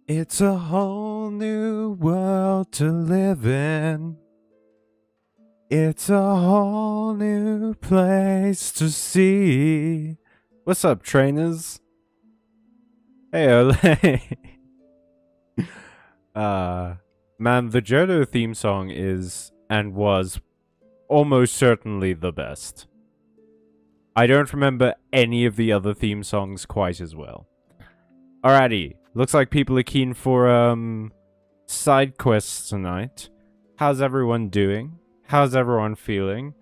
It's a whole new world to live in. It's a whole new place to see. What's up, trainers? Hey, Ole. Man, the Johto theme song is and was almost certainly the best. I don't remember any of the other theme songs quite as well. Alrighty. Looks like people are keen for, side quests tonight. How's everyone doing? How's everyone feeling?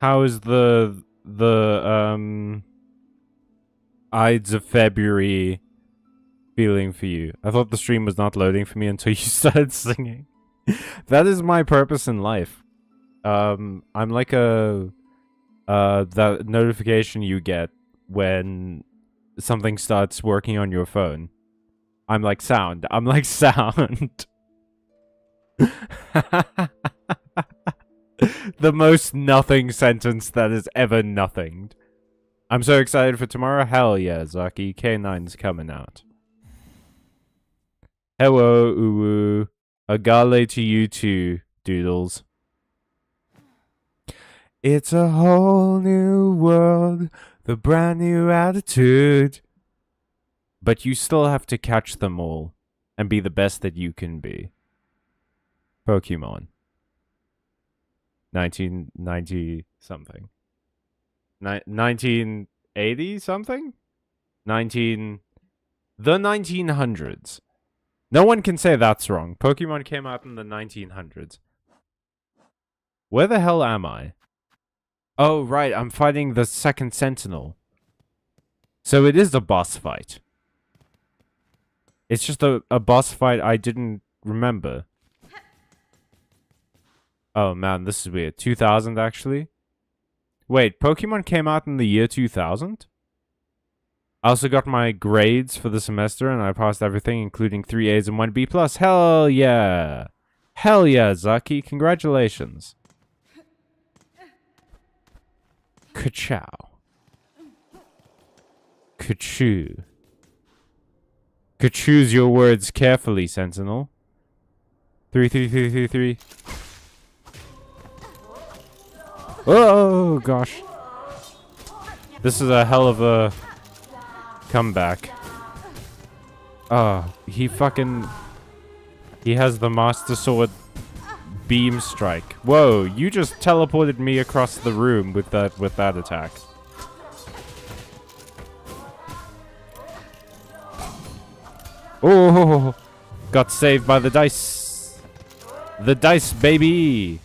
How is the Ides of February feeling for you? I thought the stream was not loading for me until you started singing. That is my purpose in life. I'm like that notification you get when something starts working on your phone. I'm like sound. I'm like sound. The most nothing sentence that is ever nothinged. I'm so excited for tomorrow. Hell yeah, Zaki. K9's coming out. Hello, Uwu. Agale to you too, Doodles. It's a whole new world. The brand new attitude. But you still have to catch them all. And be the best that you can be. Pokemon. 1990 something. 1980 something? The 1900s. No one can say that's wrong. Pokemon came out in the 1900s. Where the hell am I? Oh, right. I'm fighting the second Sentinel. So it is a boss fight. It's just a boss fight I didn't remember. Oh, man. This is weird. 2000, actually? Wait, Pokemon came out in the year 2000? I also got my grades for the semester, and I passed everything, including 3 A's and 1 B+. Hell yeah! Hell yeah, Zaki. Congratulations. Ka-chow. Ka-choo. Ka-choose your words carefully, Sentinel. 3. Oh, gosh. This is a hell of a comeback. Oh, he has the Master Sword beam strike. Whoa, you just teleported me across the room with that attack. Oh, got saved by the dice. The dice, baby.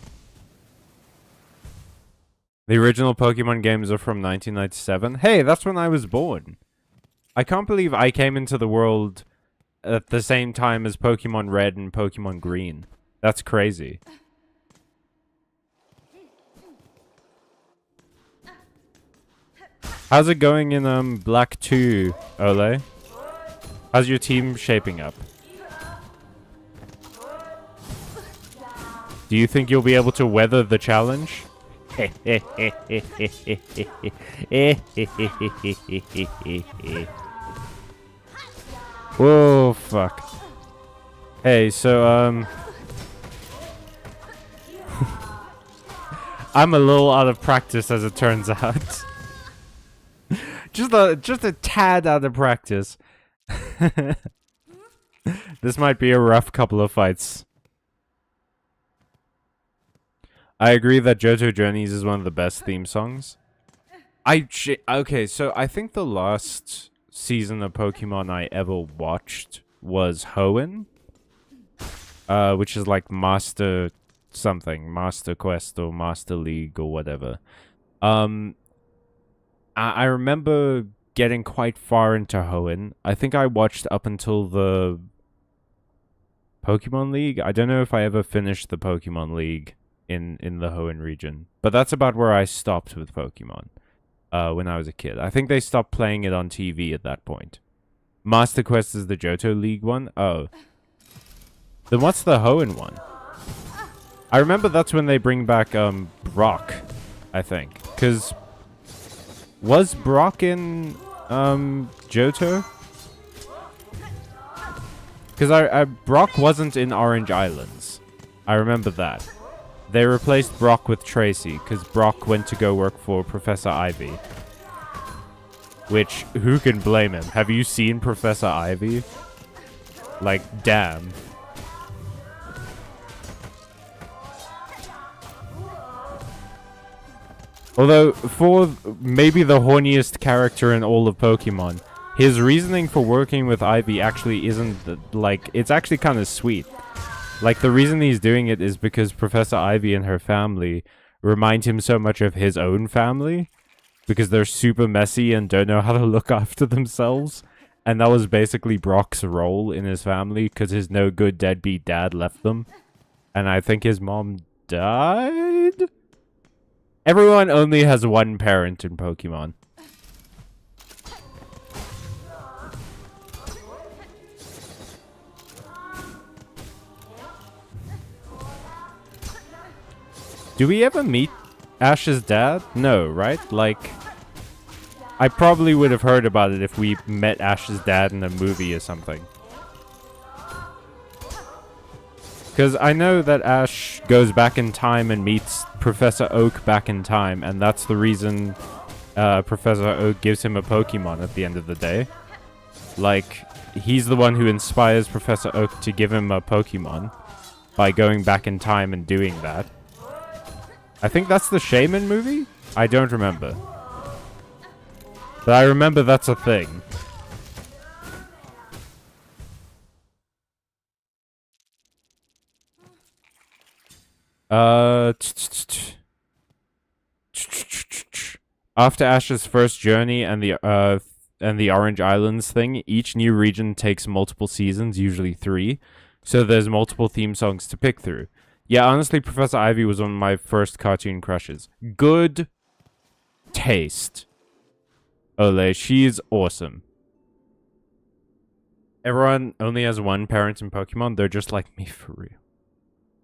The original Pokemon games are from 1997. Hey, that's when I was born. I can't believe I came into the world at the same time as Pokemon Red and Pokemon Green. That's crazy. How's it going in Black 2, Ole? How's your team shaping up? Do you think you'll be able to weather the challenge? Whoa, fuck. Hey, so, I'm a little out of practice, as it turns out. just a tad out of practice. This might be a rough couple of fights. I agree that Johto Journeys is one of the best theme songs. Okay, so I think the last season of Pokemon I ever watched was Hoenn, which is like Master something, Master Quest or Master League or whatever. I remember getting quite far into Hoenn. I think I watched up until the Pokemon League. I don't know if I ever finished the Pokemon League in the Hoenn region, but that's about where I stopped with Pokemon when I was a kid. I think they stopped playing it on TV at that point. Master Quest is the Johto League one? Oh. Then what's the Hoenn one? I remember that's when they bring back Brock, I think. Because was Brock in Johto? Because Brock wasn't in Orange Islands. I remember that. They replaced Brock with Tracy because Brock went to go work for Professor Ivy. Which, who can blame him? Have you seen Professor Ivy? Like, damn. Although, for maybe the horniest character in all of Pokemon, his reasoning for working with Ivy actually isn't, like, it's actually kind of sweet. Like, the reason he's doing it is because Professor Ivy and her family remind him so much of his own family. Because they're super messy and don't know how to look after themselves. And that was basically Brock's role in his family, because his no-good deadbeat dad left them. And I think his mom died? Everyone only has one parent in Pokemon. Do we ever meet Ash's dad? No, right? Like, I probably would have heard about it if we met Ash's dad in a movie or something. Because I know that Ash goes back in time and meets Professor Oak back in time, and that's the reason Professor Oak gives him a Pokemon at the end of the day. Like, he's the one who inspires Professor Oak to give him a Pokemon by going back in time and doing that. I think that's the Shaman movie? I don't remember. But I remember that's a thing. After Ash's first journey and the Orange Islands thing, each new region takes multiple seasons, usually 3. So there's multiple theme songs to pick through. Yeah, honestly, Professor Ivy was one of my first cartoon crushes. Good taste. Ole, she's awesome. Everyone only has one parent in Pokemon. They're just like me for real.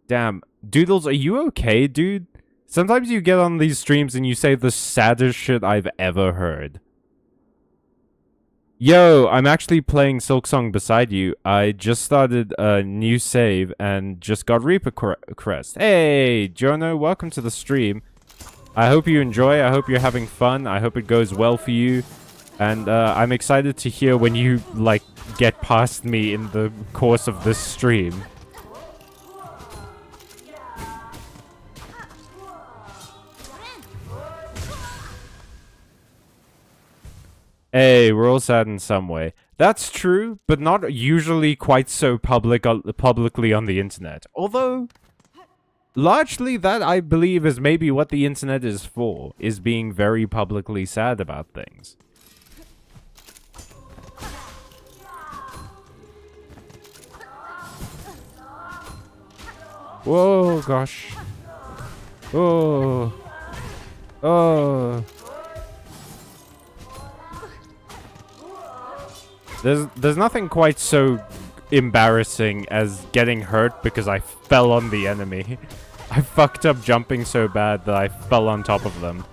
Damn. Doodles, are you okay, dude? Sometimes you get on these streams and you say the saddest shit I've ever heard. Yo, I'm actually playing Silksong beside you. I just started a new save and just got Reaper Crest. Hey, Jono, welcome to the stream. I hope you enjoy. I hope you're having fun. I hope it goes well for you. And I'm excited to hear when you, like, get past me in the course of this stream. Hey, we're all sad in some way. That's true, but not usually quite so publicly on the internet. Although, largely that, I believe, is maybe what the internet is for, is being very publicly sad about things. Whoa, gosh. Oh. Oh. There's nothing quite so embarrassing as getting hurt because I fell on the enemy. I fucked up jumping so bad that I fell on top of them.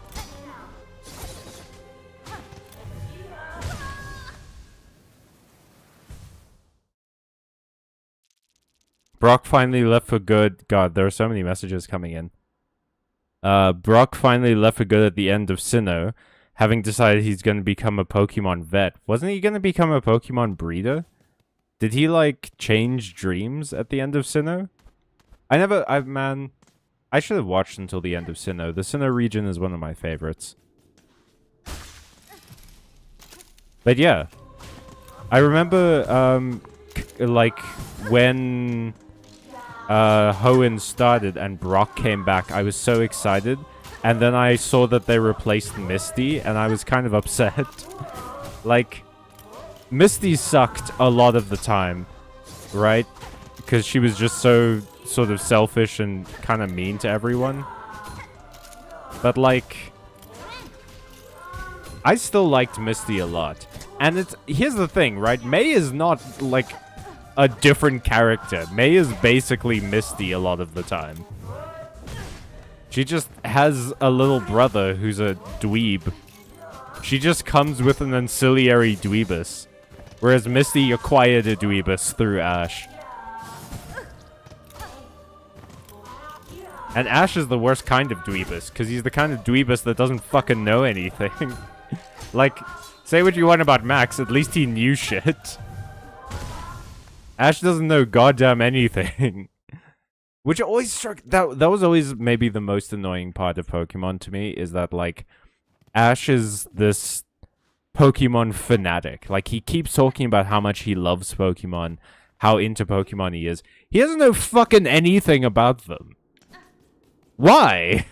Brock finally left for good. God, there are so many messages coming in. Brock finally left for good at the end of Sinnoh, having decided he's going to become a Pokemon vet. Wasn't he going to become a Pokemon breeder? Did he, like, change dreams at the end of Sinnoh? Man, I should have watched until the end of Sinnoh. The Sinnoh region is one of my favorites. But yeah. I remember, like, when Hoenn started and Brock came back, I was so excited. And then I saw that they replaced Misty, and I was kind of upset. Like, Misty sucked a lot of the time, right? Because she was just so sort of selfish and kind of mean to everyone. But, like, I still liked Misty a lot. And here's the thing, right? May is not, like, a different character. May is basically Misty a lot of the time. She just has a little brother who's a dweeb. She just comes with an ancillary dweebus. Whereas Misty acquired a dweebus through Ash. And Ash is the worst kind of dweebus, because he's the kind of dweebus that doesn't fucking know anything. Like, say what you want about Max, at least he knew shit. Ash doesn't know goddamn anything. Which always struck... That was always maybe the most annoying part of Pokemon to me, is that, like, Ash is this Pokemon fanatic. Like, he keeps talking about how much he loves Pokemon, how into Pokemon he is. He doesn't know fucking anything about them. Why?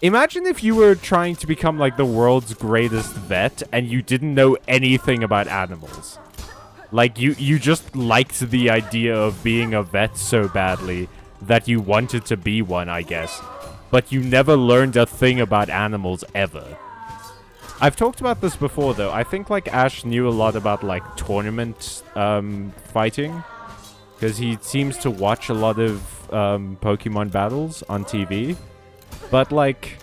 Imagine if you were trying to become, like, the world's greatest vet, and you didn't know anything about animals. Like, you just liked the idea of being a vet so badly that you wanted to be one, I guess. But you never learned a thing about animals ever. I've talked about this before, though. I think, like, Ash knew a lot about, like, tournament fighting. Because he seems to watch a lot of Pokemon battles on TV. But, like,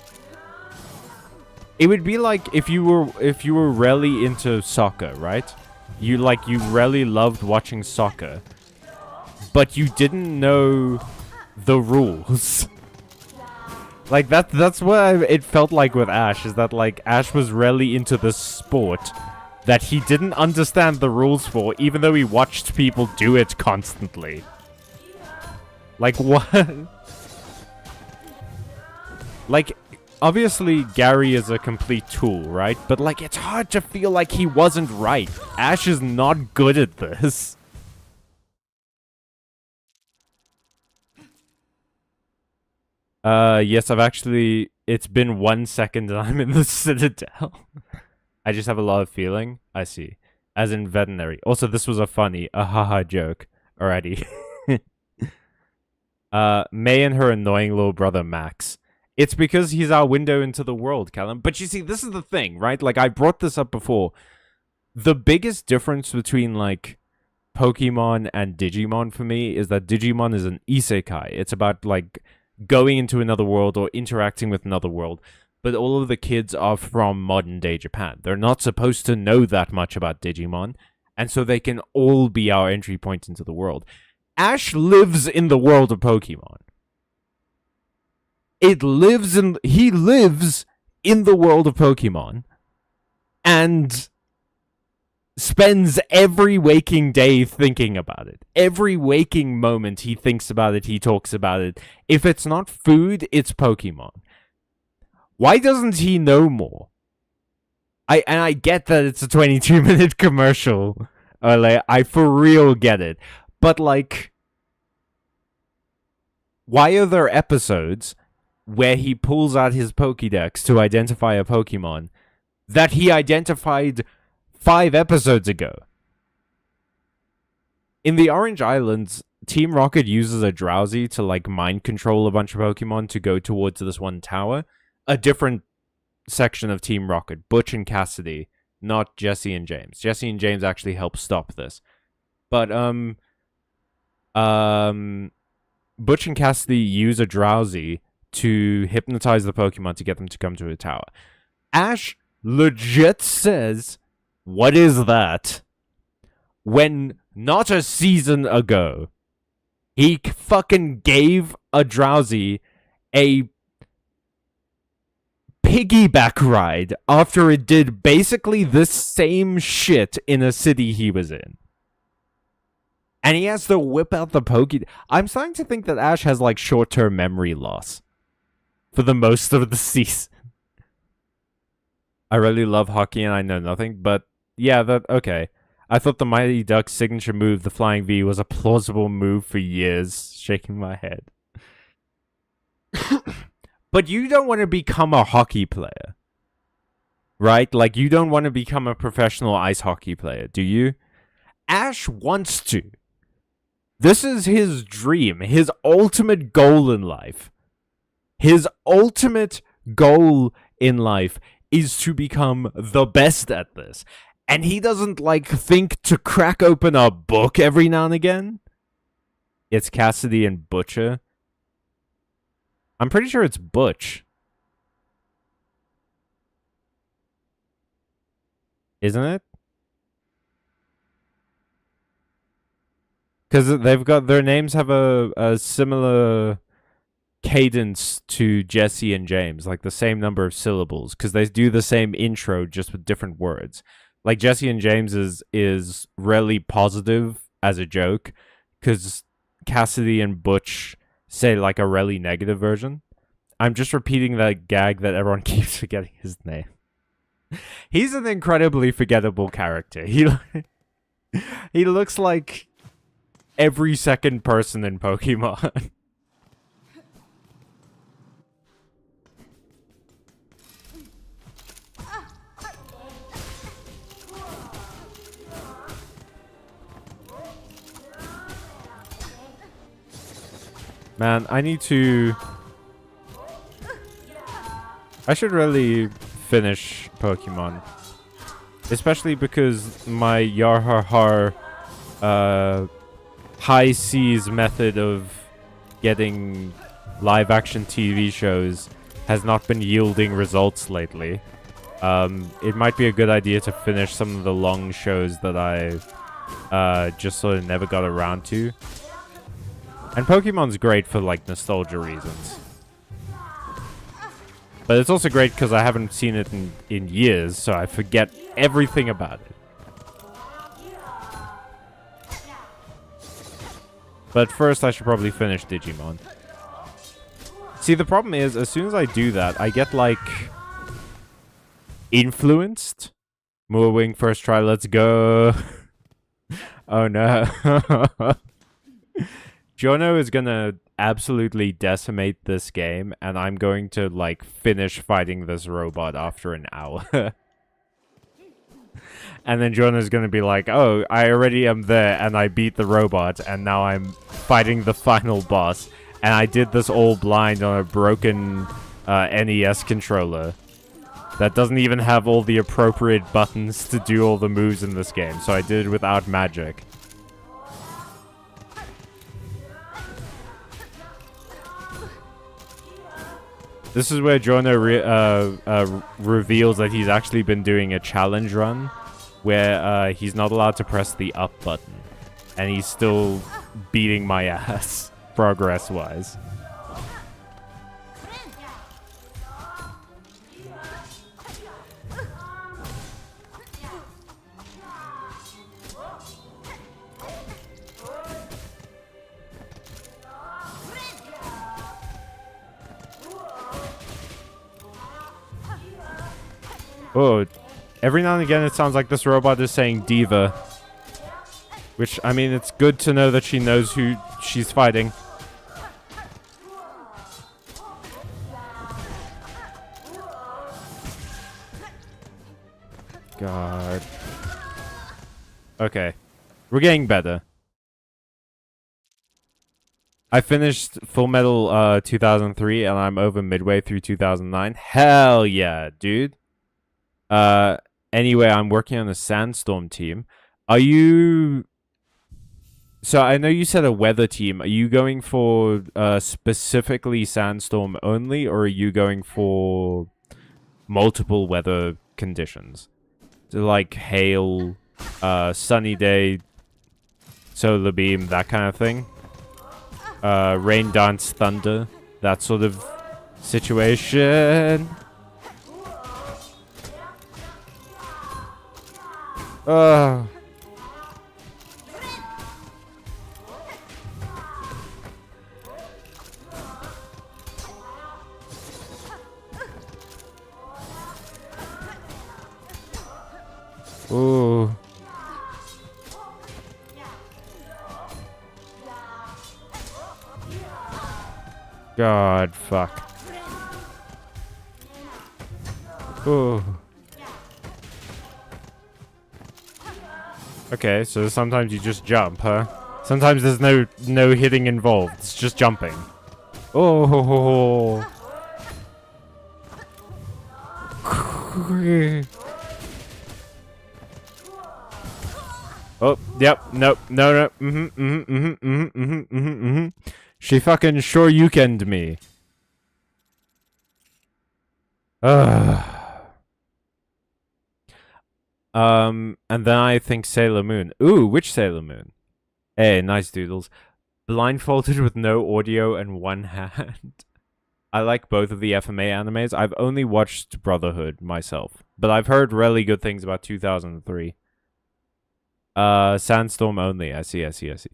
it would be like if you were really into soccer, right? You really loved watching soccer, but you didn't know the rules. Like, that's what it felt like with Ash, is that, like, Ash was really into the sport that he didn't understand the rules for, even though he watched people do it constantly. Like, what? Like, obviously, Gary is a complete tool, right? But, like, it's hard to feel like he wasn't right. Ash is not good at this. Yes, it's been 1 second and I'm in the Citadel. I just have a lot of feeling. I see. As in veterinary. Also, this was a haha joke already. May and her annoying little brother, Max. It's because he's our window into the world, Callum. But you see, this is the thing, right? Like, I brought this up before. The biggest difference between, like, Pokemon and Digimon for me is that Digimon is an isekai. It's about, like, going into another world or interacting with another world. But all of the kids are from modern-day Japan. They're not supposed to know that much about Digimon. And so they can all be our entry point into the world. Ash lives in the world of Pokemon. He lives in the world of Pokemon and spends every waking day thinking about it. Every waking moment he thinks about it, he talks about it. If it's not food, it's Pokemon. Why doesn't he know more? I get that it's a 22-minute commercial. I for real get it. But, like, why are there episodes where he pulls out his Pokédex to identify a Pokemon that he identified 5 episodes ago? In the Orange Islands, Team Rocket uses a Drowsy to, like, mind control a bunch of Pokemon to go towards this one tower. A different section of Team Rocket, Butch and Cassidy, not Jesse and James. Jesse and James actually help stop this. But, Butch and Cassidy use a Drowsy to hypnotize the Pokemon to get them to come to a tower. Ash legit says, "What is that?" When not a season ago, he fucking gave a Drowsy a piggyback ride after it did basically the same shit in a city he was in. And he has to whip out the Poké. I'm starting to think that Ash has, like, short-term memory loss for the most of the season. I really love hockey and I know nothing, but yeah, okay. I thought the Mighty Ducks' signature move, the Flying V, was a plausible move for years. Shaking my head. But you don't want to become a hockey player. Right? Like, you don't want to become a professional ice hockey player, do you? Ash wants to. This is his dream, his ultimate goal in life. His ultimate goal in life is to become the best at this. And he doesn't, like, think to crack open a book every now and again. It's Cassidy and Butcher. I'm pretty sure it's Butch. Isn't it? Because they've got, their names have a similar cadence to Jesse and James, like the same number of syllables, because they do the same intro just with different words. Like Jesse and James is really positive as a joke, because Cassidy and Butch say like a really negative version. I'm just repeating that gag that everyone keeps forgetting his name. He's an incredibly forgettable character. He looks like every second person in Pokemon. Man, I should really finish Pokemon. Especially because my Yarhar high seas method of getting live action TV shows has not been yielding results lately. It might be a good idea to finish some of the long shows that I just sort of never got around to. And Pokemon's great for, like, nostalgia reasons. But it's also great because I haven't seen it in years, so I forget everything about it. But first, I should probably finish Digimon. See, the problem is, as soon as I do that, I get, like, influenced. Moorwing, first try, let's go. Oh, no. Jono is gonna absolutely decimate this game, and I'm going to, like, finish fighting this robot after an hour. And then Jono's gonna be like, oh, I already am there, and I beat the robot, and now I'm fighting the final boss. And I did this all blind on a broken NES controller that doesn't even have all the appropriate buttons to do all the moves in this game. So I did it without magic. This is where Jono reveals that he's actually been doing a challenge run where he's not allowed to press the up button. And he's still beating my ass, progress-wise. Oh, every now and again it sounds like this robot is saying diva. Which, I mean, it's good to know that she knows who she's fighting. God. Okay. We're getting better. I finished Full Metal 2003 and I'm over midway through 2009. Hell yeah, dude. Anyway, I'm working on a Sandstorm team. Are you... So I know you said a weather team. Are you going for specifically Sandstorm only, or are you going for multiple weather conditions? So like hail, sunny day, solar beam, that kind of thing? Rain dance, thunder, that sort of situation? Oh. Ooh. God, fuck. Oh. Okay, so sometimes you just jump, huh? Sometimes there's no hitting involved. It's just jumping. Oh. Oh, yep, nope, no, She fucking sure you canned me. And then I think Sailor Moon. Ooh, which Sailor Moon? Hey, nice doodles. Blindfolded with no audio and one hand. I like both of the FMA animes. I've only watched Brotherhood myself, but I've heard really good things about 2003. Sandstorm only. I see.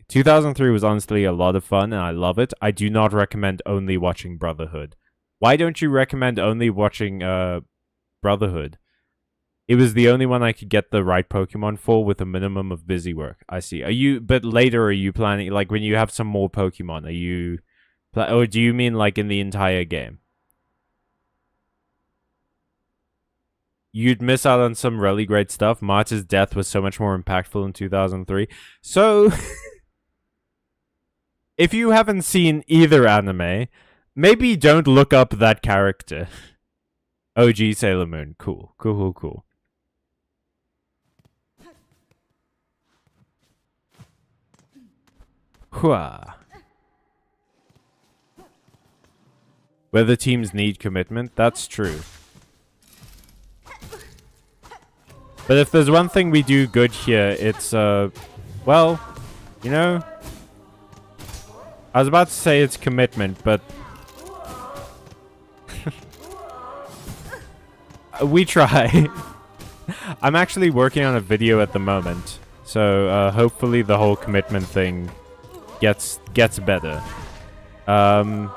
2003 was honestly a lot of fun, and I love it. I do not recommend only watching Brotherhood. Why don't you recommend only watching Brotherhood? It was the only one I could get the right Pokemon for with a minimum of busy work. I see. But later are you planning, like when you have some more Pokemon, are you, or do you mean like in the entire game? You'd miss out on some really great stuff. March's death was so much more impactful in 2003. So, if you haven't seen either anime, maybe don't look up that character. OG Sailor Moon. Cool. Hua. Whether teams need commitment, that's true. But if there's one thing we do good here, it's, well, you know, I was about to say it's commitment, but we try. I'm actually working on a video at the moment, so hopefully the whole commitment thing gets better. I'm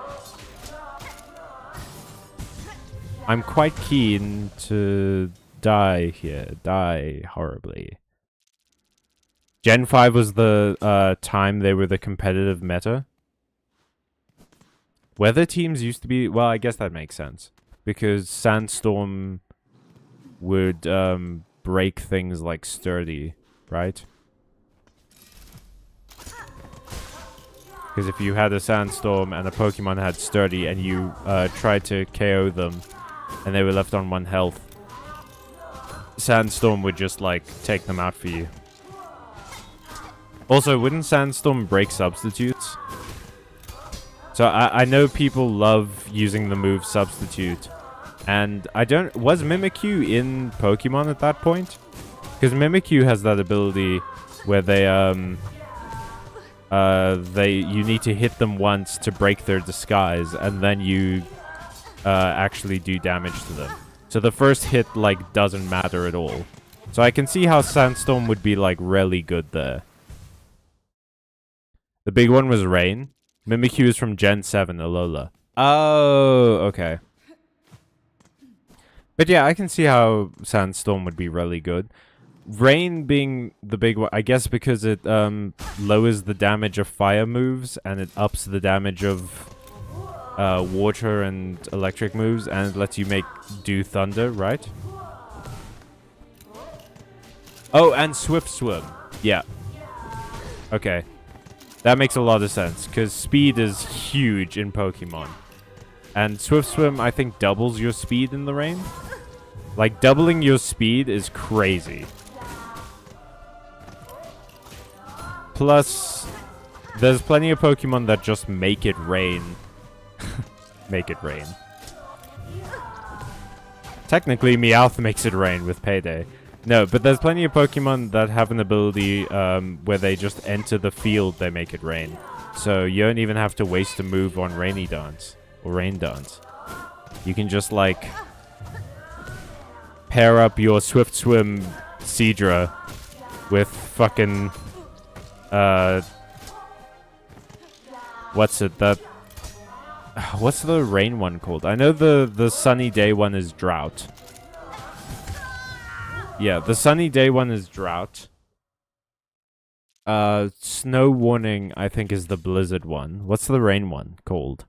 quite keen to die horribly. Gen 5 was the time they were the competitive meta. Weather teams used to be, well, I guess that makes sense, because Sandstorm would break things like Sturdy, right? Because if you had a Sandstorm and a Pokemon had Sturdy and you tried to KO them and they were left on 1 health, Sandstorm would just, like, take them out for you. Also, wouldn't Sandstorm break substitutes? So I know people love using the move Substitute. And I don't... Was Mimikyu in Pokemon at that point? Because Mimikyu has that ability where they, you need to hit them once to break their disguise, and then you actually do damage to them. So the first hit, like, doesn't matter at all. So I can see how Sandstorm would be, like, really good there. The big one was Rain. Mimikyu is from Gen 7, Alola. Oh, okay. But yeah, I can see how Sandstorm would be really good. Rain being the big one, I guess because it lowers the damage of fire moves and it ups the damage of water and electric moves, and it lets you do thunder, right? Oh, and Swift Swim. Yeah. Okay. That makes a lot of sense, because speed is huge in Pokemon. And Swift Swim, I think, doubles your speed in the rain. Like, doubling your speed is crazy. Plus, there's plenty of Pokemon that just make it rain. Make it rain. Technically, Meowth makes it rain with Payday. No, but there's plenty of Pokemon that have an ability where they just enter the field, they make it rain. So you don't even have to waste a move on Rainy Dance or Rain Dance. You can just, like, pair up your Swift Swim Seadra with fucking... what's it? What's the rain one called? I know the sunny day one is Drought. Yeah, the sunny day one is Drought. Snow Warning, I think, is the blizzard one. What's the rain one called?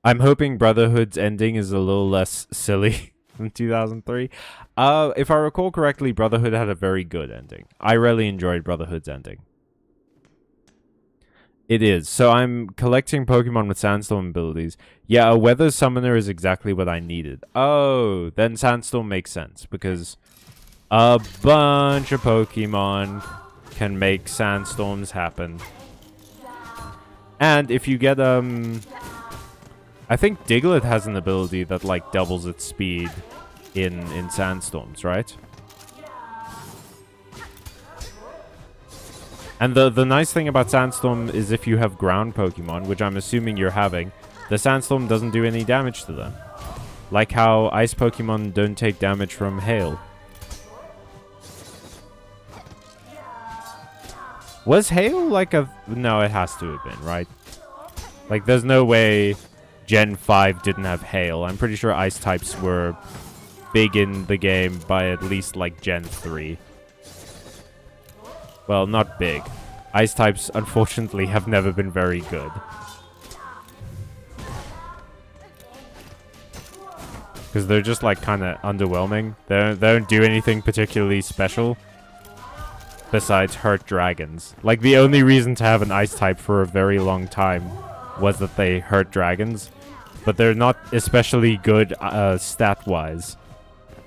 I'm hoping Brotherhood's ending is a little less silly than 2003. If I recall correctly, Brotherhood had a very good ending. I really enjoyed Brotherhood's ending. It is. So I'm collecting Pokemon with Sandstorm abilities. Yeah, a Weather Summoner is exactly what I needed. Oh, then Sandstorm makes sense, because a bunch of Pokemon can make sandstorms happen. And if you get, I think Diglett has an ability that, like, doubles its speed in sandstorms, right? And the nice thing about Sandstorm is if you have ground Pokemon, which I'm assuming you're having, the Sandstorm doesn't do any damage to them. Like how Ice Pokemon don't take damage from Hail. Was Hail like a... No, it has to have been, right? Like, there's no way Gen 5 didn't have Hail. I'm pretty sure Ice types were big in the game by at least, like, Gen 3. Well, not big. Ice types, unfortunately, have never been very good. Because they're just, like, kind of underwhelming. They don't do anything particularly special besides hurt dragons. Like, the only reason to have an Ice type for a very long time was that they hurt dragons. But they're not especially good stat-wise.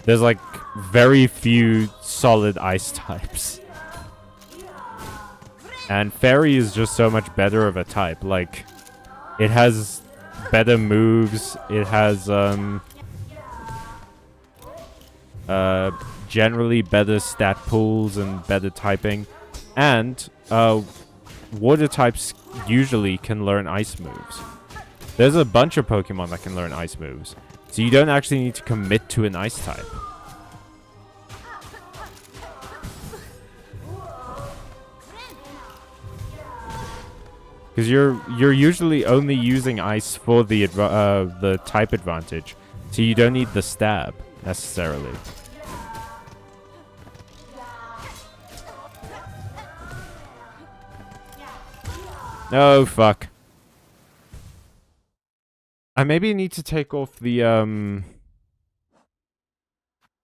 There's, like, very few solid Ice types. And Fairy is just so much better of a type. Like, it has better moves. It has, generally better stat pools and better typing. And, water types usually can learn ice moves. There's a bunch of Pokemon that can learn ice moves. So you don't actually need to commit to an ice type. Because you're usually only using ice for the type advantage, so you don't need the stab necessarily. Oh fuck! I maybe need to take off the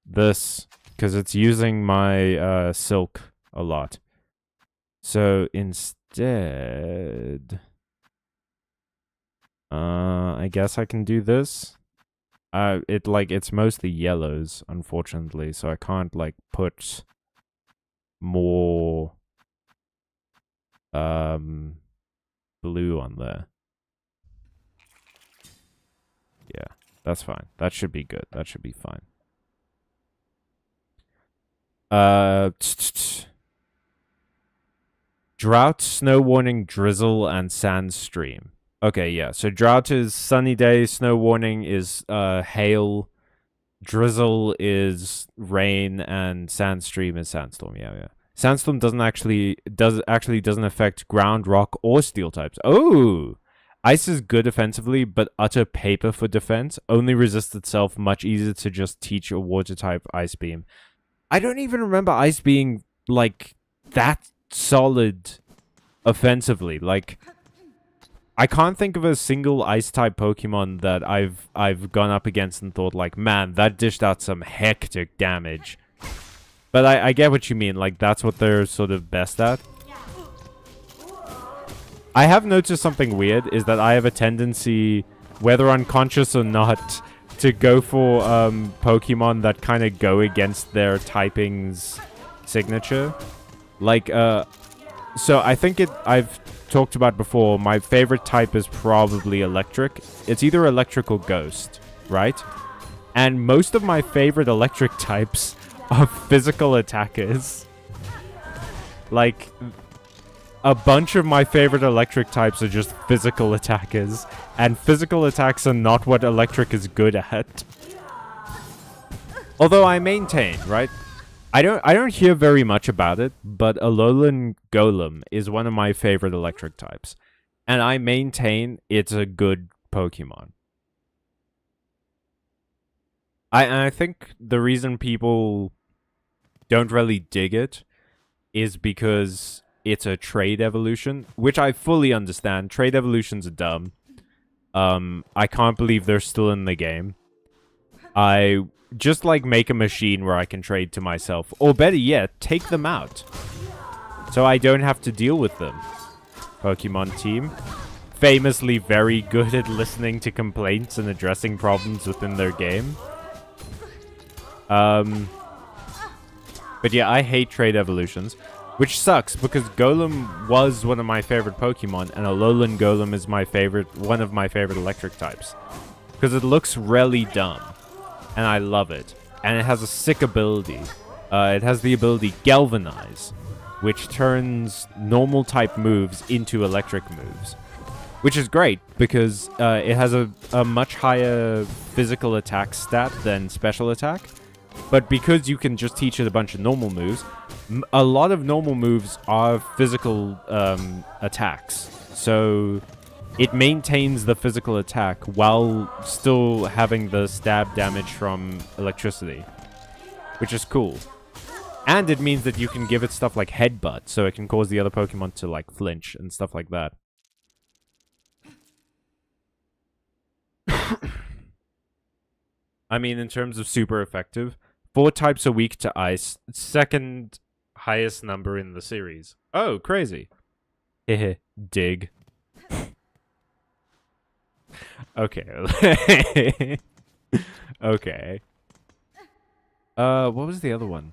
this because it's using my silk a lot. So instead, I guess I can do this. It's mostly yellows, unfortunately, so I can't like put more blue on there. Yeah, that's fine. That should be good. That should be fine. Drought, snow warning, drizzle, and sand stream. Okay, yeah. So drought is sunny day, snow warning is hail, drizzle is rain, and sand stream is sandstorm. Yeah, yeah. Sandstorm doesn't affect ground, rock, or steel types. Oh! Ice is good offensively, but utter paper for defense. Only resists itself, much easier to just teach a water type Ice Beam. I don't even remember Ice being, like, that solid offensively. Like, I can't think of a single Ice-type Pokemon that I've gone up against and thought, like, man, that dished out some hectic damage. But I get what you mean. Like, that's what they're sort of best at. I have noticed something weird, is that I have a tendency, whether unconscious or not, to go for Pokemon that kind of go against their typing's signature. Like, so I think I've talked about before, my favorite type is probably electric. It's either electric or ghost, right? And most of my favorite electric types are physical attackers. Like, a bunch of my favorite electric types are just physical attackers, and physical attacks are not what electric is good at. Although I maintain, right? I don't hear very much about it, but Alolan Golem is one of my favorite electric types, and I maintain it's a good Pokemon. I think the reason people don't really dig it is because it's a trade evolution, which I fully understand. Trade evolutions are dumb. I can't believe they're still in the game. I just, like, make a machine where I can trade to myself. Or better yet, take them out. So I don't have to deal with them. Pokemon team. Famously very good at listening to complaints and addressing problems within their game. But yeah, I hate trade evolutions. Which sucks, because Golem was one of my favorite Pokemon, and Alolan Golem is one of my favorite electric types. Because it looks really dumb. And I love it. And it has a sick ability. It has the ability Galvanize, which turns normal type moves into electric moves. Which is great, because it has a much higher physical attack stat than special attack. But because you can just teach it a bunch of normal moves, a lot of normal moves are physical attacks. So it maintains the physical attack while still having the stab damage from electricity, which is cool. And it means that you can give it stuff like Headbutt, so it can cause the other Pokemon to, like, flinch and stuff like that. I mean, in terms of super effective, 4 types are weak to ice, second highest number in the series. Oh, crazy. Hehe, dig. Okay. Okay. What was the other one?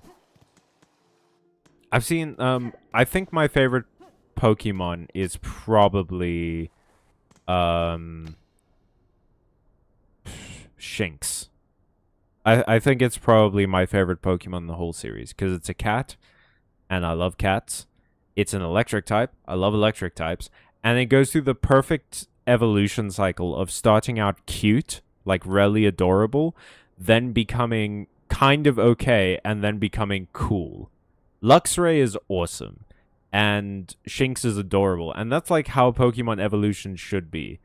I've seen, I think my favorite Pokemon is probably, Shinx. I think it's probably my favorite Pokemon in the whole series, because it's a cat, and I love cats. It's an electric type. I love electric types. And it goes through the perfect evolution cycle of starting out cute, like really adorable, then becoming kind of okay, and then becoming cool. Luxray is awesome, and Shinx is adorable, and that's like how Pokemon evolution should be.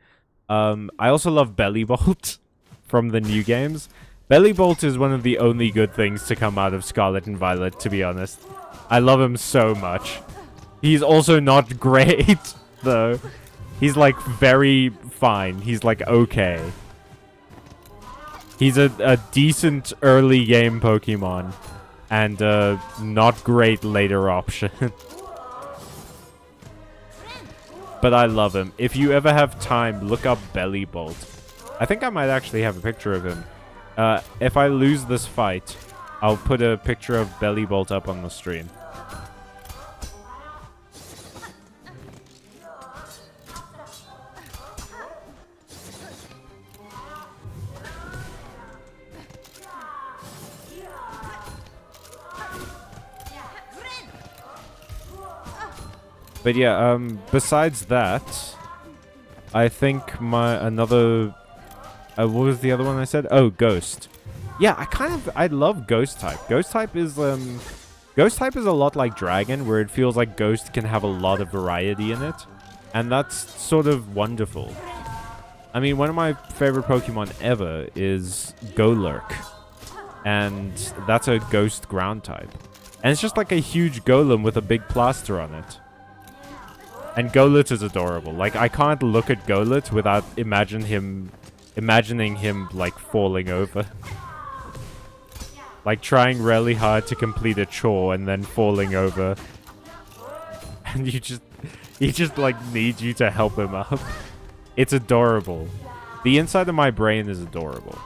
I also love Bellibolt from the new games. Bellibolt is one of the only good things to come out of Scarlet and Violet, to be honest. I love him so much. He's also not great, though. He's, like, very fine. He's, like, okay. He's a decent early game Pokemon, and not great later option. But I love him. If you ever have time, look up Bellibolt. I think I might actually have a picture of him. If I lose this fight, I'll put a picture of Bellibolt up on the stream. But yeah, besides that, I think another... what was the other one I said? Oh, Ghost. Yeah, I love Ghost type. Ghost type is a lot like Dragon, where it feels like Ghost can have a lot of variety in it. And that's sort of wonderful. I mean, one of my favorite Pokemon ever is Golurk. And that's a Ghost ground type. And it's just like a huge golem with a big plaster on it. And Golett is adorable. Like, I can't look at Golett without imagining him, like, falling over. Like, trying really hard to complete a chore and then falling over. And he just, like, needs you to help him up. It's adorable. The inside of my brain is adorable.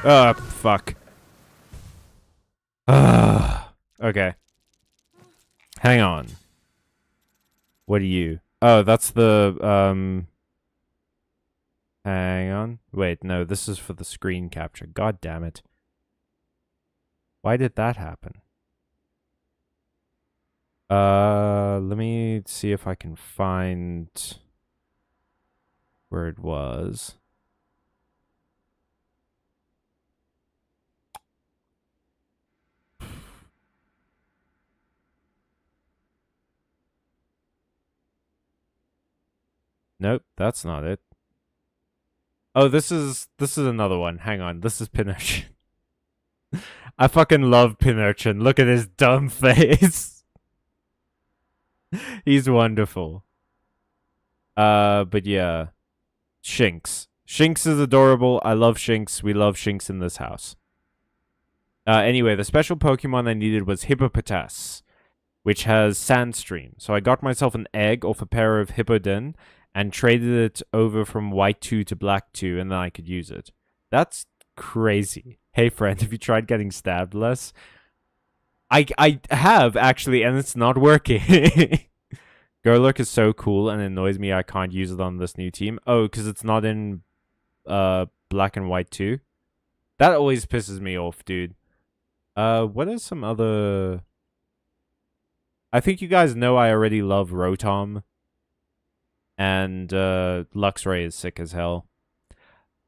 Oh, fuck. Okay. Hang on. What are you? Oh, that's the, hang on. Wait, no, this is for the screen capture. God damn it. Why did that happen? Let me see if I can find where it was. Nope, that's not it. Oh, this is another one. Hang on, this is Pinurchin. I fucking love Pinurchin. Look at his dumb face. He's wonderful. But yeah. Shinx. Shinx is adorable. I love Shinx. We love Shinx in this house. Anyway, the special Pokemon I needed was Hippopotas, which has Sandstream. So I got myself an egg off a pair of Hippodin and traded it over from White 2 to Black 2, and then I could use it. That's crazy. Hey, friend, have you tried getting stabbed less? I have, actually, and it's not working. Golurk is so cool and annoys me I can't use it on this new team. Oh, because it's not in Black and White 2? That always pisses me off, dude. What are some other... I think you guys know I already love Rotom. And Luxray is sick as hell.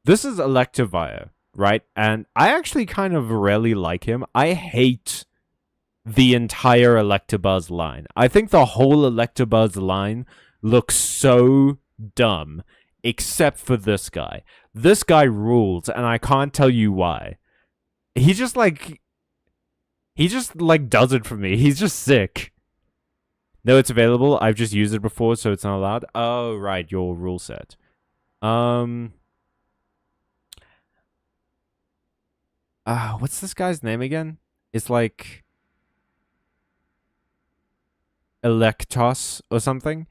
This is Electivire, right? And I actually kind of really like him. I hate the entire Electabuzz line. I think the whole Electabuzz line looks so dumb, except for this guy. This guy rules, and I can't tell you why. He just like does it for me. He's just sick. No, it's available. I've just used it before, so it's not allowed. Oh, right, your rule set. What's this guy's name again? It's like Electos or something.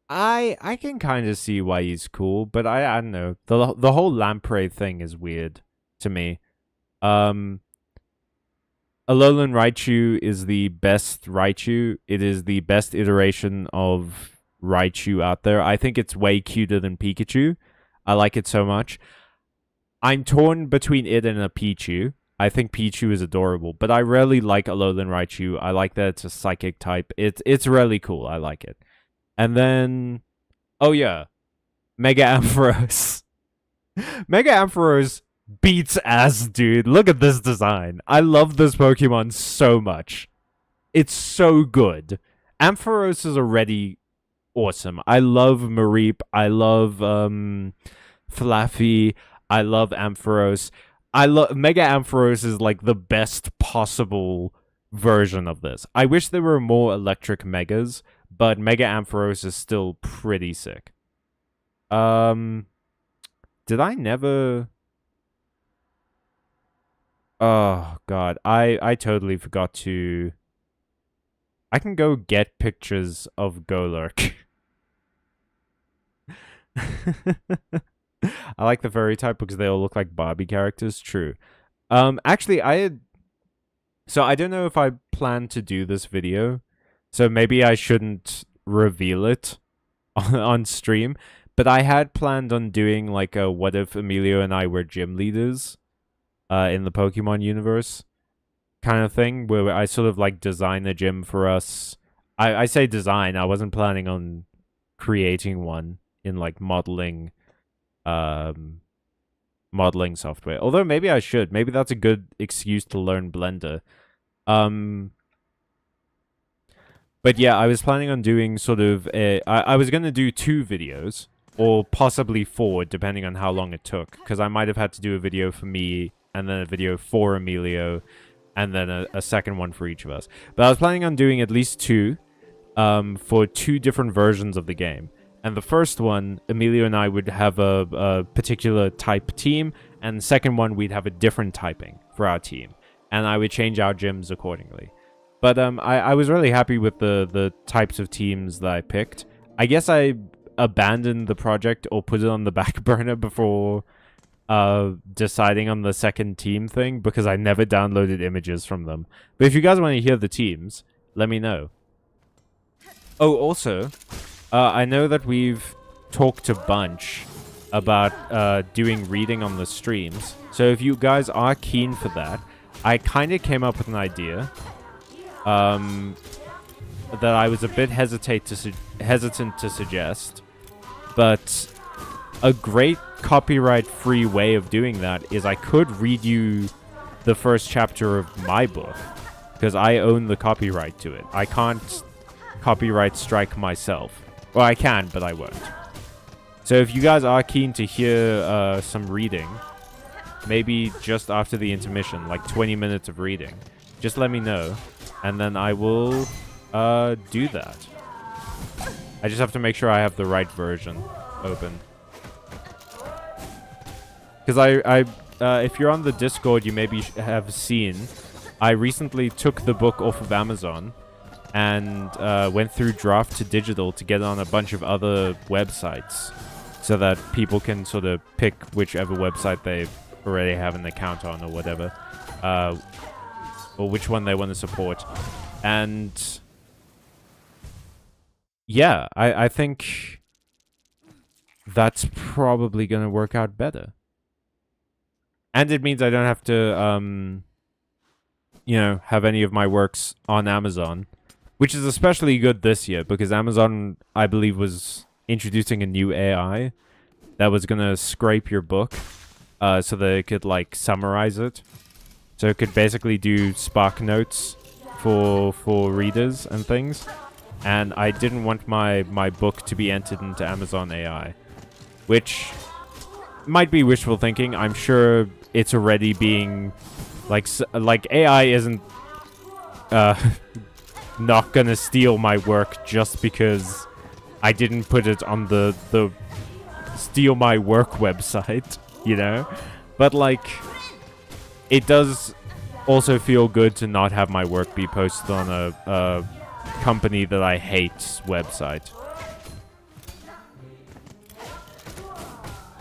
I can kind of see why he's cool, but I don't know. The whole Lamprey thing is weird to me. Alolan Raichu is the best Raichu. It is the best iteration of Raichu out there. I think it's way cuter than Pikachu. I like it so much. I'm torn between it and a Pichu. I think Pichu is adorable, but I really like Alolan Raichu. I like that it's a psychic type. It's really cool. I like it. And then, oh yeah, Mega Ampharos. Mega Ampharos beats ass, dude. Look at this design. I love this Pokemon so much. It's so good. Ampharos is already awesome. I love Mareep. I love Fluffy. I love Ampharos. Mega Ampharos is like the best possible version of this. I wish there were more electric Megas, but Mega Ampharos is still pretty sick. Did I never... Oh, God. I totally forgot to... I can go get pictures of Golurk. I like the furry type because they all look like Barbie characters. True. Actually, So I don't know if I plan to do this video. So maybe I shouldn't reveal it on stream. But I had planned on doing like a what if Emilio and I were gym leaders in the Pokemon universe kind of thing, where I sort of like design a gym for us. I say design, I wasn't planning on creating one in like modeling software. Although maybe I should. Maybe that's a good excuse to learn Blender. But yeah, I was planning on doing sort of I was going to do 2 videos, or possibly 4, depending on how long it took, because I might have had to do a video for me, and then a video for Emilio, and then a second one for each of us. But I was planning on doing at least 2, for 2 different versions of the game. And the first one, Emilio and I would have a particular type team, and the second one, we'd have a different typing for our team. And I would change our gyms accordingly. But I was really happy with the types of teams that I picked. I guess I abandoned the project or put it on the back burner before deciding on the second team thing because I never downloaded images from them. But if you guys want to hear the teams, let me know. Oh, also, I know that we've talked a bunch about doing reading on the streams. So if you guys are keen for that, I kind of came up with an idea that I was a bit hesitant to suggest, but a great copyright-free way of doing that is I could read you the first chapter of my book, because I own the copyright to it. I can't copyright strike myself. Well, I can, but I won't. So if you guys are keen to hear some reading, maybe just after the intermission, like 20 minutes of reading, just let me know, and then I will do that. I just have to make sure I have the right version open. Because if you're on the Discord, you maybe have seen, I recently took the book off of Amazon and went through draft to digital to get it on a bunch of other websites so that people can sort of pick whichever website they already have an account on or whatever, or which one they want to support. And yeah, I think that's probably going to work out better. And it means I don't have to, you know, have any of my works on Amazon, which is especially good this year because Amazon, I believe, was introducing a new AI that was going to scrape your book so that it could, like, summarize it. So it could basically do Spark Notes for readers and things. And I didn't want my book to be entered into Amazon AI, which might be wishful thinking. I'm sure it's already being like AI isn't not gonna steal my work just because I didn't put it on the steal my work website, you know? But like, it does also feel good to not have my work be posted on a company that I hate's website.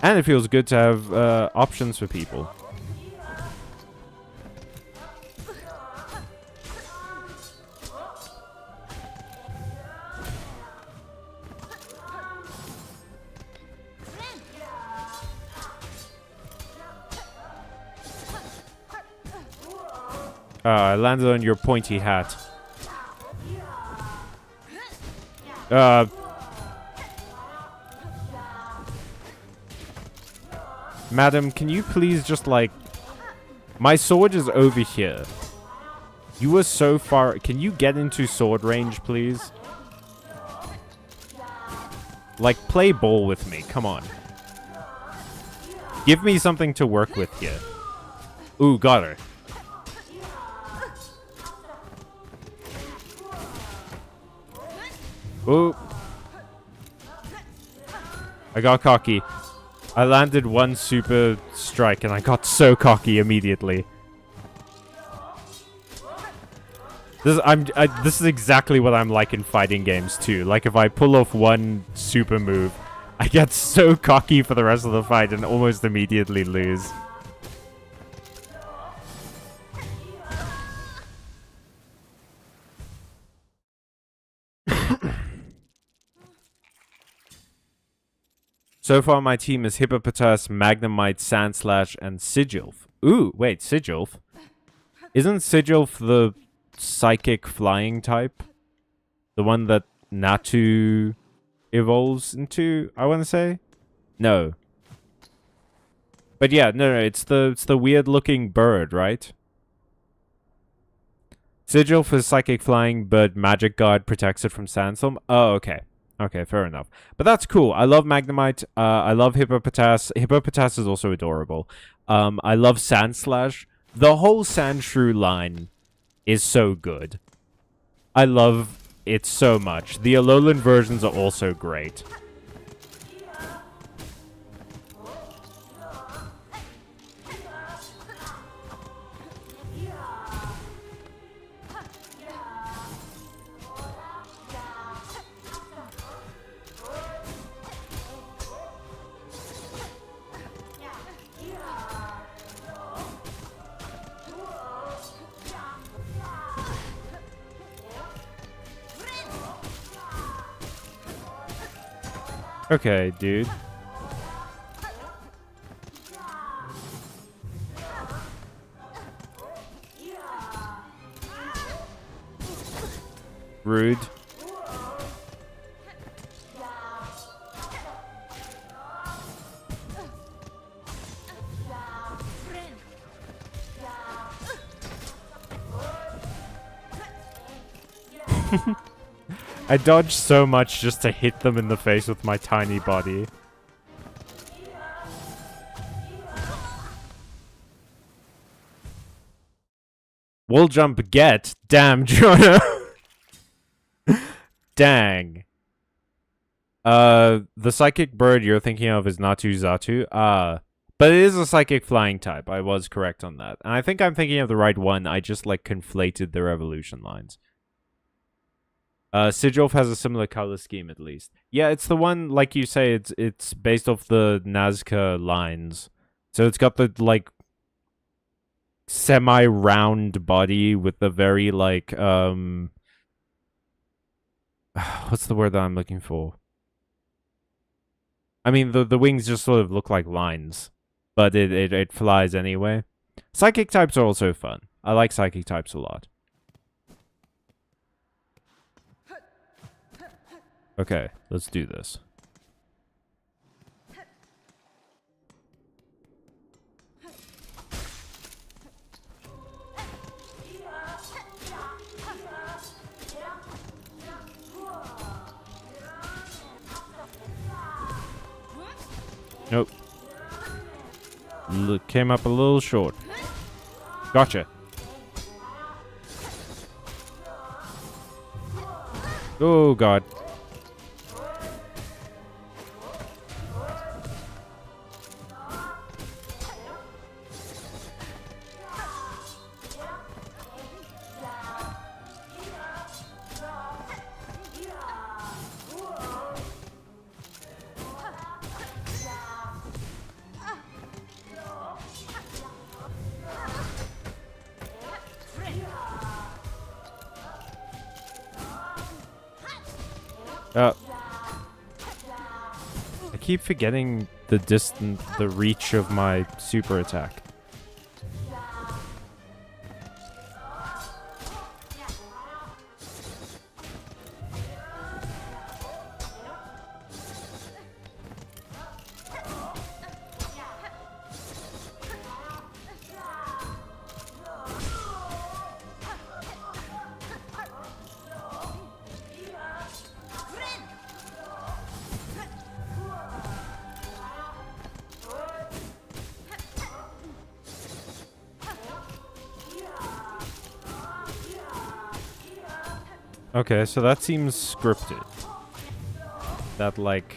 And it feels good to have options for people. I landed on your pointy hat. Madam, can you please just, like... My sword is over here. You were so far... Can you get into sword range, please? Like, play ball with me. Come on. Give me something to work with here. Ooh, got her. Ooh. I got cocky. I landed one super strike and I got so cocky immediately. This is exactly what I'm like in fighting games too. Like if I pull off one super move, I get so cocky for the rest of the fight and almost immediately lose. So far, my team is Hippopotas, Magnemite, Sandslash, and Sigilf. Ooh, wait, Sigilf? Isn't Sigilf the psychic flying type? The one that Natu evolves into, I want to say? No. But yeah, no, it's the weird-looking bird, right? Sigilf is psychic flying, but Magic Guard protects it from Sandstorm. Oh, okay. Okay, fair enough. But that's cool. I love Magnemite. I love Hippopotas. Hippopotas is also adorable. I love Sandslash. The whole Sandshrew line is so good. I love it so much. The Alolan versions are also great. Okay, dude. Rude. I dodged so much just to hit them in the face with my tiny body. Wall jump get. Damn, Jonah. Dang. The psychic bird you're thinking of is Natu Zatu. But it is a psychic flying type. I was correct on that. And I think I'm thinking of the right one. I just, like, conflated their evolution lines. Sigilf has a similar color scheme, at least. Yeah, it's the one, like you say, it's based off the Nazca lines. So it's got the, like, semi-round body with the very, like, what's the word that I'm looking for? I mean, the wings just sort of look like lines, but it flies anyway. Psychic types are also fun. I like psychic types a lot. Okay, let's do this. Nope. Came up a little short. Gotcha. Oh, God. I keep forgetting the reach of my super attack. Okay, so that seems scripted. That, like,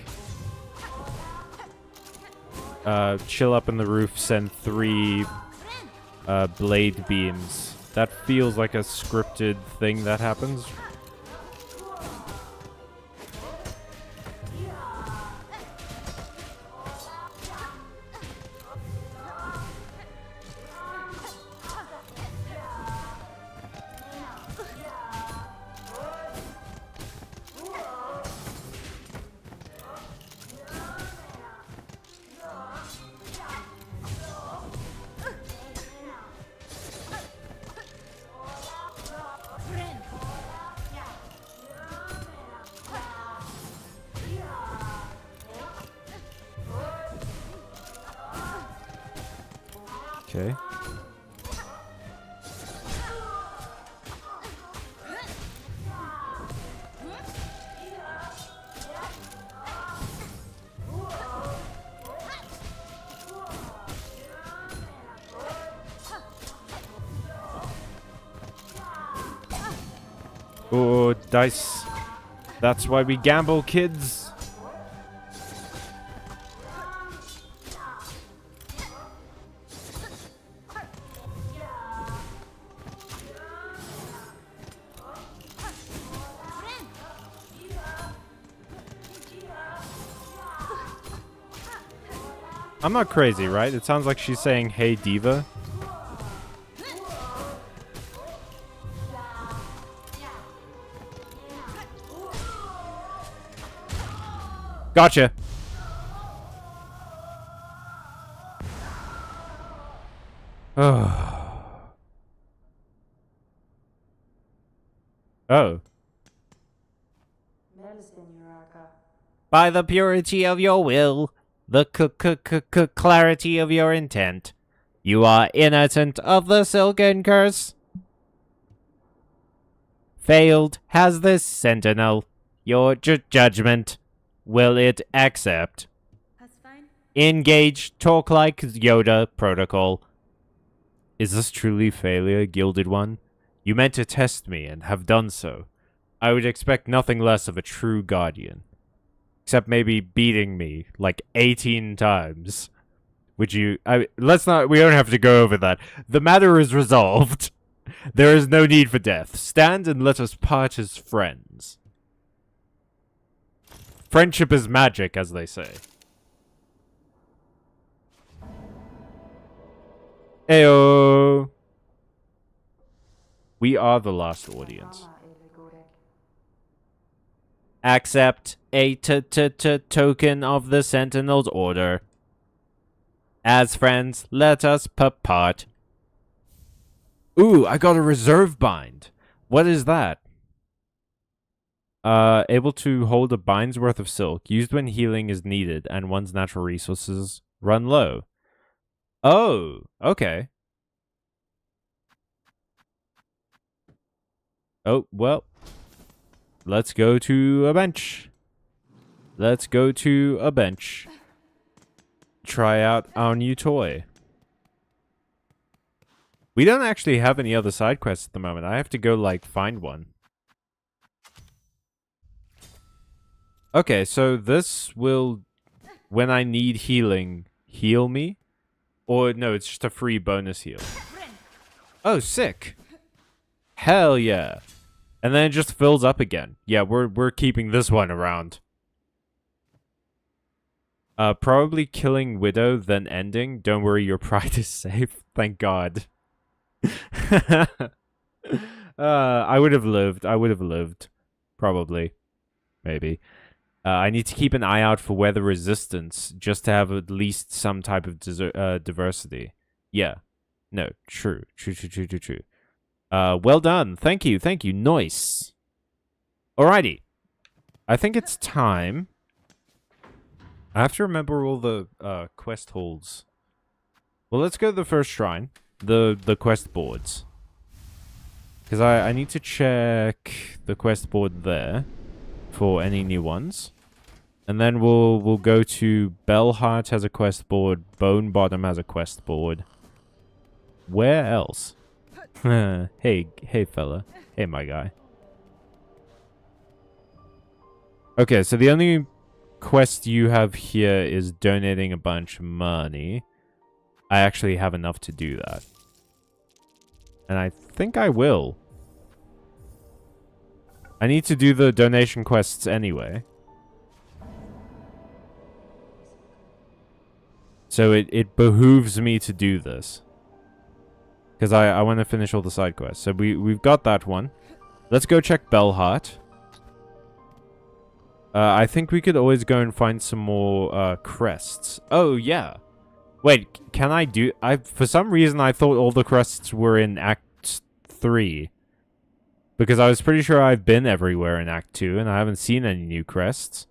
chill up in the roof, send 3 blade beams. That feels like a scripted thing that happens. Okay. Oh, dice. That's why we gamble, kids. I'm not crazy, right? It sounds like she's saying, "Hey, diva." Gotcha. Oh. Oh. By the purity of your will, the clarity of your intent, you are innocent of the silken curse. Failed has this sentinel your judgment. Will it accept? That's fine. Engage, talk like Yoda protocol. Is this truly failure, Gilded One? You meant to test me and have done so. I would expect nothing less of a true guardian. Except maybe beating me like 18 times. Would you... let's not... We don't have to go over that. The matter is resolved. There is no need for death. Stand and let us part as friends. Friendship is magic, as they say. Heyo. We are the last audience. Accept a token of the Sentinel's order. As friends, let us part. Ooh, I got a reserve bind. What is that? Able to hold a bind's worth of silk, used when healing is needed and one's natural resources run low. Oh, okay. Oh, well. Let's go to a bench. Let's go to a bench. Try out our new toy. We don't actually have any other side quests at the moment. I have to go, like, find one. Okay, so this will, when I need healing, heal me? Or, no, it's just a free bonus heal. Oh, sick. Hell yeah. And then it just fills up again. Yeah, we're keeping this one around. Probably killing Widow, then ending. Don't worry, your pride is safe. Thank God. I would have lived. I would have lived. Probably. Maybe. I need to keep an eye out for weather resistance, just to have at least some type of diversity. Yeah. No, true. True. Well done. Thank you. Nice. Alrighty. I think it's time. I have to remember all the quest holds. Well, let's go to the first shrine. The quest boards. Because I need to check the quest board there for any new ones. And then we'll go to Bellheart has a quest board. Bone Bottom has a quest board. Where else? Hey fella. Hey my guy. Okay, so the only quest you have here is donating a bunch of money. I actually have enough to do that. And I think I will. I need to do the donation quests anyway. So it behooves me to do this. Because I want to finish all the side quests. So we've got that one. Let's go check Bellheart. I think we could always go and find some more crests. Oh, yeah. Wait, can I do... for some reason, I thought all the crests were in Act 3. Because I was pretty sure I've been everywhere in Act 2, and I haven't seen any new crests.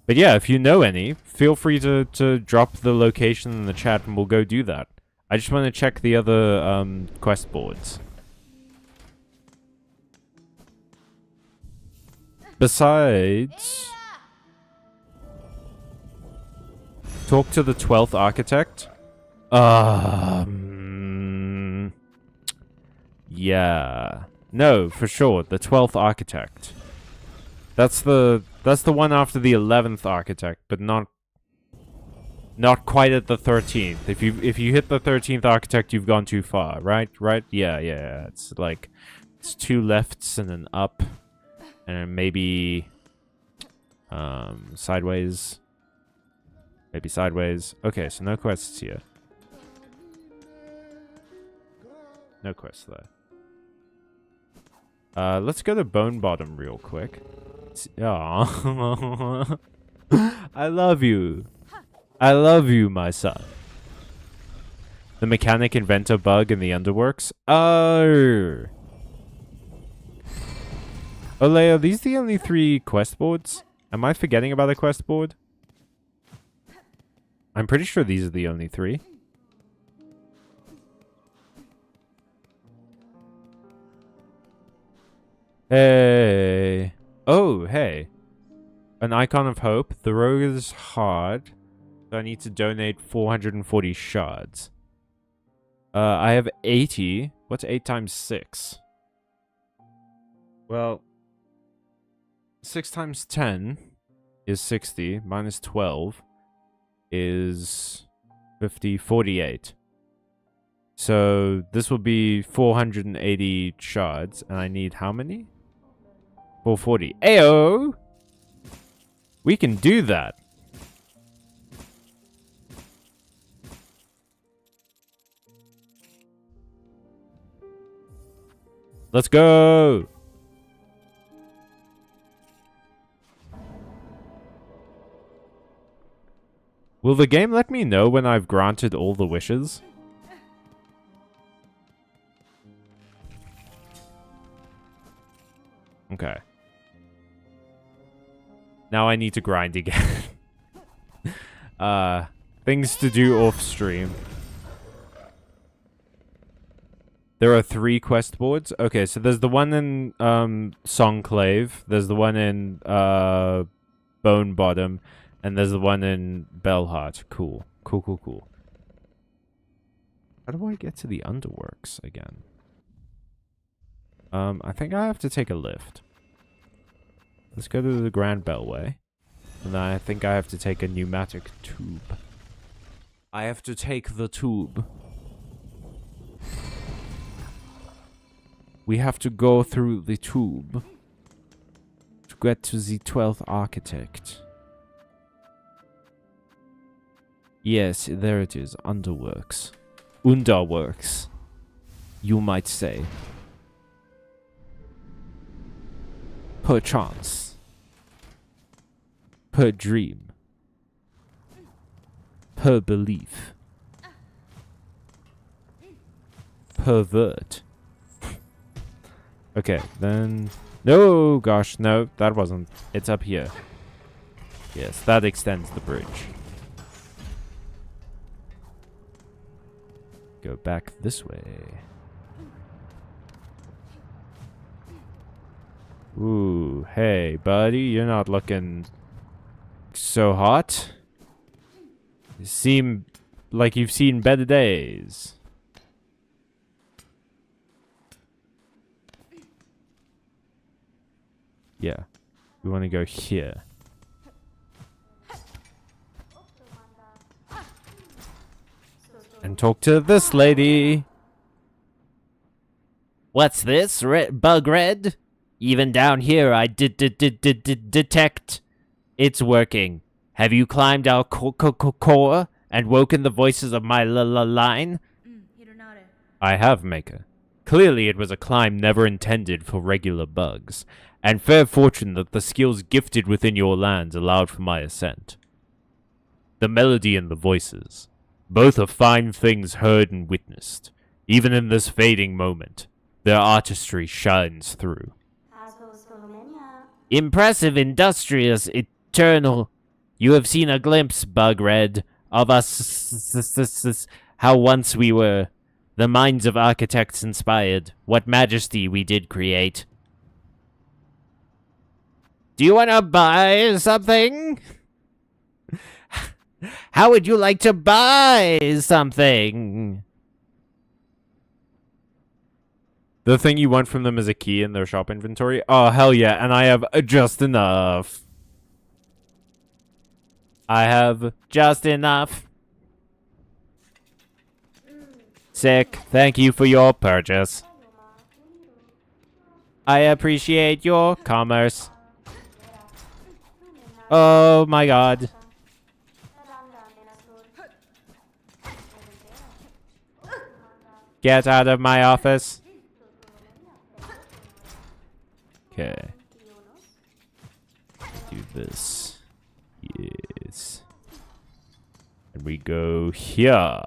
But yeah, if you know any, feel free to drop the location in the chat, and we'll go do that. I just want to check the other quest boards. Besides... Talk to the 12th architect? Yeah. No, for sure. The 12th architect. That's the one after the 11th architect, but not quite at the 13th. If you hit the 13th architect, you've gone too far, right? Right? Yeah. It's like it's 2 lefts and an up, and then maybe sideways. Maybe sideways. Okay, so no quests here. No quests there. Let's go to Bone Bottom real quick. Aww. I love you. I love you, my son. The mechanic inventor bug in the underworks. Oh. Ole, are these the only 3 quest boards? Am I forgetting about a quest board? I'm pretty sure these are the only 3. Hey. Oh, hey. An icon of hope. The road is hard. So I need to donate 440 shards. I have 80. What's 8 times 6? Well, 6 times 10 is 60. Minus 12 is 50, 48. So this will be 480 shards. And I need how many? 440. Ayo! We can do that. Let's go! Will the game let me know when I've granted all the wishes? Okay. Now I need to grind again. Things to do off stream. There are 3 quest boards. Okay, so there's the one in Songclave. There's the one in Bone Bottom. And there's the one in Bellheart. Cool. Cool. How do I get to the Underworks again? I think I have to take a lift. Let's go to the Grand Bellway. And then I think I have to take a pneumatic tube. I have to take the tube. We have to go through the tube to get to the 12th architect. Yes, there it is. Underworks. Underworks. You might say. Perchance. Per dream. Per belief. Pervert. Okay, then... No, gosh, no, that wasn't... It's up here. Yes, that extends the bridge. Go back this way. Ooh, hey, buddy, you're not looking so hot. You seem like you've seen better days. Yeah, we want to go here. And talk to this lady. What's this? Bug red? Even down here I detect. It's working. Have you climbed our core and woken the voices of my line? I have, Maker. Clearly it was a climb never intended for regular bugs, and fair fortune that the skills gifted within your lands allowed for my ascent. The melody and the voices. Both are fine things heard and witnessed. Even in this fading moment, their artistry shines through. Impressive, industrious, eternal. You have seen a glimpse, Bug Red, of us, how once we were. The minds of architects inspired. What majesty we did create. Do you want to buy something? How would you like to buy something? The thing you want from them is a key in their shop inventory? Oh, hell yeah, and I have just enough. I have just enough. Sick. Thank you for your purchase. I appreciate your commerce. Oh my god. Get out of my office. Okay. Do this. Yeah. we go here?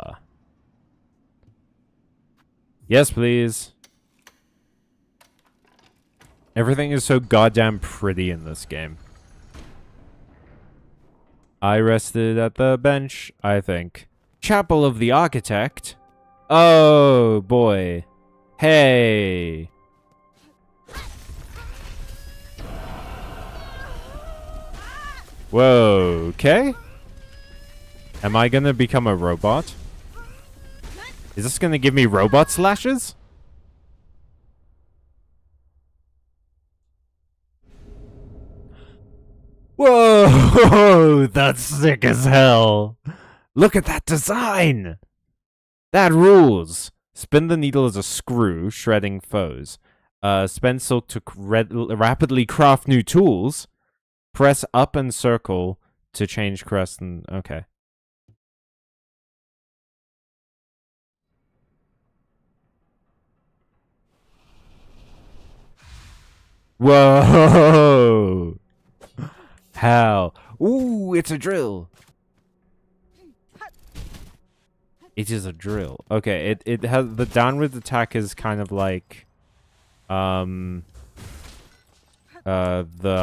Yes, please. Everything is so goddamn pretty in this game. I rested at the bench, I think. Chapel of the Architect? Oh, boy. Hey. Whoa, okay. Am I gonna become a robot? Is this gonna give me robot slashes? Whoa, that's sick as hell. Look at that design. That rules. Spin the needle as a screw, shredding foes. Spend silk to rapidly craft new tools. Press up and circle to change crest and... Okay. Whoa! How? Ooh, it's a drill. It is a drill. Okay, it has... The downward attack is kind of like... the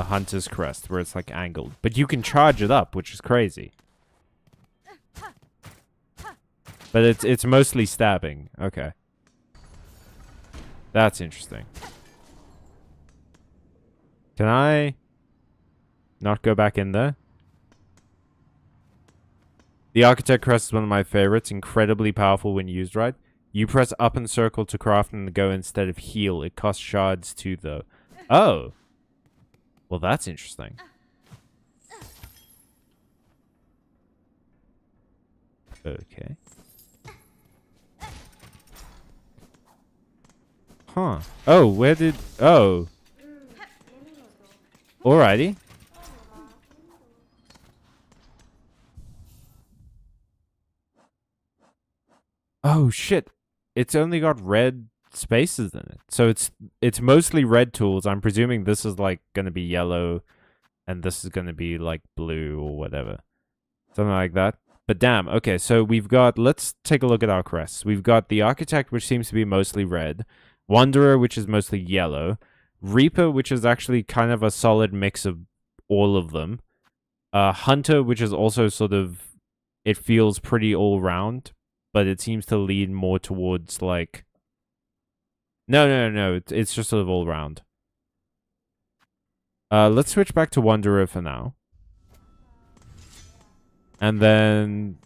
Hunter's Crest, where it's like angled. But you can charge it up, which is crazy. But it's mostly stabbing. Okay. That's interesting. Can I not go back in there? The Architect Crest is one of my favorites. Incredibly powerful when used right. You press up and circle to craft and go instead of heal. It costs shards too, though. Oh. Well, that's interesting. Okay. Huh. Oh, where did... Oh. Alrighty. Oh, shit. It's only got red spaces in it. So it's mostly red tools. I'm presuming this is like going to be yellow and this is going to be like blue or whatever. Something like that. But damn, okay, so we've got... Let's take a look at our crests. We've got the Architect, which seems to be mostly red. Wanderer, which is mostly yellow. Reaper, which is actually kind of a solid mix of all of them. Hunter, which is also sort of... It feels pretty all-round, but it seems to lean more towards, like... No. It's just sort of all-round. Let's switch back to Wanderer for now. And then...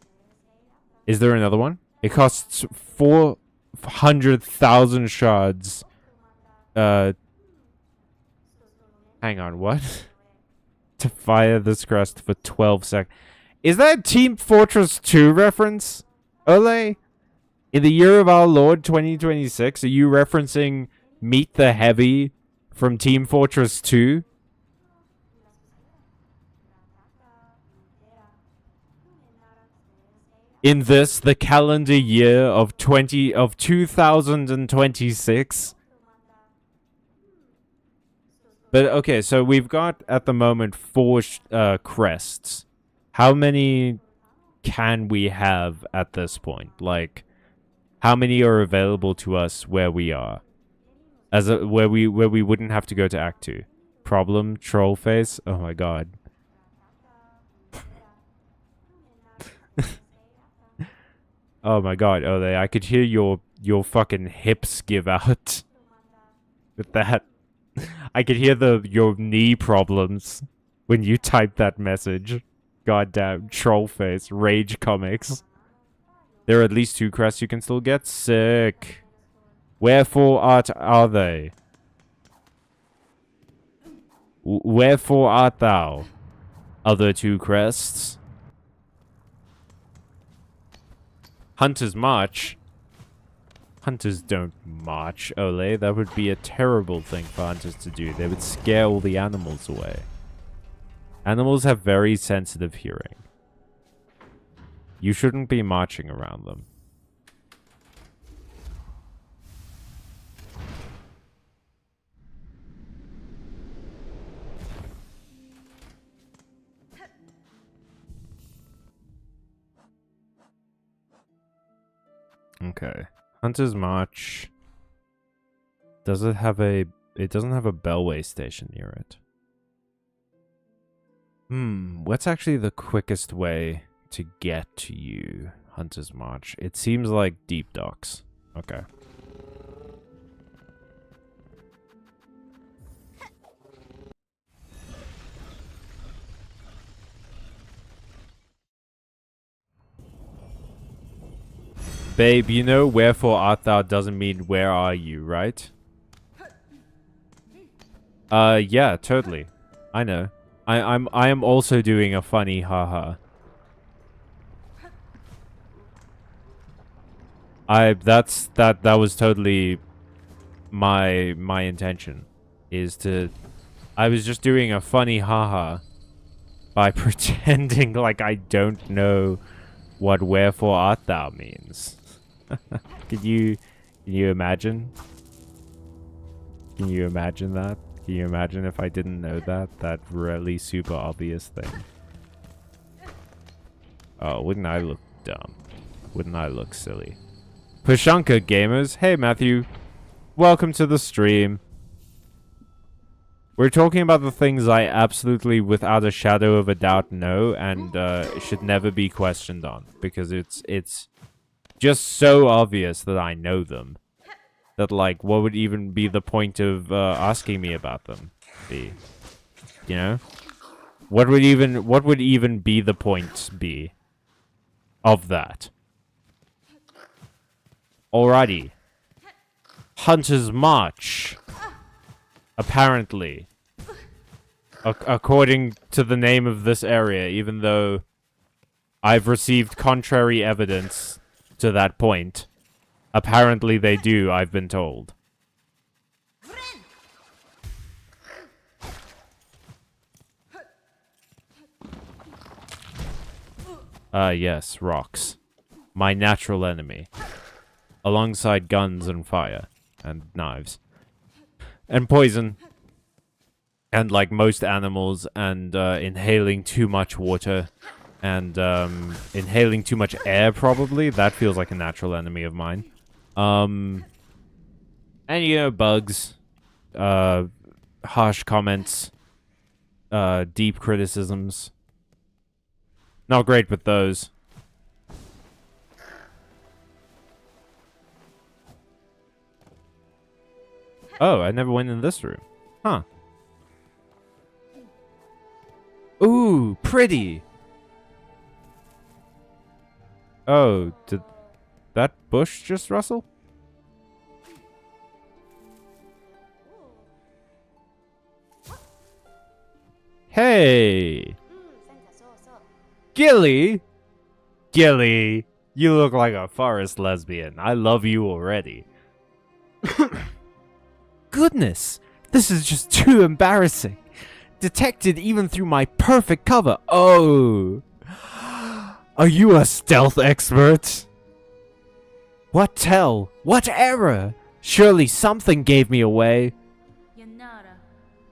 Is there another one? It costs 400,000 shards. Hang on, what? To fire this crest for 12 seconds. Is that Team Fortress 2 reference? Ole? In the year of our Lord 2026, are you referencing Meet the Heavy from Team Fortress 2? In this, the calendar year of 2026. But okay, so we've got at the moment 4 crests. How many can we have at this point? Like, how many are available to us where we are? Where we wouldn't have to go to Act 2. Problem, troll face. Oh my god. Oh my god, Ole, I could hear your fucking hips give out with that. I could hear your knee problems when you type that message. Goddamn, troll face, rage comics. There are at least 2 crests you can still get. Sick. Wherefore are they? Wherefore art thou? Other 2 crests. Hunters march. Hunters don't march, Ole. That would be a terrible thing for hunters to do. They would scare all the animals away. Animals have very sensitive hearing. You shouldn't be marching around them. Okay. Hunter's March. Does it have a... It doesn't have a Bellway station near it. What's actually the quickest way to get to you, Hunter's March? It seems like Deep Docks. Okay. Babe, you know wherefore art thou doesn't mean where are you, right? Yeah, totally. I know. I am also doing a funny haha. That was totally my intention. Is to I was just doing a funny haha by pretending like I don't know what wherefore art thou means. Can you imagine? Can you imagine that? Can you imagine if I didn't know that? That really super obvious thing. Oh, wouldn't I look dumb? Wouldn't I look silly? Pashanka gamers, hey Matthew. Welcome to the stream. We're talking about the things I absolutely, without a shadow of a doubt, know and should never be questioned on. Because it's just so obvious that I know them. That, like, what would even be the point of asking me about them be? You know? What would even be the point be of that? Alrighty. Hunter's March. Apparently. According to the name of this area, even though I've received contrary evidence to that point. Apparently they do, I've been told. Yes, rocks. My natural enemy. Alongside guns and fire. And knives. And poison. And like most animals, and inhaling too much water. And inhaling too much air, probably. That feels like a natural enemy of mine. And you know, bugs. Harsh comments. Deep criticisms. Not great with those. Oh, I never went in this room. Huh. Ooh, pretty. Oh, did that bush just rustle? Hey! Gilly! Gilly! You look like a forest lesbian. I love you already. Goodness! This is just too embarrassing. Detected even through my perfect cover. Oh! Are you a stealth expert? What tell? What error? Surely something gave me away.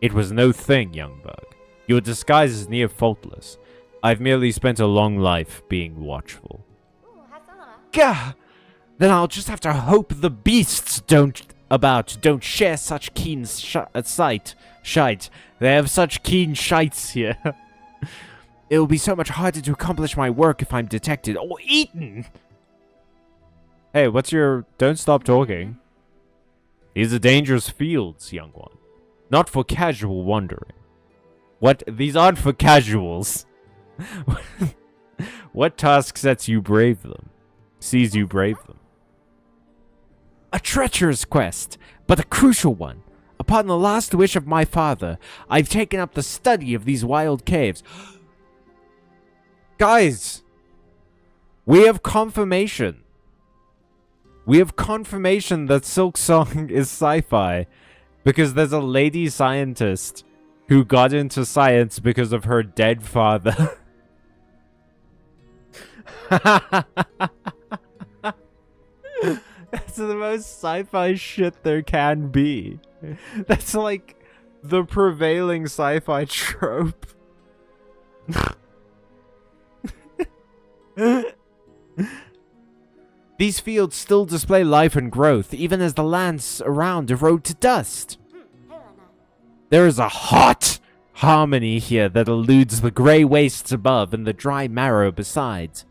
It was no thing, young bug. Your disguise is near faultless. I've merely spent a long life being watchful. Gah! Then I'll just have to hope the beasts don't share such keen shite. They have such keen shites here. It will be so much harder to accomplish my work if I'm detected or eaten. Hey, what's your... Don't stop talking. These are dangerous fields, young one. Not for casual wandering. What? These aren't for casuals. What task sets you brave them? Sees you brave them? A treacherous quest, but a crucial one. Upon the last wish of my father, I've taken up the study of these wild caves. Guys! We have confirmation. We have confirmation that Silksong is sci-fi. Because there's a lady scientist who got into science because of her dead father. That's the most sci-fi shit there can be. That's like the prevailing sci-fi trope. These fields still display life and growth, even as the lands around erode to dust. There is a hot harmony here that eludes the grey wastes above and the dry marrow besides.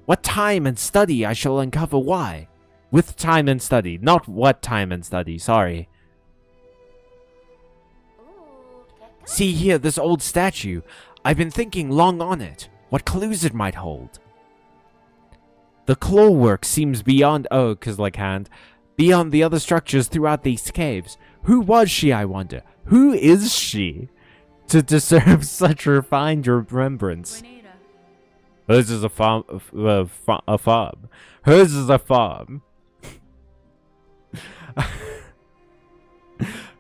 What time and study I shall uncover why. With time and study, not what time and study, sorry. See here, this old statue. I've been thinking long on it. What clues it might hold. The claw work seems beyond, beyond the other structures throughout these caves. Who was she, I wonder? Who is she to deserve such refined remembrance? Hers is a farm. Hers is a farm.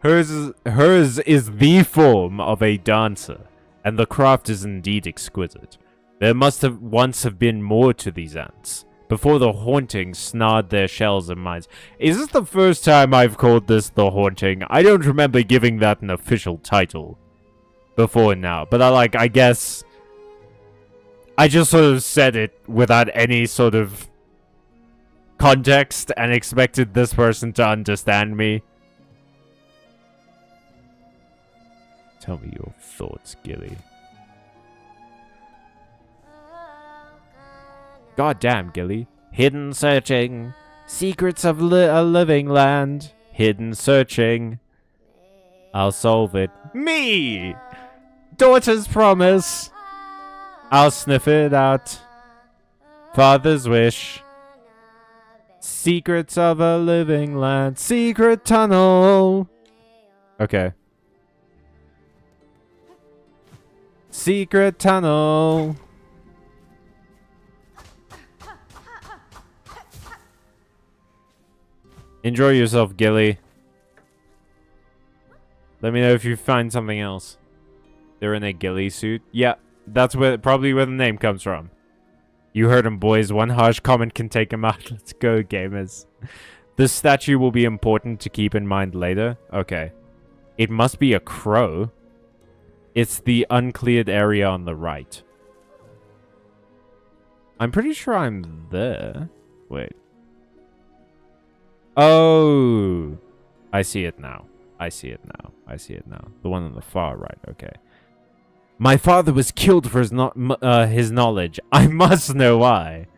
Hers is the form of a dancer, and the craft is indeed exquisite. There must have once have been more to these ants, before the haunting snarled their shells and minds. Is this the first time I've called this the haunting? I don't remember giving that an official title before now, but I guess I just sort of said it without any sort of context and expected this person to understand me. Tell me your thoughts, Gilly. God damn, Gilly. Hidden searching. Secrets of a living land. Hidden searching. I'll solve it. Me! Daughter's promise. I'll sniff it out. Father's wish. Secrets of a living land. Secret tunnel. Okay. Secret tunnel. Enjoy yourself, Gilly. Let me know if you find something else. They're in a Gilly suit. Yeah, that's probably where the name comes from. You heard him, boys. One harsh comment can take him out. Let's go, gamers. This statue will be important to keep in mind later. Okay. It must be a crow. It's the uncleared area on the right. I'm pretty sure I'm there. Wait. Oh. I see it now. I see it now. I see it now. The one on the far right. Okay. My father was killed for his knowledge. I must know why.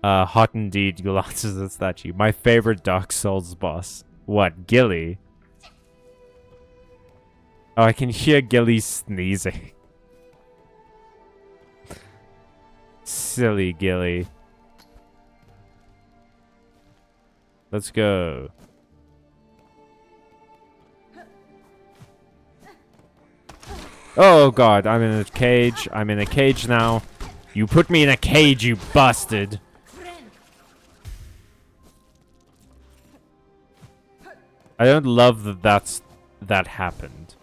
Hot indeed glances at the statue. My favorite Dark Souls boss. What, Gilly? Oh, I can hear Gilly sneezing. Silly Gilly. Let's go. Oh god, I'm in a cage. I'm in a cage now. You put me in a cage, you bastard. I don't love that that happened.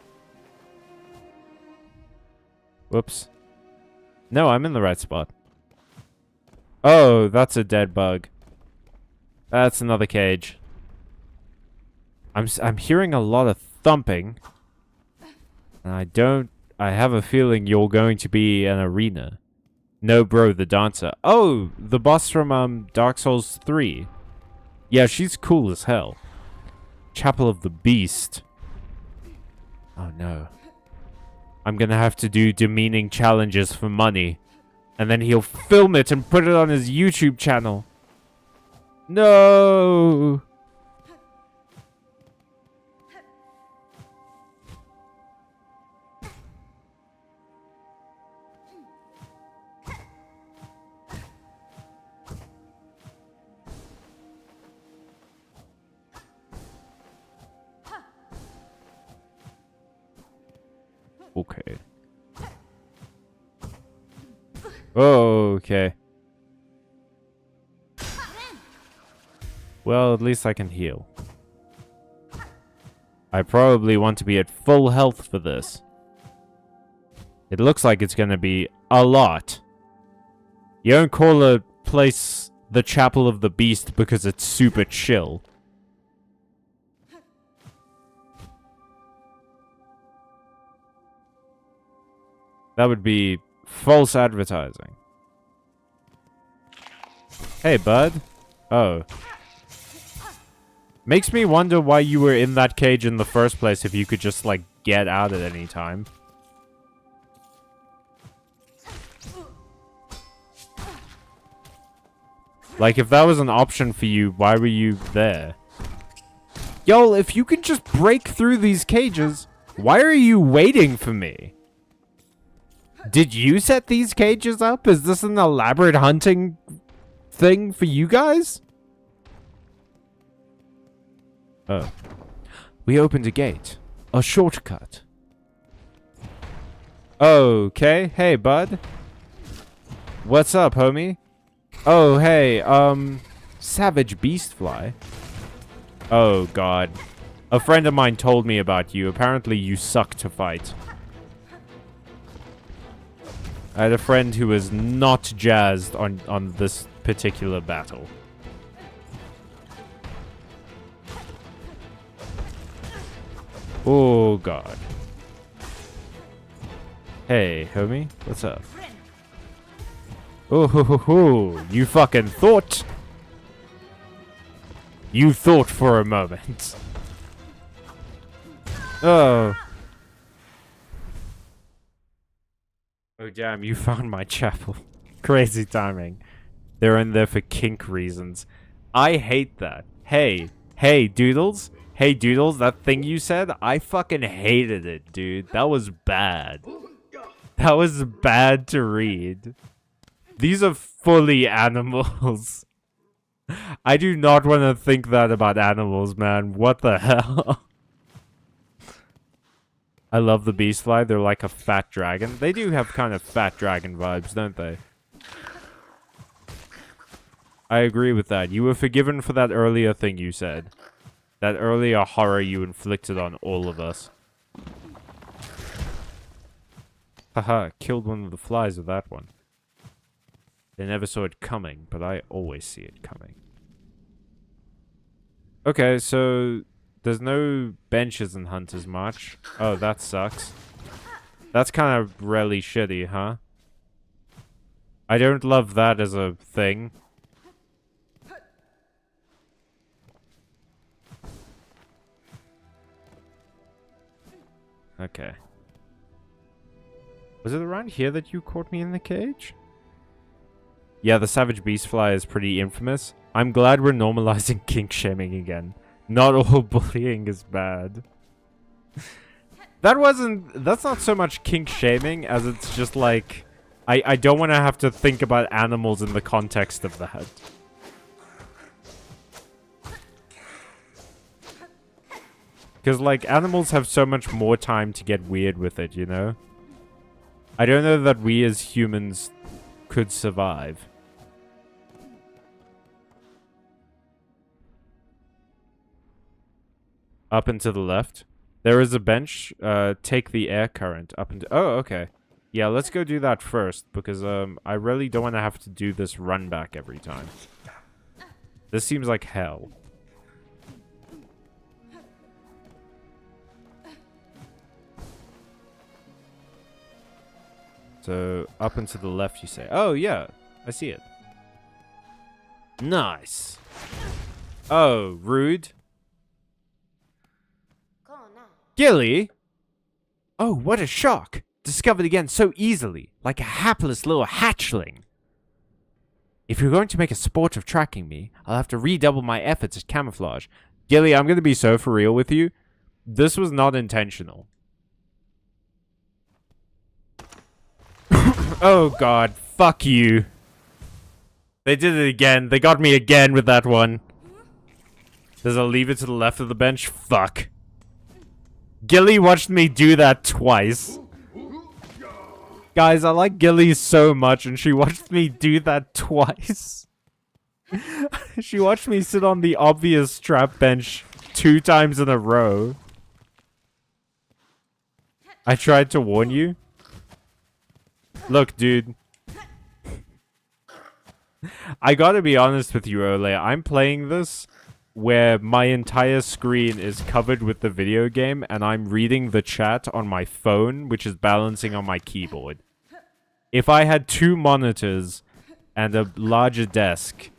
Whoops. No, I'm in the right spot. Oh, that's a dead bug. That's another cage. I'm hearing a lot of thumping. And I have a feeling you're going to be an arena. No, bro, the dancer. Oh, the boss from Dark Souls 3. Yeah, she's cool as hell. Chapel of the Beast. Oh no. I'm gonna have to do demeaning challenges for money. And then he'll film it and put it on his YouTube channel. No! Okay. Oh, okay. Well, at least I can heal. I probably want to be at full health for this. It looks like it's gonna be a lot. You don't call a place the Chapel of the Beast because it's super chill. That would be false advertising. Hey, bud. Oh. Makes me wonder why you were in that cage in the first place if you could just, like, get out at any time. Like, if that was an option for you, why were you there? Yo, if you can just break through these cages, why are you waiting for me? Did you set these cages up? Is this an elaborate hunting thing for you guys? Oh. We opened a gate. A shortcut. Okay. Hey, bud. What's up, homie? Oh, hey, savage beast fly. Oh, God. A friend of mine told me about you. Apparently, you suck to fight. I had a friend who was not jazzed on this particular battle. Oh, God. Hey, homie. What's up? Oh, ho, ho, ho. You fucking thought. You thought for a moment. Oh. Oh, damn, you found my chapel. Crazy timing. They're in there for kink reasons. I hate that. Hey, Doodles. Hey, Doodles, that thing you said, I fucking hated it, dude. That was bad. That was bad to read. These are fully animals. I do not want to think that about animals, man. What the hell? I love the beastfly. They're like a fat dragon. They do have kind of fat dragon vibes, don't they? I agree with that. You were forgiven for that earlier thing you said. That earlier horror you inflicted on all of us. Haha, killed one of the flies with that one. They never saw it coming, but I always see it coming. Okay, so there's no benches in Hunter's March. Oh, that sucks. That's kind of really shitty, huh? I don't love that as a thing. Okay. Was it around here that you caught me in the cage? Yeah, the savage beastfly is pretty infamous. I'm glad we're normalizing kink shaming again. Not all bullying is bad. That's not so much kink shaming as it's just like, I don't want to have to think about animals in the context of that. Because, like, animals have so much more time to get weird with it, you know? I don't know that we as humans could survive. Up and to the left. There is a bench. Take the air current up and... Oh, okay. Yeah, let's go do that first, because I really don't want to have to do this run back every time. This seems like hell. So, up and to the left, you say. Oh, yeah. I see it. Nice. Oh, rude. Gilly? Oh, what a shock. Discovered again so easily, like a hapless little hatchling. If you're going to make a sport of tracking me, I'll have to redouble my efforts at camouflage. Gilly, I'm going to be so for real with you. This was not intentional. Oh, God. Fuck you. They did it again. They got me again with that one. There's a lever to the left of the bench. Fuck. Gilly watched me do that twice. Guys, I like Gilly so much, and she watched me do that twice. She watched me sit on the obvious trap bench 2 times in a row. I tried to warn you. Look, dude. I gotta be honest with you, Ole. I'm playing this where my entire screen is covered with the video game and I'm reading the chat on my phone, which is balancing on my keyboard. If I had 2 monitors and a larger desk,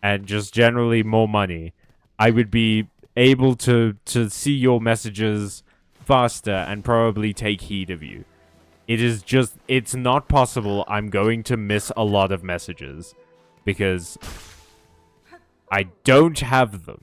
and just generally more money, I would be able to see your messages faster and probably take heed of you. It's not possible I'm going to miss a lot of messages because I don't have them.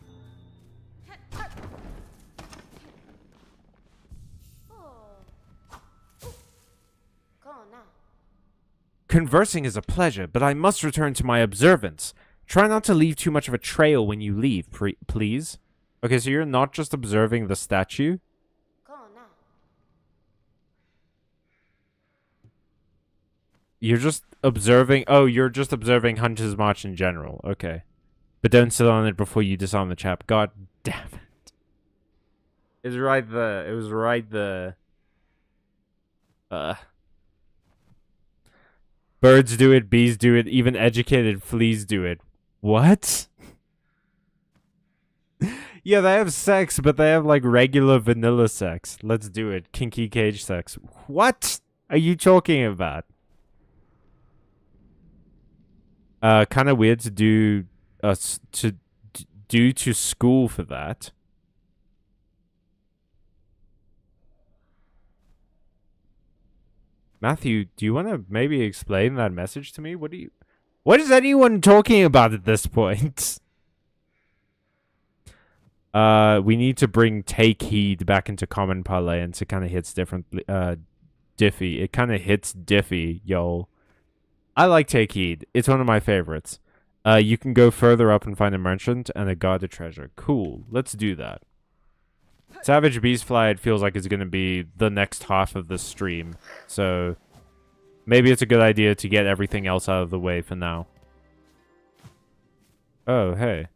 Conversing is a pleasure, but I must return to my observance. Try not to leave too much of a trail when you leave, please. Okay, so you're not just observing the statue? You're just observing... Oh, you're just observing Hunter's March in general. Okay. But don't sit on it before you disarm the chap. God damn it. It was right there. It was right there. Birds do it, bees do it, even educated fleas do it. What? Yeah, they have sex, but they have like regular vanilla sex. Let's do it. Kinky cage sex. What are you talking about? Kind of weird to do to school for that. Matthew, do you want to maybe explain that message to me? What is anyone talking about at this point? We need to bring take heed back into common parlance. It kind of hits differently. Diffy. It kind of hits diffy, yo. I like take heed. It's one of my favorites. You can go further up and find a merchant and a guarded treasure. Cool. Let's do that. Savage Beastfly, it feels like it's going to be the next half of the stream. So, maybe it's a good idea to get everything else out of the way for now. Oh, hey.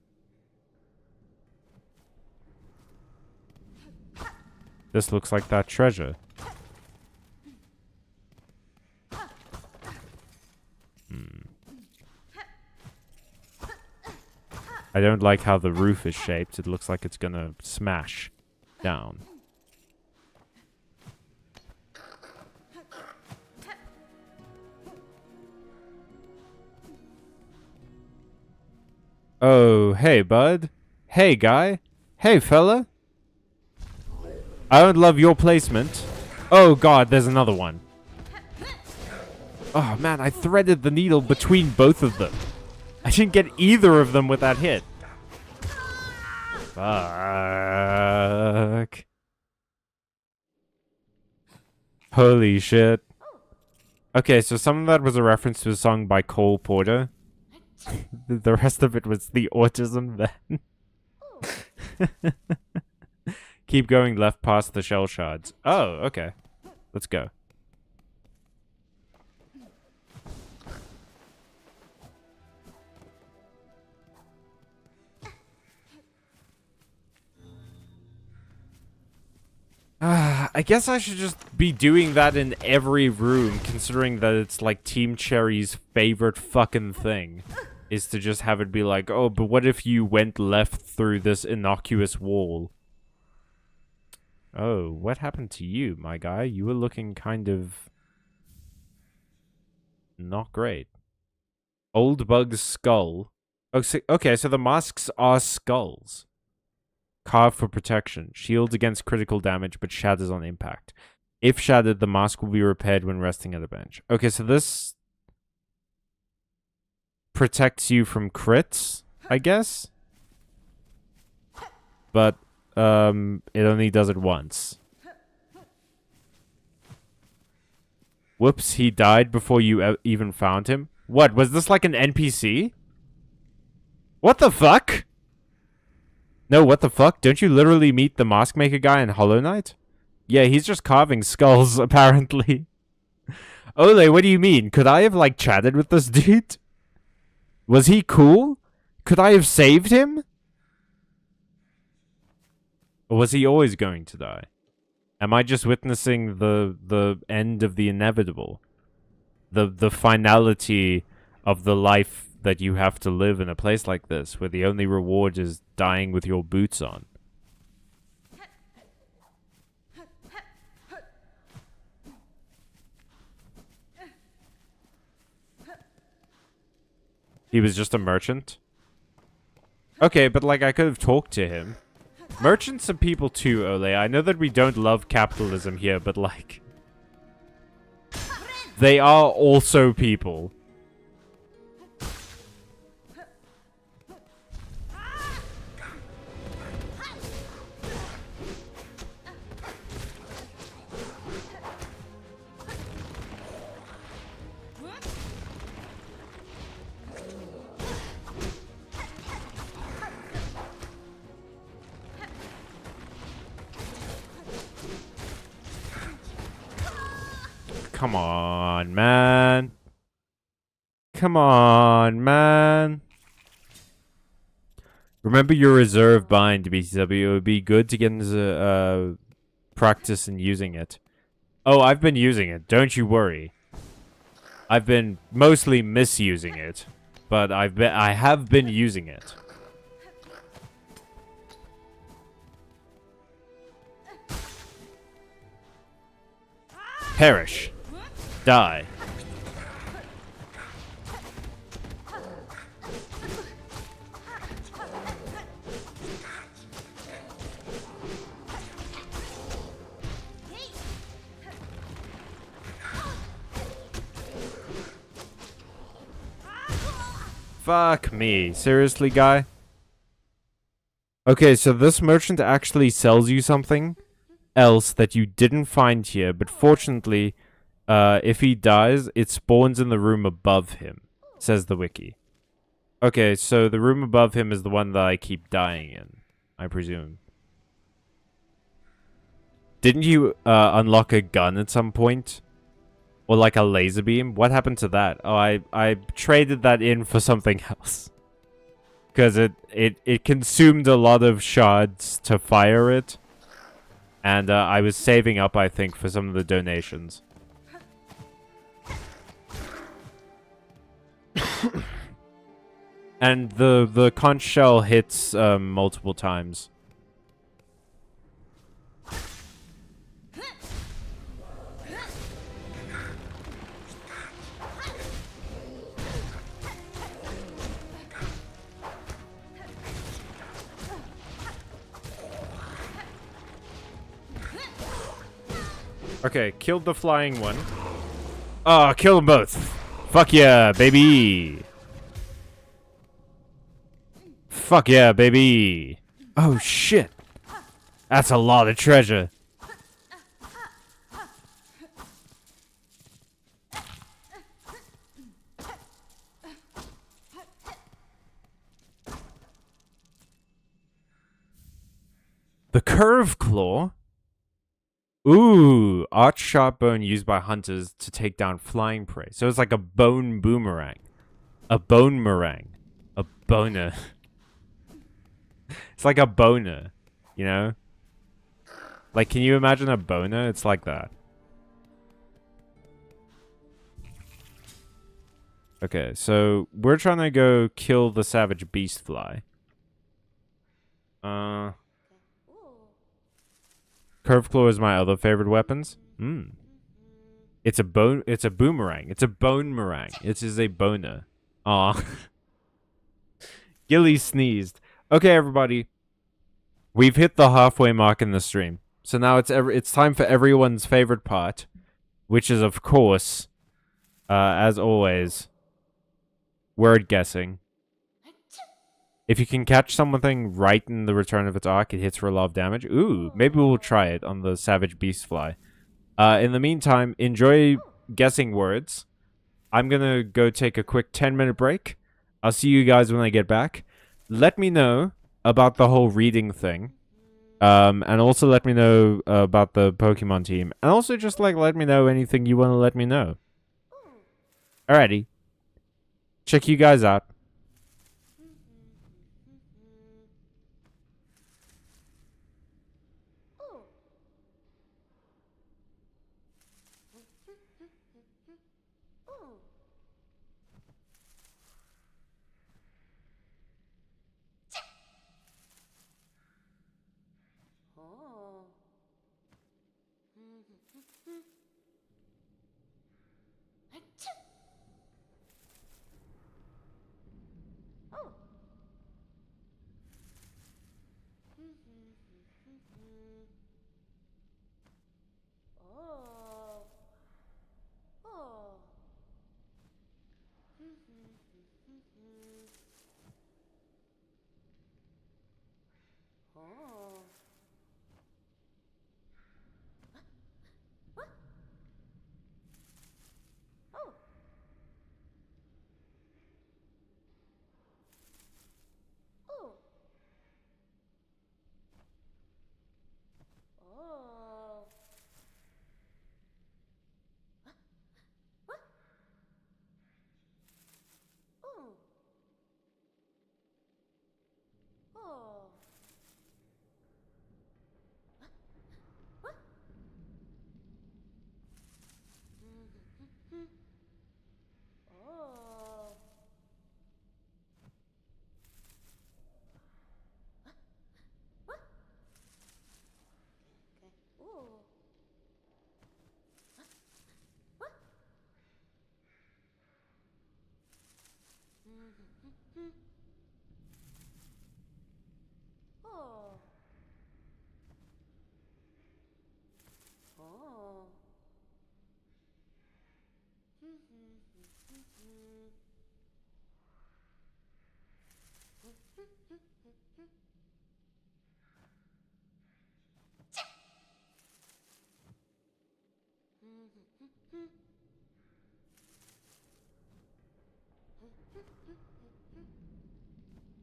This looks like that treasure. I don't like how the roof is shaped. It looks like it's going to smash down. Oh, hey, bud. Hey, guy. Hey, fella. I don't love your placement. Oh, God, there's another one. Oh, man, I threaded the needle between both of them. I didn't get either of them with that hit. Fuck. Holy shit. Okay, so some of that was a reference to a song by Cole Porter. The rest of it was the autism then. Keep going left past the shell shards. Oh, okay. Let's go. I guess I should just be doing that in every room, considering that it's like Team Cherry's favorite fucking thing. Is to just have it be like, oh, but what if you went left through this innocuous wall? Oh, what happened to you, my guy? You were looking kind of... not great. Old Bug's skull. Okay, so the masks are skulls. Carved for protection. Shields against critical damage, but shatters on impact. If shattered, the mask will be repaired when resting at a bench. Okay, so this protects you from crits, I guess? But, it only does it once. Whoops, he died before you even found him? What, was this like an NPC? What the fuck? No, what the fuck? Don't you literally meet the mask maker guy in Hollow Knight? Yeah, he's just carving skulls, apparently. Ole, what do you mean? Could I have, like, chatted with this dude? Was he cool? Could I have saved him? Or was he always going to die? Am I just witnessing the end of the inevitable? The finality of the life that you have to live in a place like this, where the only reward is dying with your boots on. He was just a merchant? Okay, but like I could have talked to him. Merchants are people too, Ole. I know that we don't love capitalism here, but like... they are also people. Come on, man. Come on, man. Remember your reserve bind, BTW. It would be good to get into practice in using it. Oh, I've been using it. Don't you worry. I've been mostly misusing it, but I have been using it. Perish. Die. Fuck me. Seriously, guy? Okay, so this merchant actually sells you something else that you didn't find here, but fortunately, if he dies, it spawns in the room above him, says the wiki. Okay, so the room above him is the one that I keep dying in, I presume. Didn't you unlock a gun at some point? Or like a laser beam? What happened to that? Oh, I traded that in for something else. Because it consumed a lot of shards to fire it. And I was saving up, I think, for some of the donations. And the conch shell hits multiple times. Okay, killed the flying one. Oh, kill them both. Fuck yeah, baby. Fuck yeah, baby. Oh, shit. That's a lot of treasure. The curve claw? Ooh, arch sharp bone used by hunters to take down flying prey. So it's like a bone boomerang. A bone meringue. A boner. It's like a boner, you know? Like, can you imagine a boner? It's like that. Okay, so we're trying to go kill the savage beast fly. Curve claw is my other favorite weapons. It's a bone. It's a boomerang. It's a bone meringue. It is a boner. Aw. Gilly sneezed. Okay, everybody. We've hit the halfway mark in the stream. So now it's time for everyone's favorite part, which is, of course, as always, word guessing. If you can catch something right in the return of its arc, it hits for a lot of damage. Ooh, maybe we'll try it on the Savage Beast Fly. In the meantime, enjoy guessing words. I'm going to go take a quick 10-minute break. I'll see you guys when I get back. Let me know about the whole reading thing. And also let me know about the Pokemon team. And also just let me know anything you want to let me know. Alrighty. Check you guys out. Oh. Oh.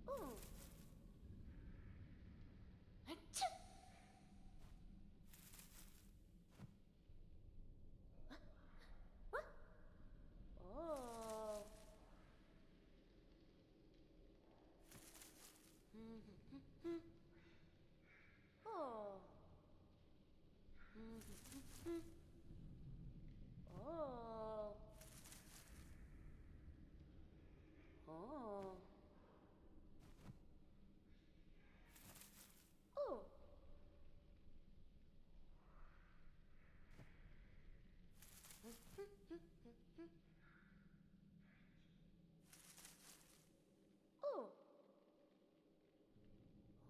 Oh. Achoo. What? Oh. Oh. Oh. Oh. Oh.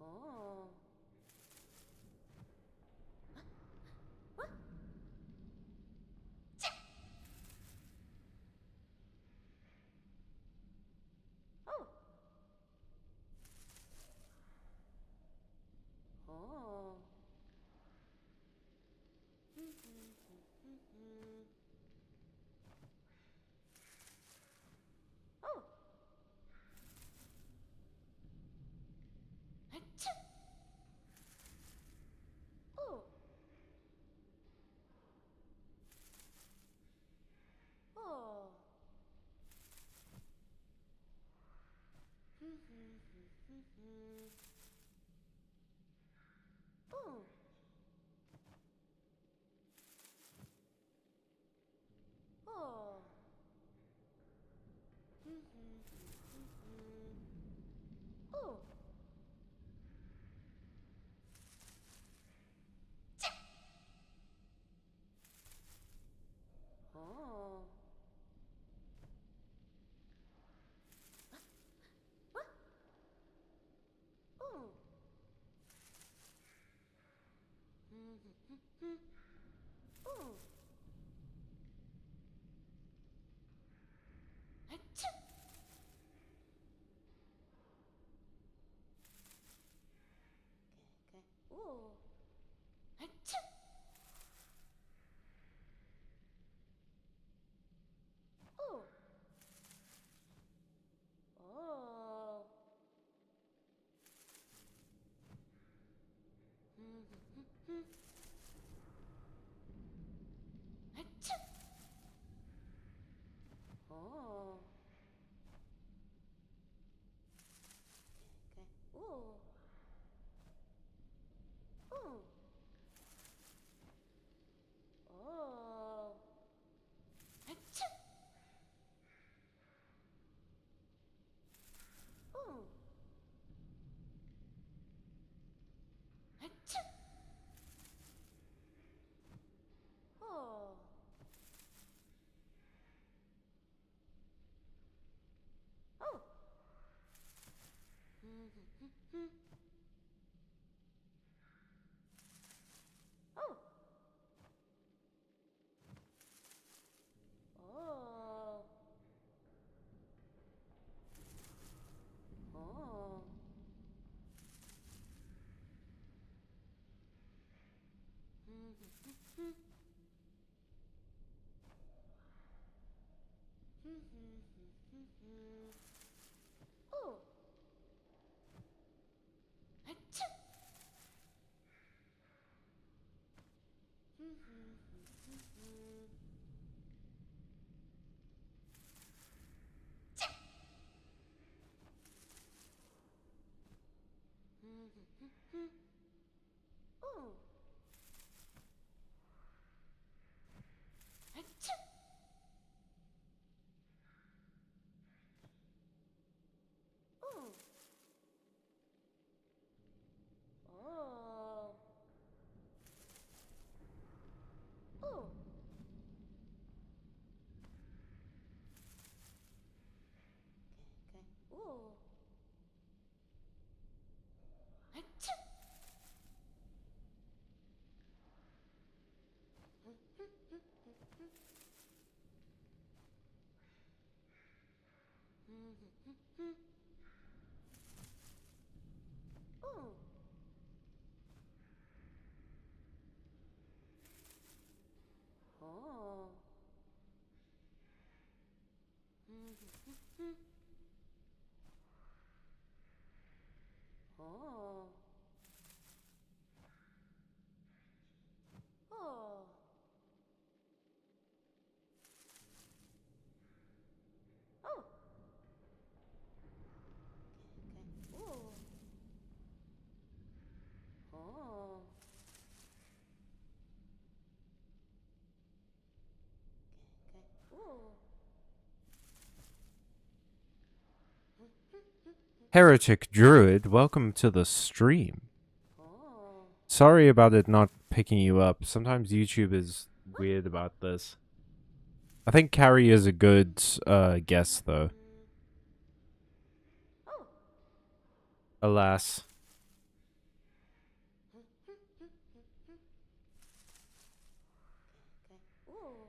Oh. Oh. What? Oh. Oh. Oh. Achoo. Oh. Oh. Oh. Oh. Oh. Oh. What? Oh. Oh. Achoo. Okay. Oh. Achoo. Oh. Oh. Achoo. Oh. Okay. Oh. Oh. Oh. Achoo. Oh. Achoo. Oh. Oh. Oh. Oh. Oh. Oh. Achoo. Oh. Achoo. Oh. Oh. Oh. Okay. Oh. Oh. Oh. Oh. Oh. Oh. Okay. Oh. Oh. Okay. Oh. Heretic Druid, welcome to the stream. Oh. Sorry about it not picking you up. Sometimes YouTube is weird about this. I think Carrie is a good guess, though. Oh. Alas. Okay. Oh.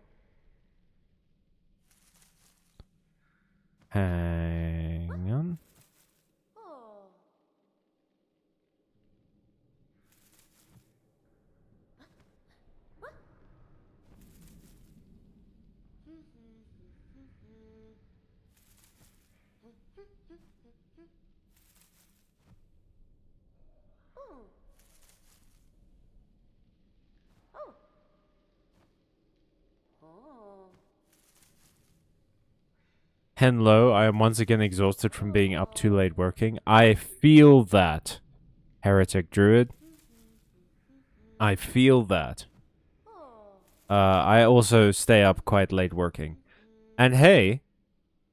Hang on. Oh. What? Oh. Oh. Oh. Hello, I am once again exhausted from being up too late working. I feel that, Heretic Druid. I feel that. Oh. I also stay up quite late working. And hey,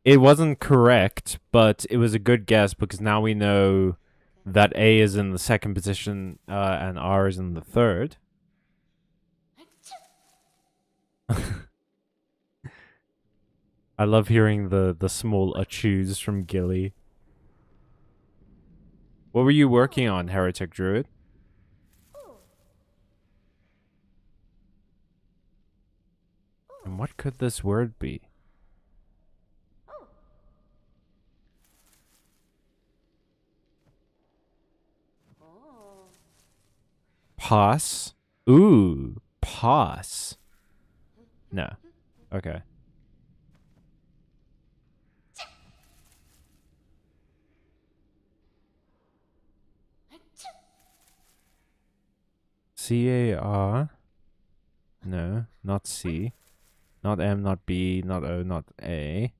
it wasn't correct, but it was a good guess because now we know that A is in the second position and R is in the third. I love hearing the small achoo's from Gilly. What were you working on, Heretic Druid? Oh. And what could this word be? Oh. Oh. Pass? Ooh, pass. No. Okay. C-A-R? No, not C. Not M, not B, not O, not A.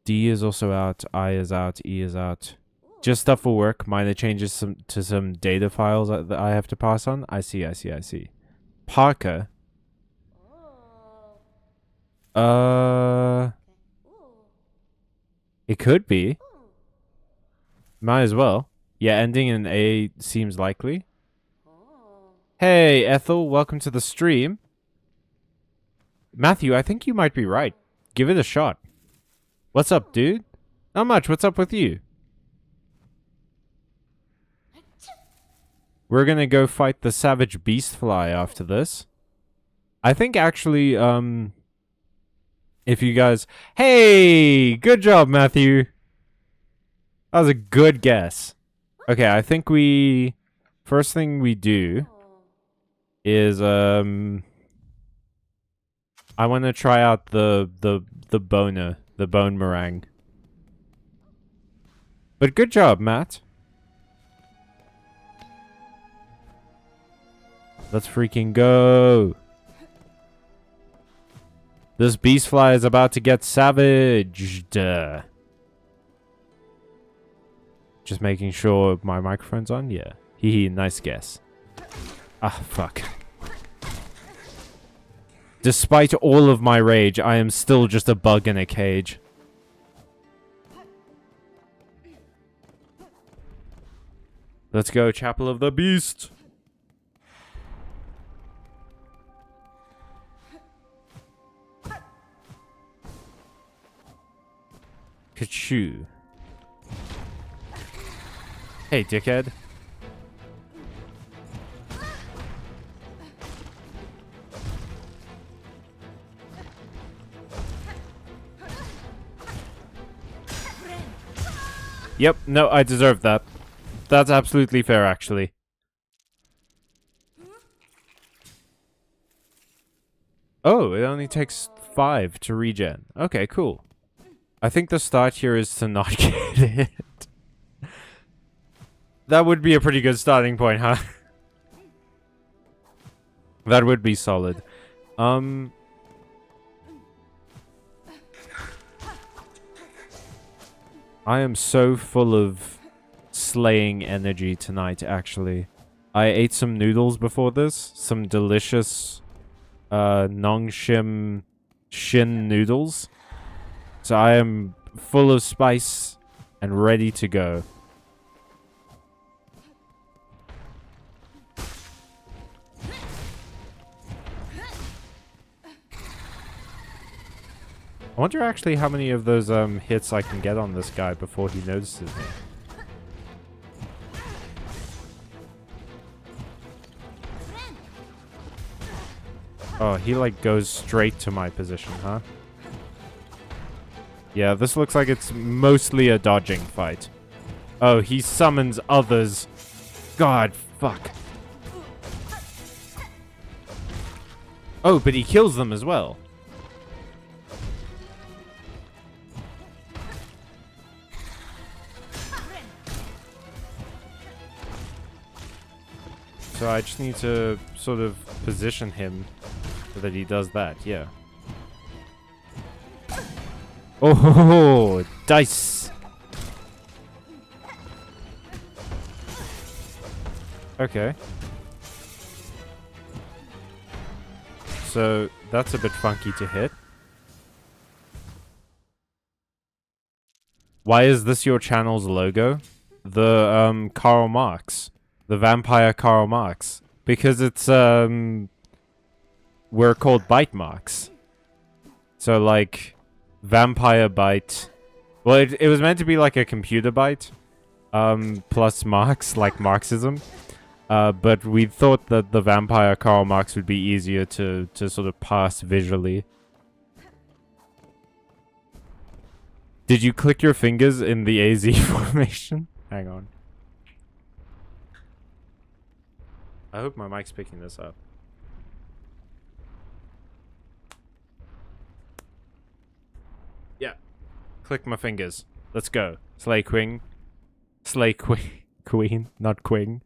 D is also out, I is out, E is out. Just stuff for work, minor changes to some data files that I have to pass on. I see. Parker. Oh. It could be. Oh. Might as well. Yeah, ending in A seems likely. Oh. Hey, Ethel, welcome to the stream. Matthew, I think you might be right. Give it a shot. What's up, dude? Not much. What's up with you? We're gonna go fight the savage beast fly after this. I think actually, if you guys... Hey! Good job, Matthew! That was a good guess. Okay, I think we... First thing we do is, I want to try out the boner, the bone meringue. But good job, Matt. Let's freaking go. This beast fly is about to get savaged. Just making sure my microphone's on. Yeah. Hee, nice guess. Ah, fuck. Despite all of my rage, I am still just a bug in a cage. Let's go, Chapel of the Beast. Kachoo. Hey, dickhead. Yep, no, I deserve that. That's absolutely fair, actually. Oh, it only takes 5 to regen. Okay, cool. I think the start here is to not get it. That would be a pretty good starting point, huh? That would be solid. I am so full of slaying energy tonight, actually. I ate some noodles before this. Some delicious Nongshim Shin noodles. So I am full of spice and ready to go. I wonder actually how many of those hits I can get on this guy before he notices me. Oh, he like goes straight to my position, huh? Yeah, this looks like it's mostly a dodging fight. Oh, he summons others. God, fuck. Oh, but he kills them as well. So I just need to sort of position him so that he does that, yeah. Oh, dice. Okay. So that's a bit funky to hit. Why is this your channel's logo? The Karl Marx. The vampire Karl Marx. Because it's we're called Byte Marx. So like vampire Byte. Well, it was meant to be like a computer byte. Plus Marx, like Marxism. But we thought that the vampire Karl Marx would be easier to sort of pass visually. Did you click your fingers in the AZ formation? Hang on. I hope my mic's picking this up. Yeah. Click my fingers. Let's go. Slay Queen. Slay Queen. Queen, not Queen.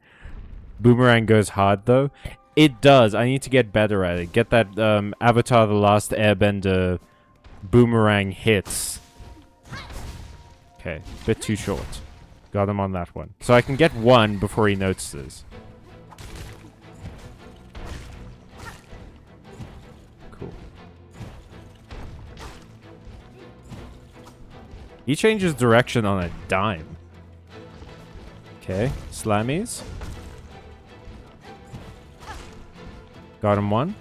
Boomerang goes hard though. It does. I need to get better at it. Get that Avatar The Last Airbender boomerang hits. Okay, bit too short. Got him on that one. So I can get one before he notices. Cool. He changes direction on a dime. Okay, slammies. Got him one.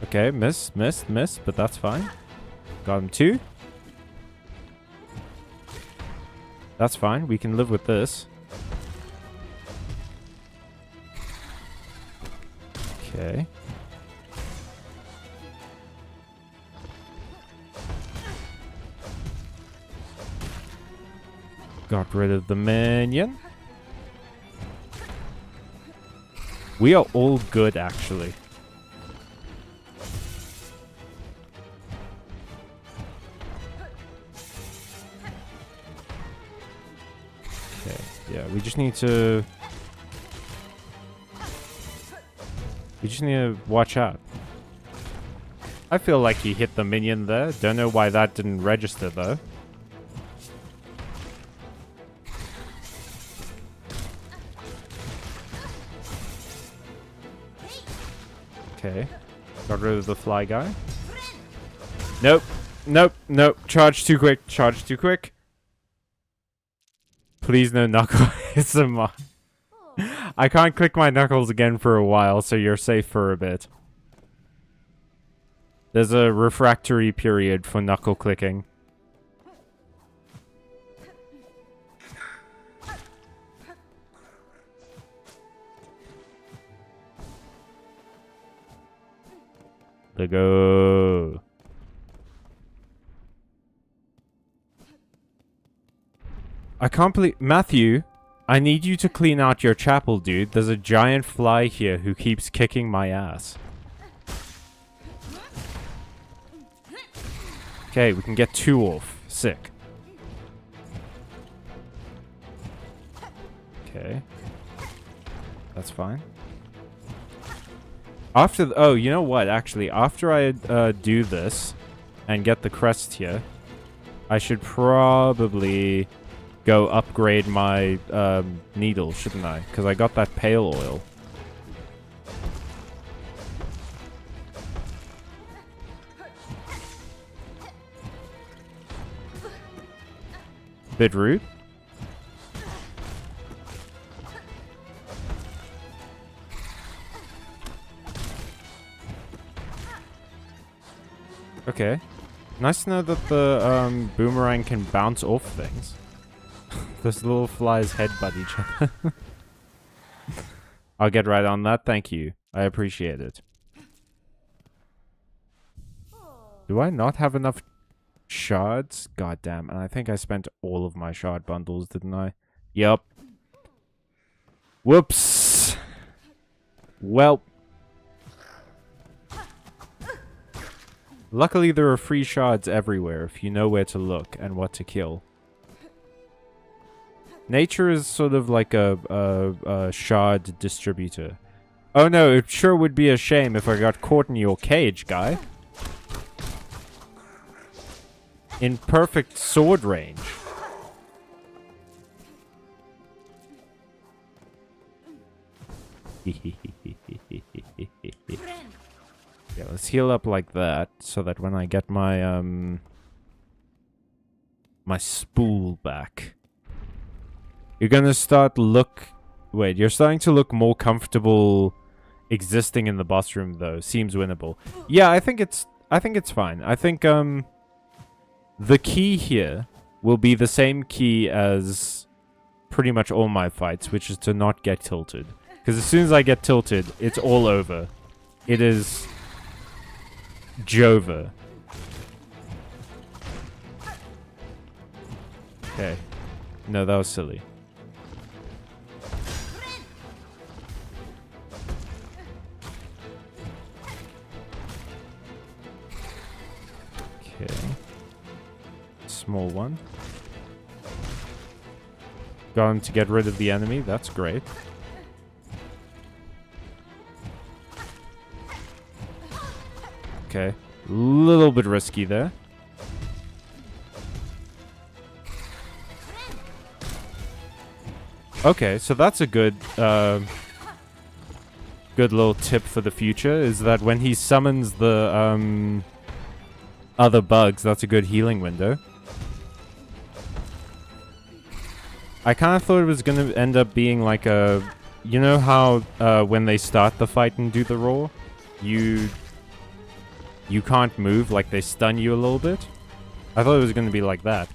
Okay, missed, but that's fine. Got him two. That's fine. We can live with this. Okay. Got rid of the minion. We are all good, actually. Okay, yeah, we just need to watch out. I feel like he hit the minion there. Don't know why that didn't register, though. Okay. Got rid of the fly guy. Nope. Nope. Nope. Charge too quick. Charge too quick. Please no knuckle ASMR. I can't click my knuckles again for a while, so you're safe for a bit. There's a refractory period for knuckle clicking. Let go. I can't believe... Matthew, I need you to clean out your chapel, dude. There's a giant fly here who keeps kicking my ass. Okay, we can get 2 off. Sick. Okay. That's fine. After... oh, you know what? Actually, after I do this and get the crest here, I should probably go upgrade my needle, shouldn't I? Because I got that pale oil. Bit rude. Okay. Nice to know that the boomerang can bounce off things. Those little flies headbutt each other. I'll get right on that. Thank you. I appreciate it. Do I not have enough shards? God damn. And I think I spent all of my shard bundles, didn't I? Yup. Whoops. Well. Luckily, there are free shards everywhere if you know where to look and what to kill. Nature is sort of like a shard distributor. Oh no, it sure would be a shame if I got caught in your cage, guy. In perfect sword range. Yeah, let's heal up like that, so that when I get my, my spool back. You're gonna start wait, you're starting to look more comfortable existing in the boss room, though. Seems winnable. Yeah, I think it's fine. I think, the key here will be the same key as pretty much all my fights, which is to not get tilted. Because as soon as I get tilted, it's all over. It is... Jova. Okay. No, that was silly. Okay. Small one. Got him to get rid of the enemy. That's great. Okay. Little bit risky there. Okay, so that's a good good little tip for the future, is that when he summons the other bugs, that's a good healing window. I kind of thought it was going to end up being like a... You know how when they start the fight and do the roar, you can't move, like they stun you a little bit? I thought it was going to be like that.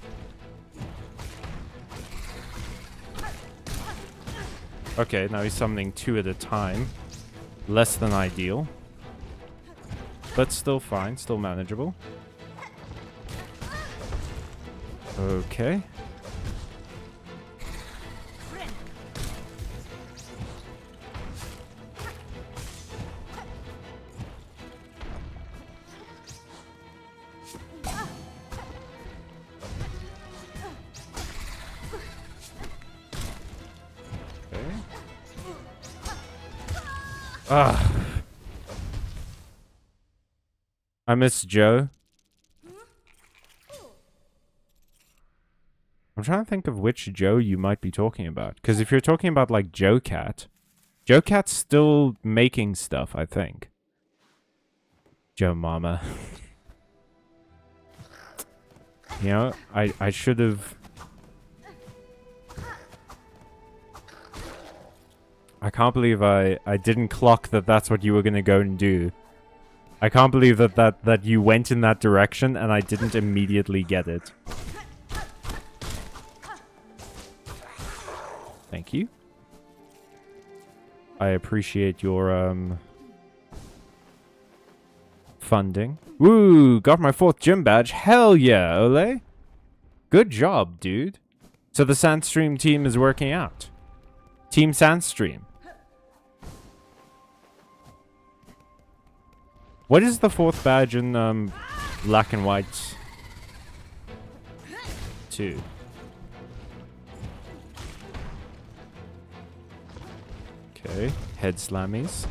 Okay, now he's summoning 2 at a time. Less than ideal. But still fine, still manageable. Okay. Ah, I miss Joe. I'm trying to think of which Joe you might be talking about. Because if you're talking about, like, Joe Cat's still making stuff, I think. Joe Mama. You know, I should have... I can't believe I didn't clock that that's what you were going to go and do. I can't believe that you went in that direction and I didn't immediately get it. Thank you. I appreciate your, funding. Woo! Got my 4th gym badge. Hell yeah, Ole! Good job, dude. So the Sandstream team is working out. Team Sandstream. What is the 4th badge in black and white 2? Okay, head slammies.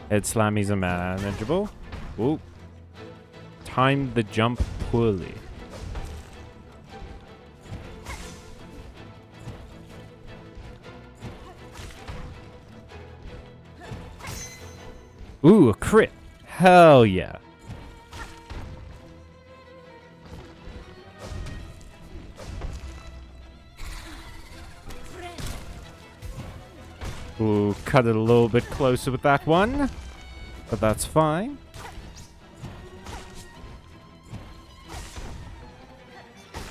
Head slammies are manageable. Ooh. Timed the jump poorly. Ooh, a crit. Hell yeah. Ooh, cut it a little bit closer with that one. But that's fine.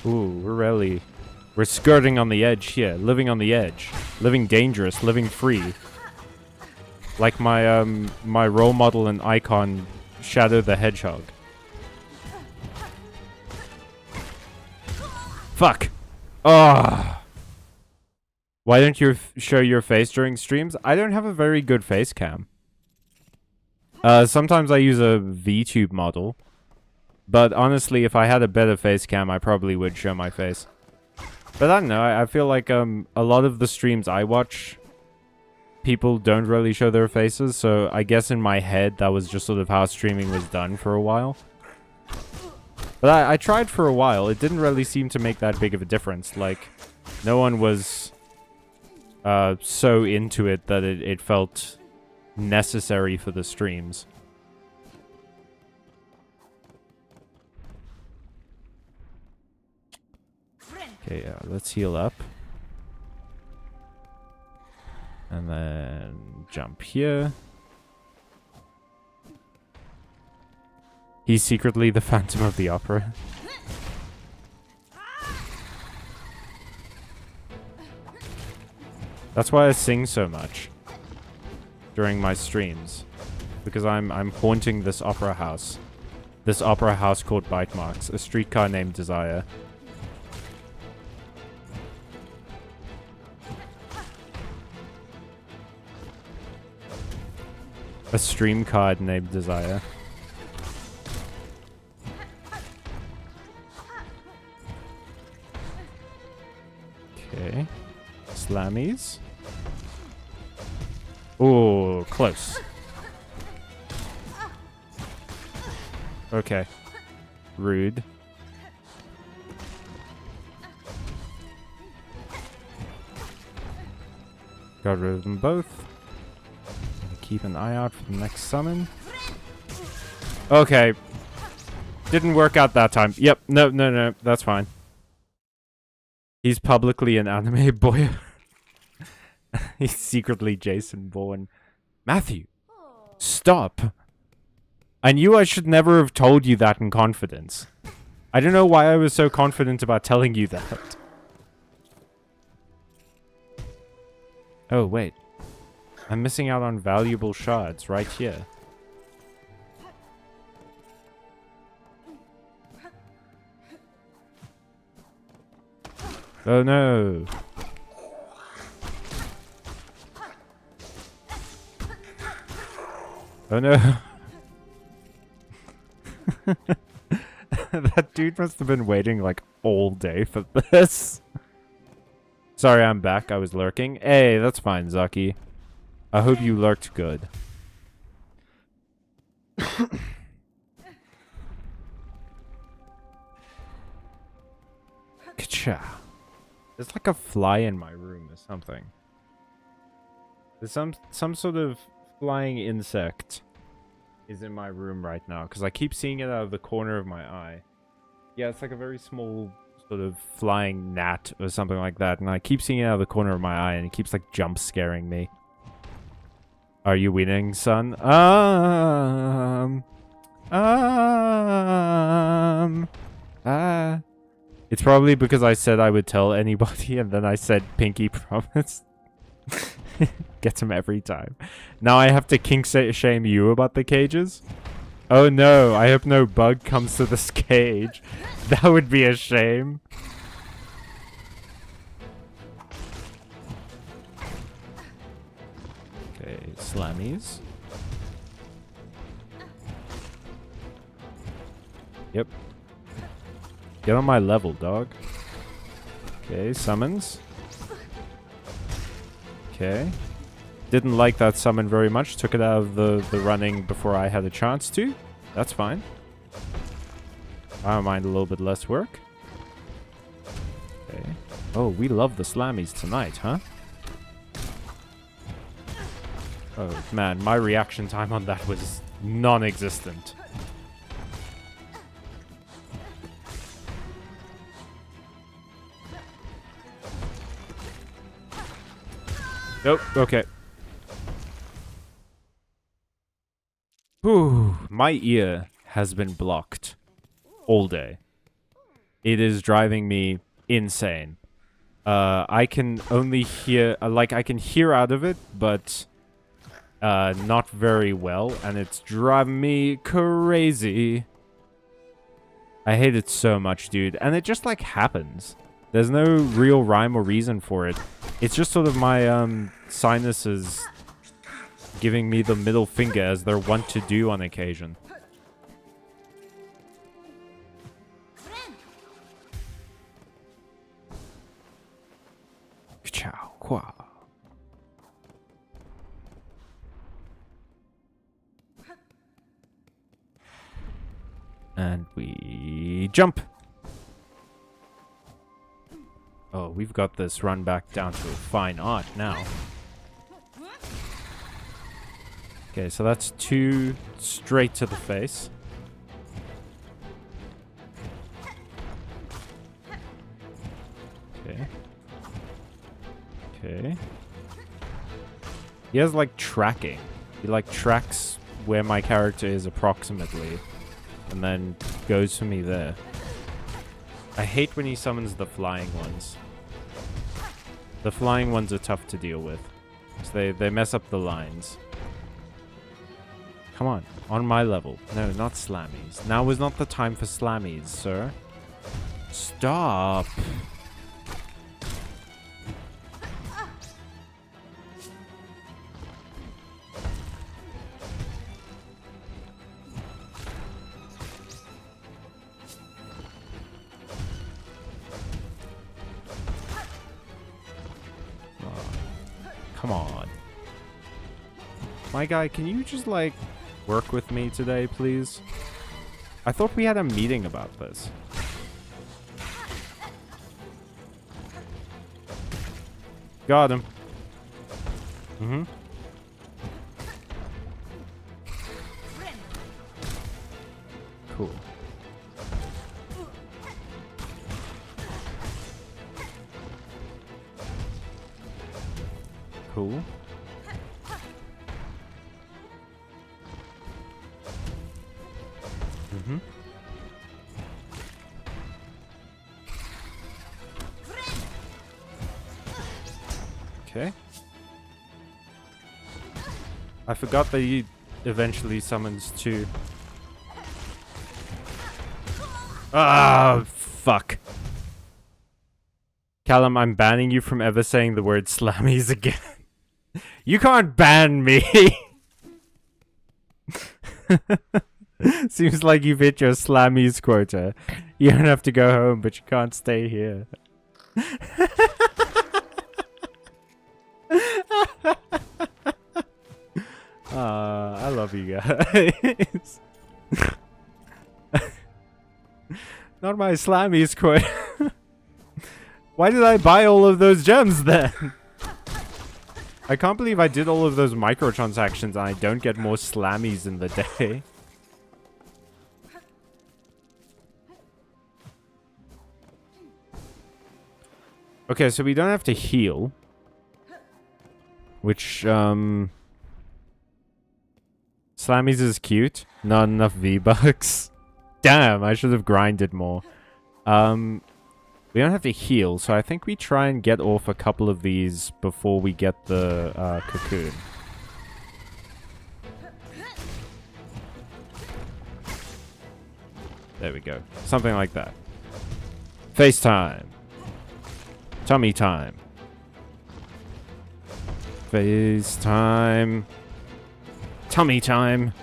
Ooh, we're skirting on the edge here. Living on the edge. Living dangerous. Living free. Like my, my role model and icon, Shadow the Hedgehog. Fuck! Ah! Why don't you show your face during streams? I don't have a very good face cam. Sometimes I use a VTube model. But honestly, if I had a better face cam, I probably would show my face. But I don't know, I feel like a lot of the streams I watch, people don't really show their faces, so I guess in my head that was just sort of how streaming was done for a while. But I tried for a while, it didn't really seem to make that big of a difference. Like, no one was so into it that it felt necessary for the streams. Okay, let's heal up. And then jump here. He's secretly the Phantom of the Opera. That's why I sing so much during my streams, because I'm haunting this opera house. This opera house called Byte Marx, a streetcar named Desire. A stream card named Desire. Okay. Slammies. Oh, close. Okay. Rude. Got rid of them both. Keep an eye out for the next summon. Okay. Didn't work out that time. Yep. No. That's fine. He's publicly an anime boy. He's secretly Jason Bourne. Matthew. Stop. I knew I should never have told you that in confidence. I don't know why I was so confident about telling you that. Oh, wait. I'm missing out on valuable shards right here. Oh no. Oh no. That dude must have been waiting like all day for this. Sorry, I'm back. I was lurking. Hey, that's fine, Zaki. I hope you lurked good. Ka-cha. There's like a fly in my room or something. There's some sort of flying insect is in my room right now because I keep seeing it out of the corner of my eye. Yeah, it's like a very small sort of flying gnat or something like that, and I keep seeing it out of the corner of my eye, and it keeps like jump scaring me. Are you winning, son? It's probably because I said I would tell anybody, and then I said pinky promise. Gets him every time. Now I have to kink shame you about the cages? Oh no, I hope no bug comes to this cage. That would be a shame. Okay, slammies. Yep. Get on my level, dog. Okay, summons. Okay. Didn't like that summon very much. Took it out of the running before I had a chance to. That's fine. I don't mind a little bit less work. Okay. Oh, we love the slammies tonight, huh? Oh, man. My reaction time on that was non-existent. Nope. Okay. Whew. My ear has been blocked all day. It is driving me insane. I can only hear... I can hear out of it, but... not very well, and it's driving me crazy. I hate it so much, dude. And it just, happens. There's no real rhyme or reason for it. It's just sort of my, sinuses giving me the middle finger as they're wont to do on occasion. Ciao, qua. And we jump. Oh, we've got this run back down to a fine art now. Okay, so that's 2 straight to the face. Okay. Okay. He has, tracking. He, tracks where my character is approximately. And then goes for me there. I hate when he summons the flying ones. The flying ones are tough to deal with. So they mess up the lines. Come on my level. No, not slammies. Now is not the time for slammies, sir. Stop. Come on. My guy, can you just, work with me today, please? I thought we had a meeting about this. Got him. Mm-hmm. Cool. Cool. Mm-hmm. Okay. I forgot that he eventually summons 2. Ah, fuck. Callum, I'm banning you from ever saying the word slammies again. You can't ban me! Seems like you've hit your slammies quota. You don't have to go home, but you can't stay here. I love you guys. Not my slammies quota. Why did I buy all of those gems then? I can't believe I did all of those microtransactions and I don't get more slammies in the day. Okay, so we don't have to heal. Which, Slammies is cute. Not enough V-Bucks. Damn, I should have grinded more. We don't have to heal, so I think we try and get off a couple of these before we get the cocoon. There we go. Something like that. Face time. Tummy time. Face time. Tummy time.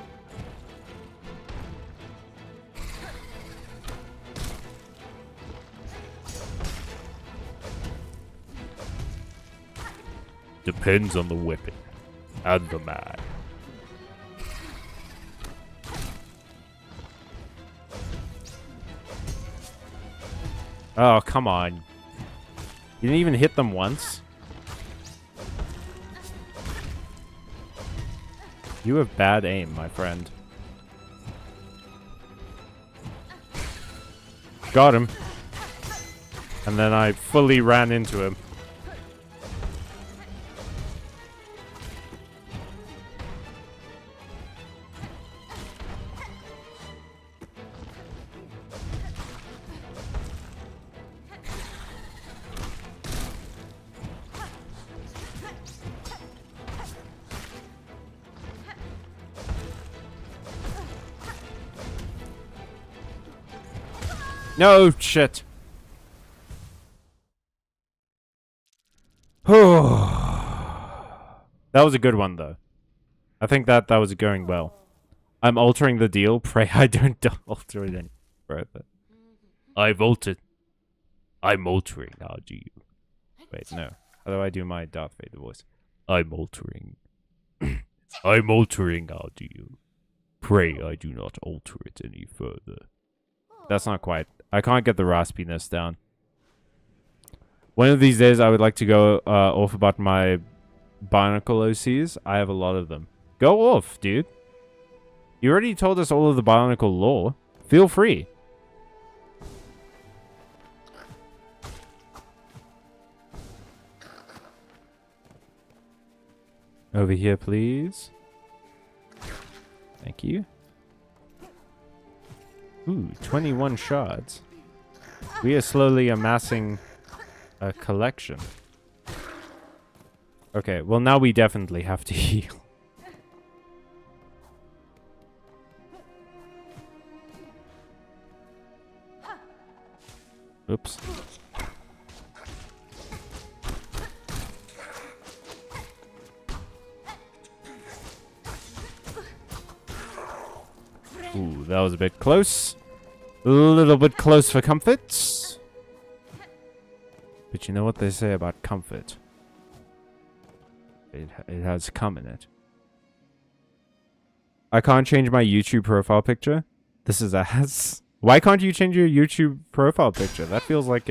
Depends on the weapon and the man. Oh, come on. You didn't even hit them once. You have bad aim, my friend. Got him. And then I fully ran into him. No, shit. That was a good one, though. I think that was going well. I'm altering the deal. Pray I don't alter it any further. I've altered. I'm altering. How do you? Wait, no. How do I do my Darth Vader voice? I'm altering. I'm altering. How do you? Pray I do not alter it any further. That's not quite. I can't get the raspiness down. One of these days, I would like to go off about my Bionicle OCs. I have a lot of them. Go off, dude. You already told us all of the Bionicle lore. Feel free. Over here, please. Thank you. Ooh, 21 shards. We are slowly amassing a collection. Okay, well now we definitely have to heal. Oops. Ooh, that was a bit close. A little bit close for comfort. But you know what they say about comfort? It has cum in it. I can't change my YouTube profile picture. This is ass. Why can't you change your YouTube profile picture? That feels like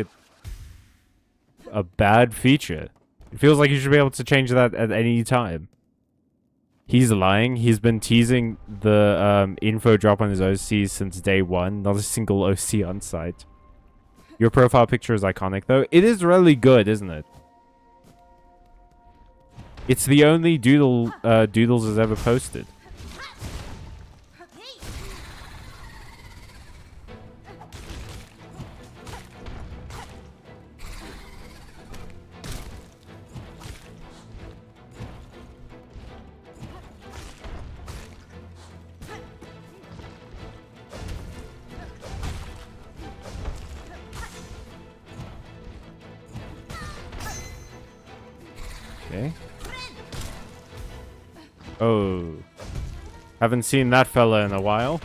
a bad feature. It feels like you should be able to change that at any time. He's lying. He's been teasing the info drop on his OC since day one. Not a single OC on site. Your profile picture is iconic, though. It is really good, isn't it? It's the only doodle Doodles has ever posted. Okay. Oh. Haven't seen that fella in a while.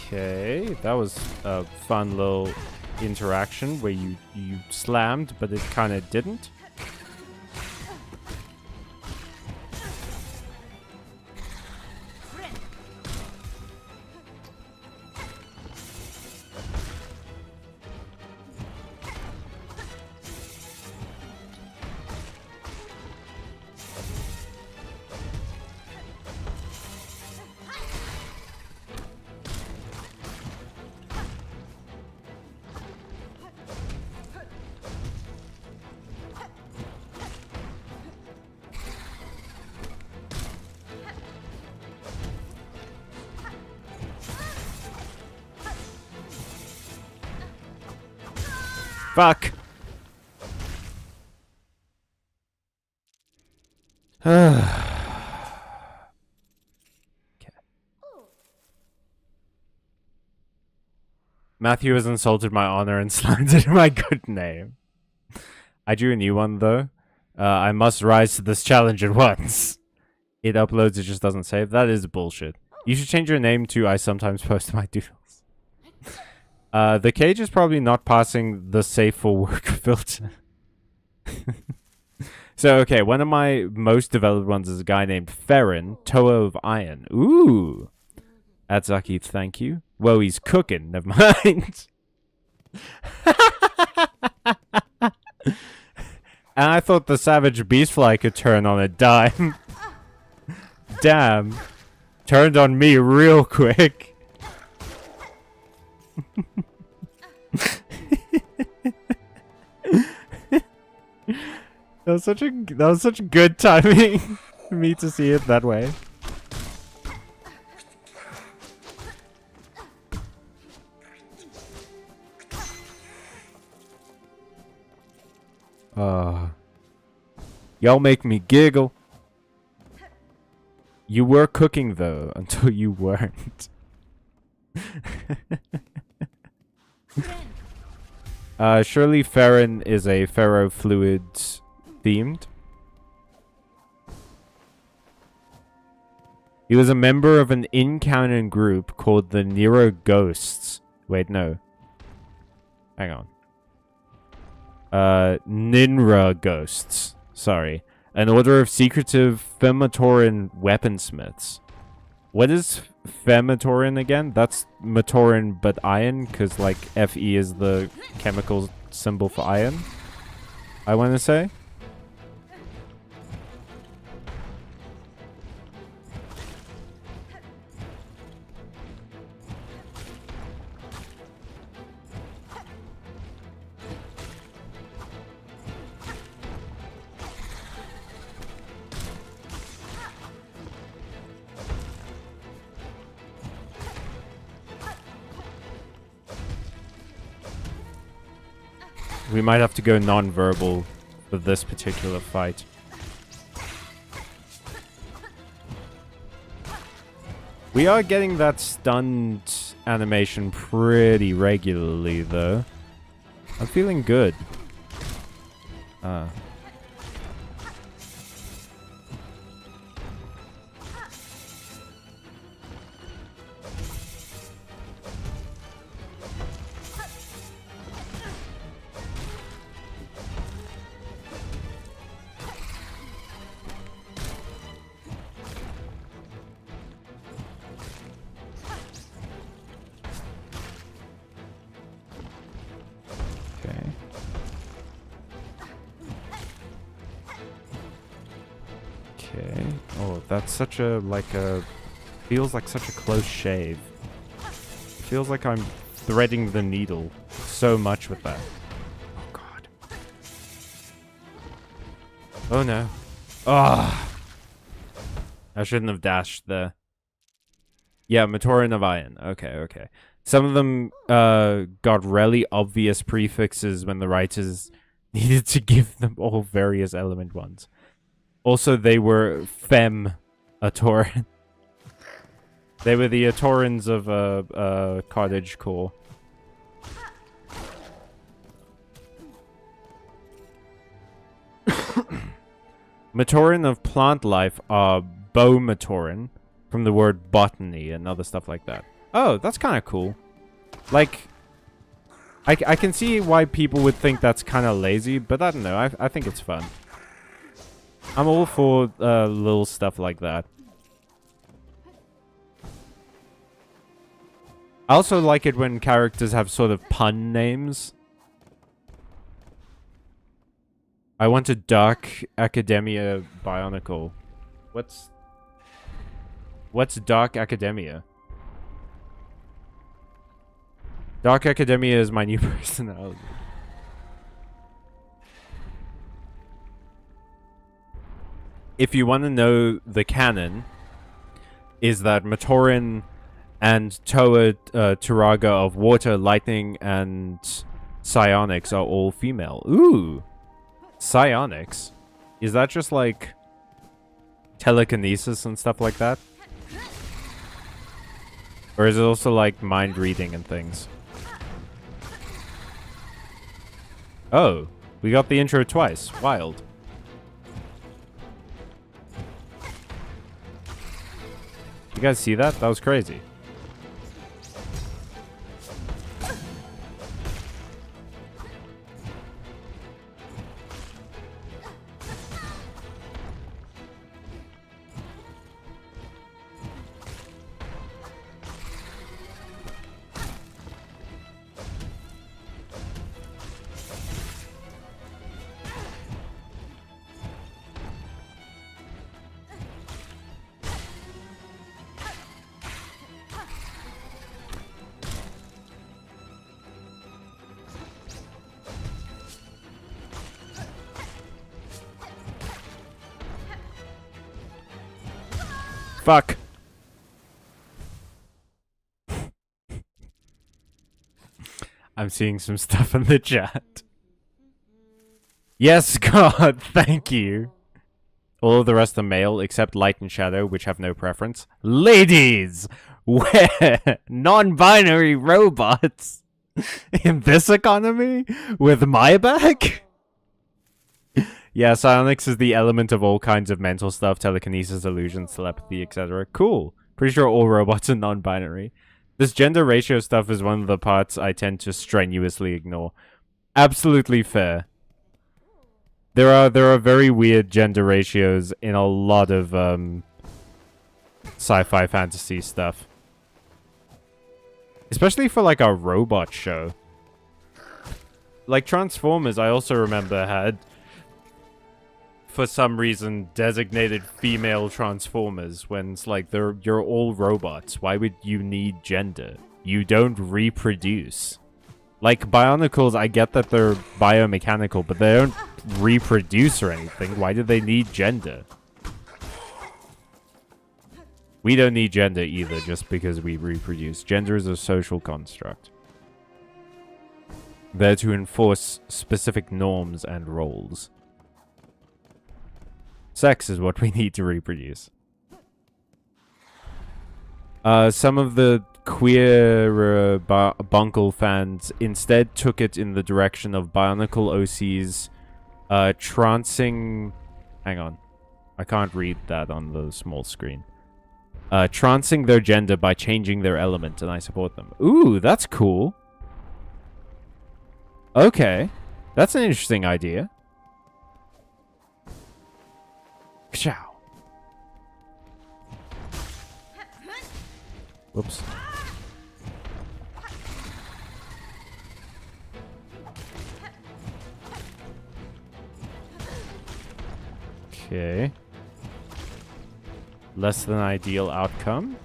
Okay, that was a fun little interaction where you slammed, but it kind of didn't. Fuck. Okay. Matthew has insulted my honor and slandered my good name. I drew a new one, though. I must rise to this challenge at once. It uploads, it just doesn't save. That is bullshit. You should change your name to I sometimes post my doodles. The cage is probably not passing the safe for work filter. So, okay, one of my most developed ones is a guy named Ferrin, Toa of Iron. Ooh. Atzaki, thank you. Whoa, he's cooking. Never mind. And I thought the savage beastfly could turn on a dime. Damn. Turned on me real quick. That was such good timing for me to see it that way. Y'all make me giggle. You were cooking though until you weren't. Surely Ferrin is a ferrofluid themed. He was a member of an in-canon group called the Nero Ghosts. Wait, no. Hang on. Ninra Ghosts. Sorry. An order of secretive Fematoran weaponsmiths. What is Fematoran again? That's Matoran but iron, because like Fe is the chemical symbol for iron, I want to say. We might have to go non-verbal for this particular fight. We are getting that stunned animation pretty regularly, though. I'm feeling good. Okay. Oh, that's such a, feels like such a close shave. It feels like I'm threading the needle so much with that. Oh, God. Oh, no. Ah! I shouldn't have dashed there. Yeah, Matoran of Iron. Okay, okay. Some of them got really obvious prefixes when the writers needed to give them all various element ones. Also, they were Fem Atoran. They were the Atorans of Cottage Core. Matoran of plant life are Matoran, from the word botany and other stuff like that. Oh, that's kind of cool. Like, I can see why people would think that's kind of lazy, but I don't know. I think it's fun. I'm all for little stuff like that. I also like it when characters have sort of pun names. I want a Dark Academia Bionicle. What's Dark Academia? Dark Academia is my new personality. If you want to know the canon, is that Matoran and Toa Turaga of Water, Lightning, and Psionics are all female. Ooh! Psionics? Is that just like telekinesis and stuff like that? Or is it also like mind reading and things? Oh, we got the intro twice. Wild. You guys see that? That was crazy. Fuck. I'm seeing some stuff in the chat. Yes, God, thank you. All of the rest are male, except light and shadow, which have no preference. Ladies! Where? Non-binary robots? In this economy? With my back? Yeah, psionics is the element of all kinds of mental stuff, telekinesis, illusions, telepathy, etc. Cool. Pretty sure all robots are non-binary. This gender ratio stuff is one of the parts I tend to strenuously ignore. Absolutely fair. There are very weird gender ratios in a lot of sci-fi fantasy stuff. Especially for like a robot show. Like Transformers, I also remember had, for some reason, designated female Transformers when it's like you're all robots. Why would you need gender? You don't reproduce. Like Bionicles, I get that they're biomechanical, but they don't reproduce or anything. Why do they need gender? We don't need gender either just because we reproduce. Gender is a social construct. There to enforce specific norms and roles. Sex is what we need to reproduce. Some of the queer Bunkle fans instead took it in the direction of Bionicle OC's trancing... Hang on. I can't read that on the small screen. Trancing their gender by changing their element, and I support them. Ooh, that's cool. Okay. That's an interesting idea. Ka-chow. Whoops. Okay. Less than ideal outcome.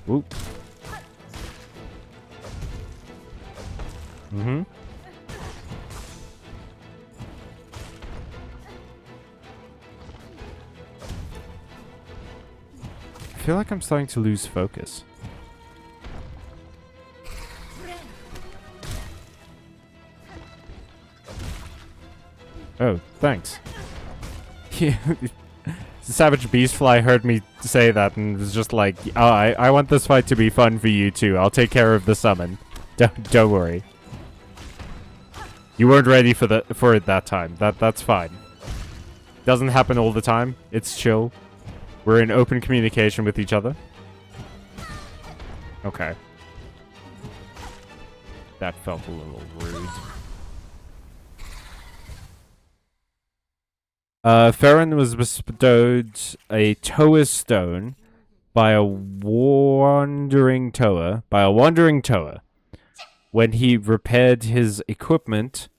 Oop. Mm-hmm. I feel like I'm starting to lose focus. Oh, thanks. Savage Beastfly heard me say that and was just like, oh, I want this fight to be fun for you too. I'll take care of the summon. Don't worry. You weren't ready for it that time. That's fine. Doesn't happen all the time. It's chill. We're in open communication with each other. Okay. That felt a little rude. Farron was bestowed a Toa stone by a wandering Toa, when he repaired his equipment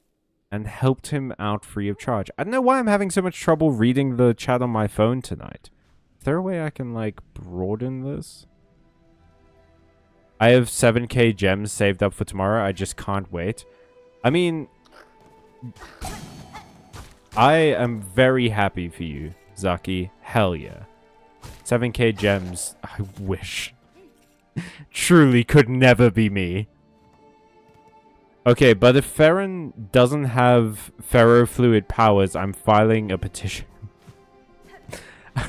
and helped him out free of charge. I don't know why I'm having so much trouble reading the chat on my phone tonight. Is there a way I can, like, broaden this? I have 7k gems saved up for tomorrow. I just can't wait. I mean... I am very happy for you, Zaki. Hell yeah. 7k gems. I wish. Truly could never be me. Okay, but if Farron doesn't have ferrofluid powers, I'm filing a petition.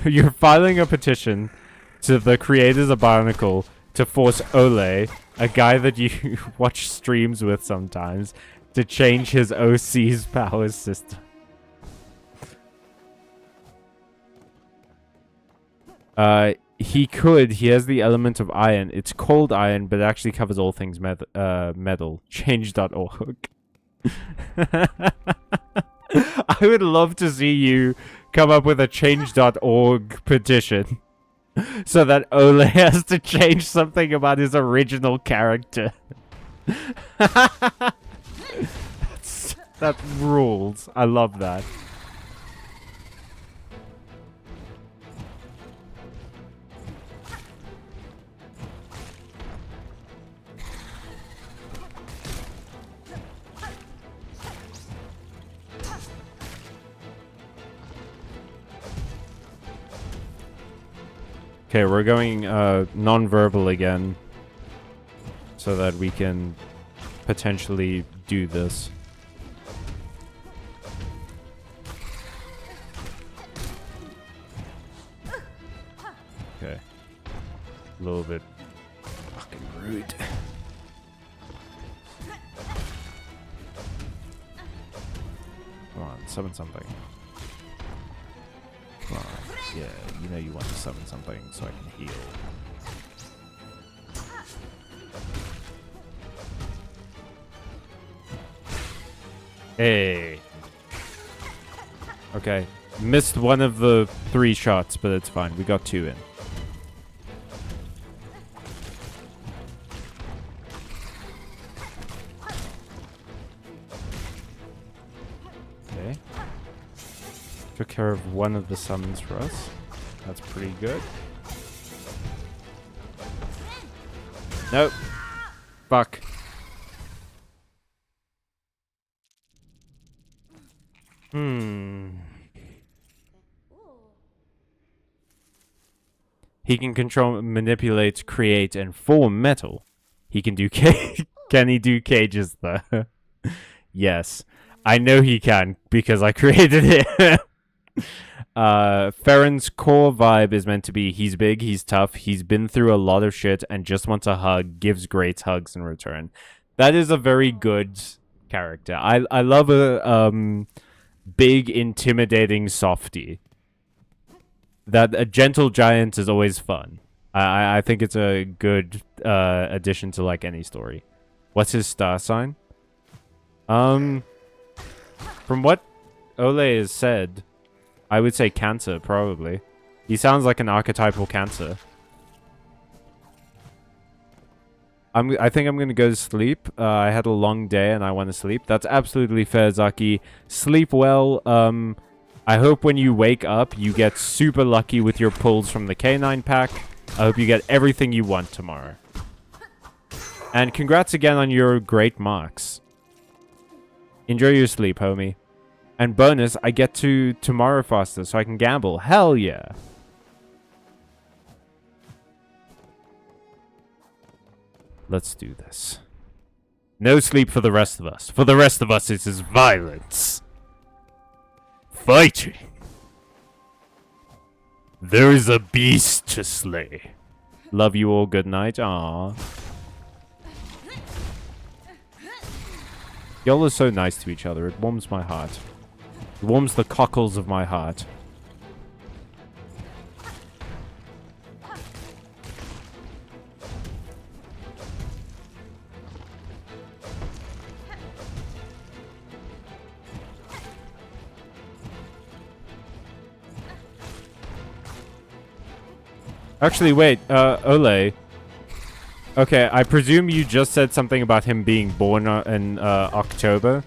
You're filing a petition to the creators of Bionicle to force Ole, a guy that you watch streams with sometimes, to change his OC's power system. He could. He has the element of iron. It's cold iron, but it actually covers all things metal. Change.org. I would love to see you come up with a change.org petition so that Ole has to change something about his original character. That rules. I love that. Okay, we're going non-verbal again so that we can potentially do this. Okay. A little bit fucking rude. Come on, summon something. Come on. Yeah, you know you want to summon something so I can heal. Hey. Okay. Missed one of the 3 shots, but it's fine. We got 2 in. Okay. Took care of one of the summons for us. That's pretty good. Nope. Fuck. He can control, manipulate, create, and form metal. He can do can he do cages though? Yes. I know he can because I created it. Farron's core vibe is meant to be he's big, he's tough, he's been through a lot of shit and just wants a hug, gives great hugs in return. That is a very good character. I love a big, intimidating softie. That a gentle giant is always fun. I think it's a good addition to like any story. What's his star sign? From what Ole has said, I would say Cancer, probably. He sounds like an archetypal Cancer. I think I'm gonna go to sleep. I had a long day and I want to sleep. That's absolutely fair, Zaki. Sleep well. I hope when you wake up, you get super lucky with your pulls from the K9 pack. I hope you get everything you want tomorrow. And congrats again on your great marks. Enjoy your sleep, homie. And bonus, I get to tomorrow faster so I can gamble. Hell yeah. Let's do this. No sleep for the rest of us. For the rest of us, it is violence. Fighting. There is a beast to slay. Love you all. Good night. Aww. Y'all are so nice to each other. It warms my heart. It warms the cockles of my heart. Actually, wait, Ole. Okay, I presume you just said something about him being born in October.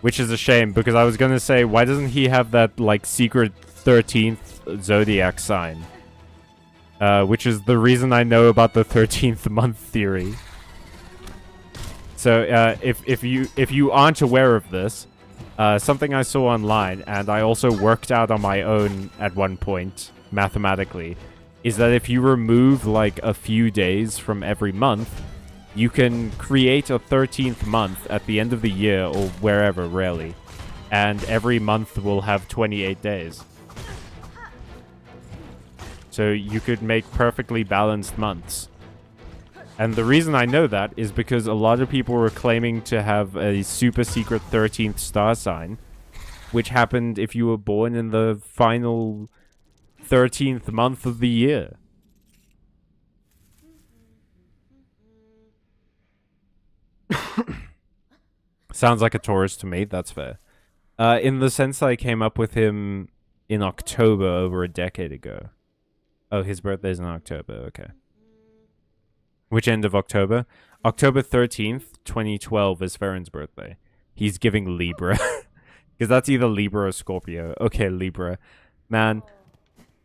Which is a shame, because I was gonna say, why doesn't he have that, like, secret 13th zodiac sign? Which is the reason I know about the 13th month theory. So, if you aren't aware of this, something I saw online, and I also worked out on my own at one point, mathematically, is that if you remove like a few days from every month, you can create a 13th month at the end of the year or wherever, really, and every month will have 28 days. So you could make perfectly balanced months. And the reason I know that is because a lot of people were claiming to have a super secret 13th star sign, which happened if you were born in the final 13th month of the year. Sounds like a Taurus to me, that's fair. In the sense I came up with him in October over a decade ago. Oh, his birthday's in October, okay. Which end of October? October 13th, 2012 is Farron's birthday. He's giving Libra. Because that's either Libra or Scorpio. Okay, Libra. Man.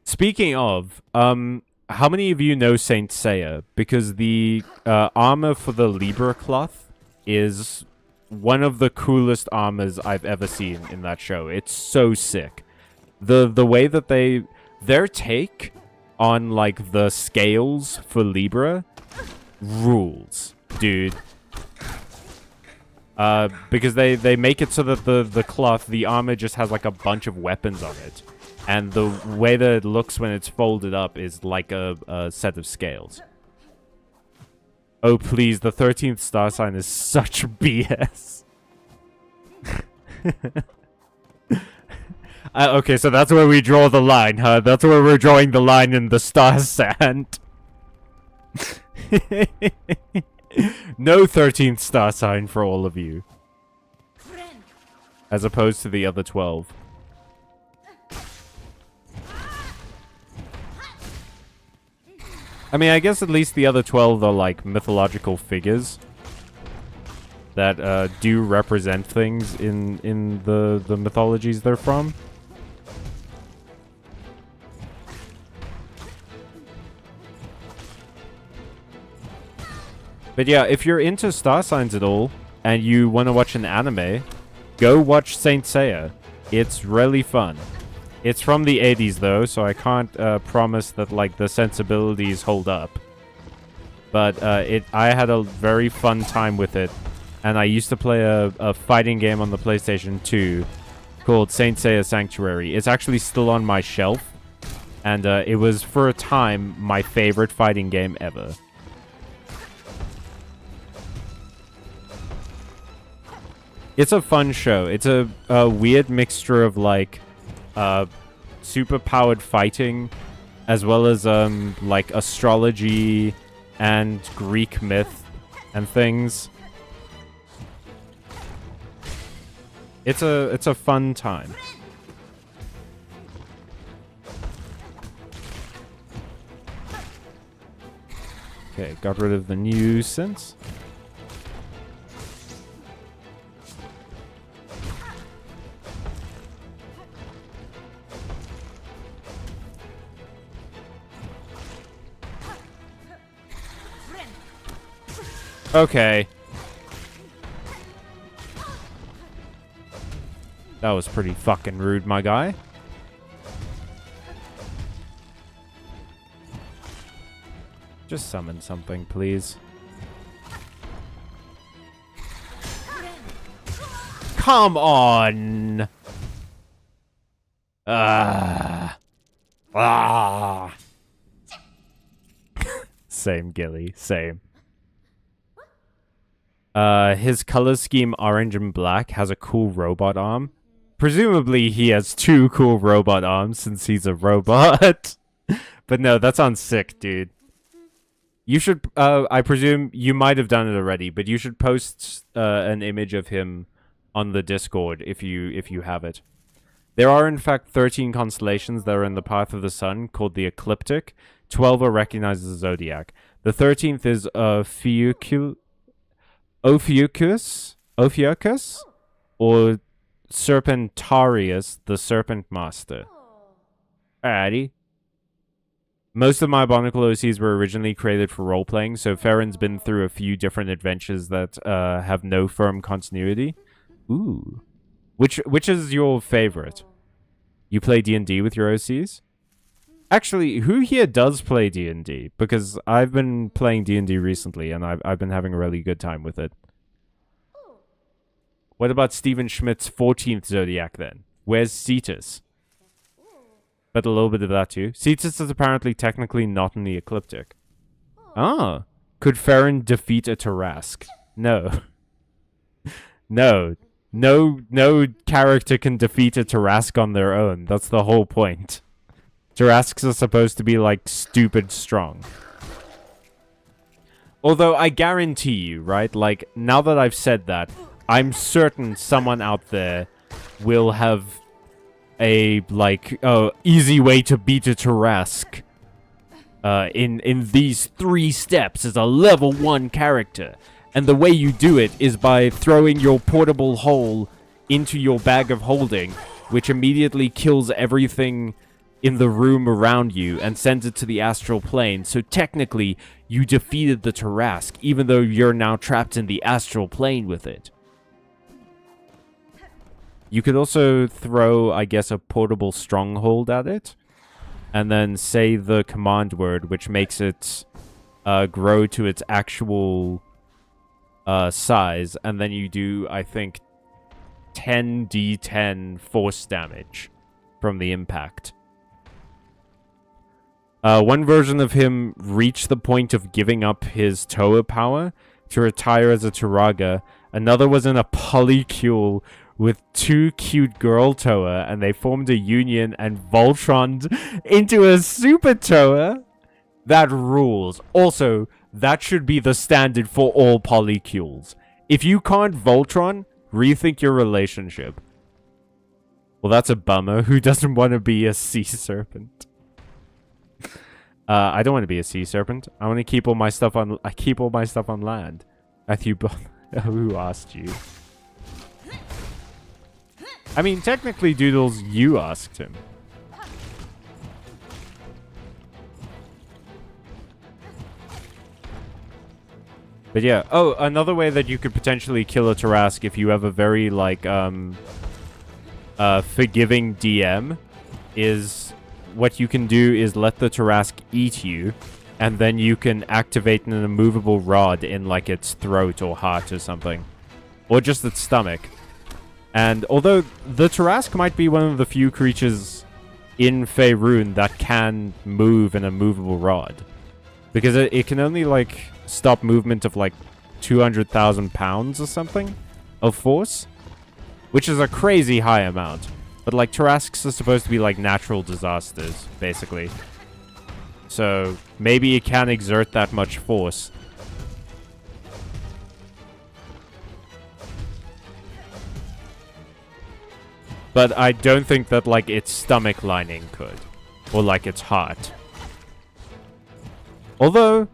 Speaking of, how many of you know Saint Seiya? Because the armor for the Libra cloth is one of the coolest armors I've ever seen in that show. It's so sick. The way that their take on like the scales for Libra rules, dude. Because they make it so that the cloth, the armor just has like a bunch of weapons on it. And the way that it looks when it's folded up is like a set of scales. Oh, please, the 13th star sign is such BS. Okay, so that's where we draw the line, huh? That's where we're drawing the line in the star sand. No 13th star sign for all of you. As opposed to the other 12. I mean, I guess at least the other 12 are like mythological figures that do represent things in the mythologies they're from. But yeah, if you're into star signs at all, and you want to watch an anime, go watch Saint Seiya. It's really fun. It's from the 80s though, so I can't promise that like the sensibilities hold up. But I had a very fun time with it, and I used to play a fighting game on the PlayStation 2 called Saint Seiya Sanctuary. It's actually still on my shelf, and it was for a time my favorite fighting game ever. It's a fun show. It's a weird mixture of like super powered fighting as well as like astrology and Greek myth and things. It's a fun time. Okay, got rid of the nuisance. Okay. That was pretty fucking rude, my guy. Just summon something, please. Come on! Same, Gilly. Same. His color scheme, orange and black, has a cool robot arm. Presumably, he has two cool robot arms since he's a robot. But no, that sounds sick, dude. You should, I presume you might have done it already, but you should post an image of him on the Discord if you have it. There are, in fact, 13 constellations that are in the path of the sun called the ecliptic. 12 are recognized as the zodiac. The 13th is Ophiuchus, or Serpentarius, the Serpent Master. Alrighty. Most of my Bionicle OCs were originally created for role-playing, so Farron's been through a few different adventures that have no firm continuity. Ooh. Which is your favorite? You play D&D with your OCs? Actually, who here does play D&D? Because I've been playing D&D recently, and I've been having a really good time with it. What about Stephen Schmidt's 14th Zodiac, then? Where's Cetus? But a little bit of that, too. Cetus is apparently technically not in the ecliptic. Ah, Could Farron defeat a Tarask? No. No. No character can defeat a Tarask on their own. That's the whole point. Tarasks are supposed to be, like, stupid strong. Although, I guarantee you, right? Like, now that I've said that, I'm certain someone out there will have a, like, easy way to beat a Tarask. In these 3 steps as a level 1 character. And the way you do it is by throwing your portable hole into your bag of holding, which immediately kills everything in the room around you and sends it to the astral plane. So technically, you defeated the Tarask, even though you're now trapped in the astral plane with it. You could also throw, I guess, a portable stronghold at it, and then say the command word, which makes it grow to its actual size, and then you do, I think, 10d10 force damage from the impact. One version of him reached the point of giving up his Toa power to retire as a Turaga. Another was in a polycule with 2 cute girl Toa, and they formed a union and Voltroned into a Super Toa. That rules. Also, that should be the standard for all polycules. If you can't Voltron, rethink your relationship. Well, that's a bummer. Who doesn't want to be a sea serpent? I don't want to be a sea serpent. I want to keep all my stuff on. I keep all my stuff on land. Matthew, who asked you? I mean, technically, Doodles, you asked him. But yeah. Oh, another way that you could potentially kill a Tarask if you have a very, like, forgiving DM is what you can do is let the Tarask eat you, and then you can activate an immovable rod in, like, its throat or heart or something. Or just its stomach. And although the Tarask might be one of the few creatures in Faerun that can move an immovable rod. Because it can only, like, stop movement of, like, 200,000 pounds or something of force. Which is a crazy high amount. But, like, Tarasks are supposed to be, like, natural disasters, basically. So, maybe it can exert that much force. But I don't think that, like, its stomach lining could. Or, like, its heart. Although,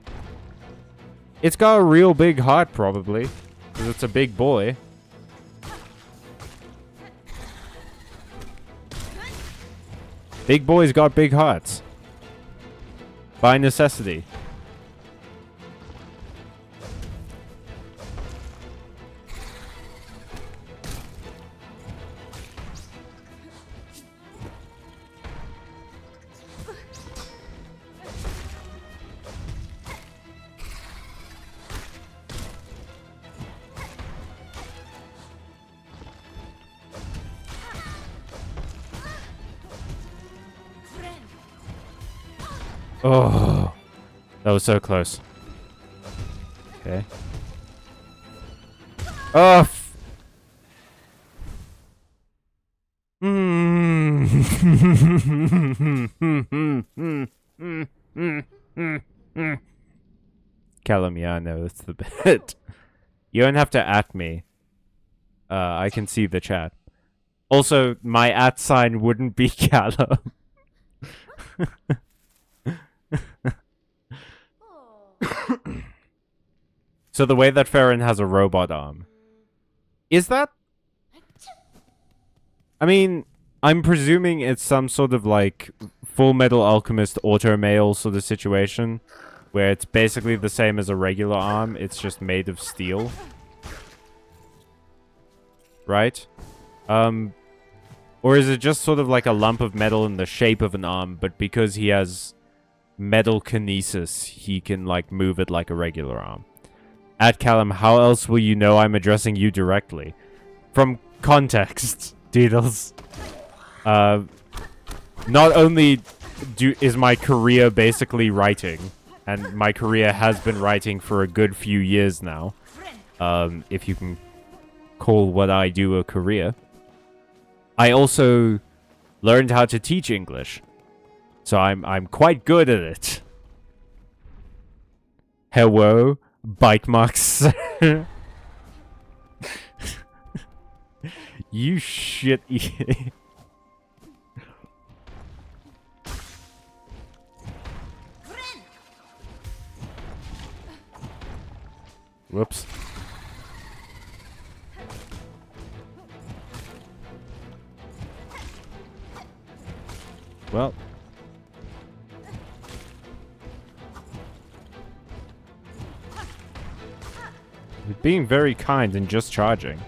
it's got a real big heart, probably. Because it's a big boy. Big boys got big hearts. By necessity. Oh, that was so close. Okay. Oh. Callum, yeah, I know it's the bit. You don't have to at me. I can see the chat. Also, my at sign wouldn't be Callum. So the way that Farron has a robot arm. Is that... I mean, I'm presuming it's some sort of like Full Metal Alchemist Automail sort of situation. Where it's basically the same as a regular arm, it's just made of steel. Right? Or is it just sort of like a lump of metal in the shape of an arm, but because he has metal kinesis, he can like move it like a regular arm? At Callum, how else will you know I'm addressing you directly? From context, Deedles. Not only is my career basically writing, And my career has been writing for a good few years now. If you can call what I do a career. I also learned how to teach English. So I'm quite good at it. Hello, Byte Marx. You shit. Whoops. Well. You're being very kind and just charging.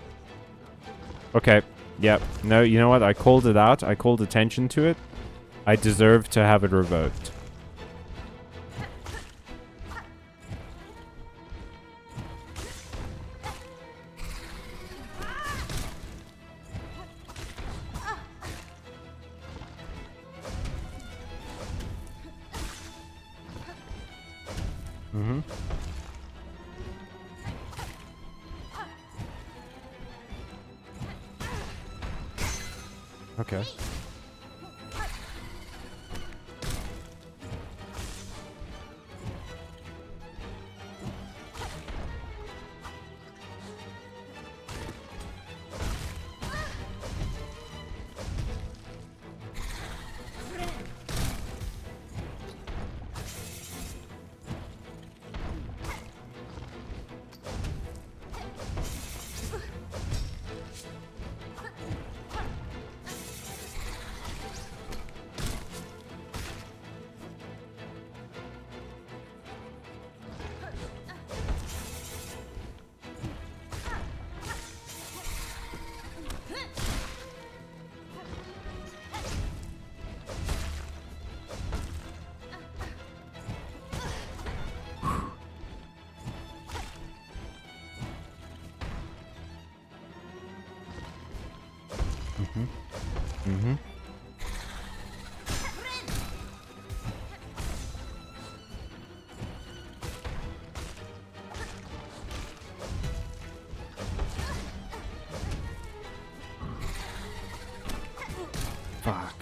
Okay. Yep. No, you know what? I called it out. I called attention to it. I deserve to have it revoked. Mm-hmm. Okay. Mm-hmm. Mm-hmm. Fuck.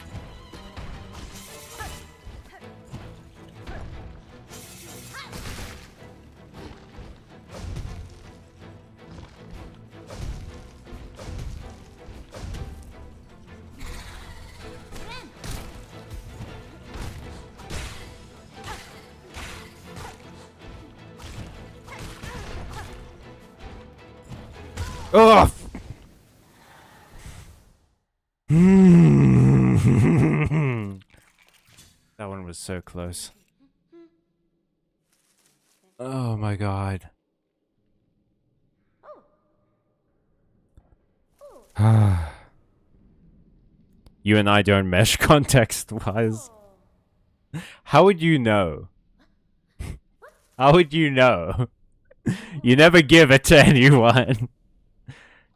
Ugh! That one was so close. Oh my god. You and I don't mesh context-wise. How would you know? How would you know? You never give it to anyone.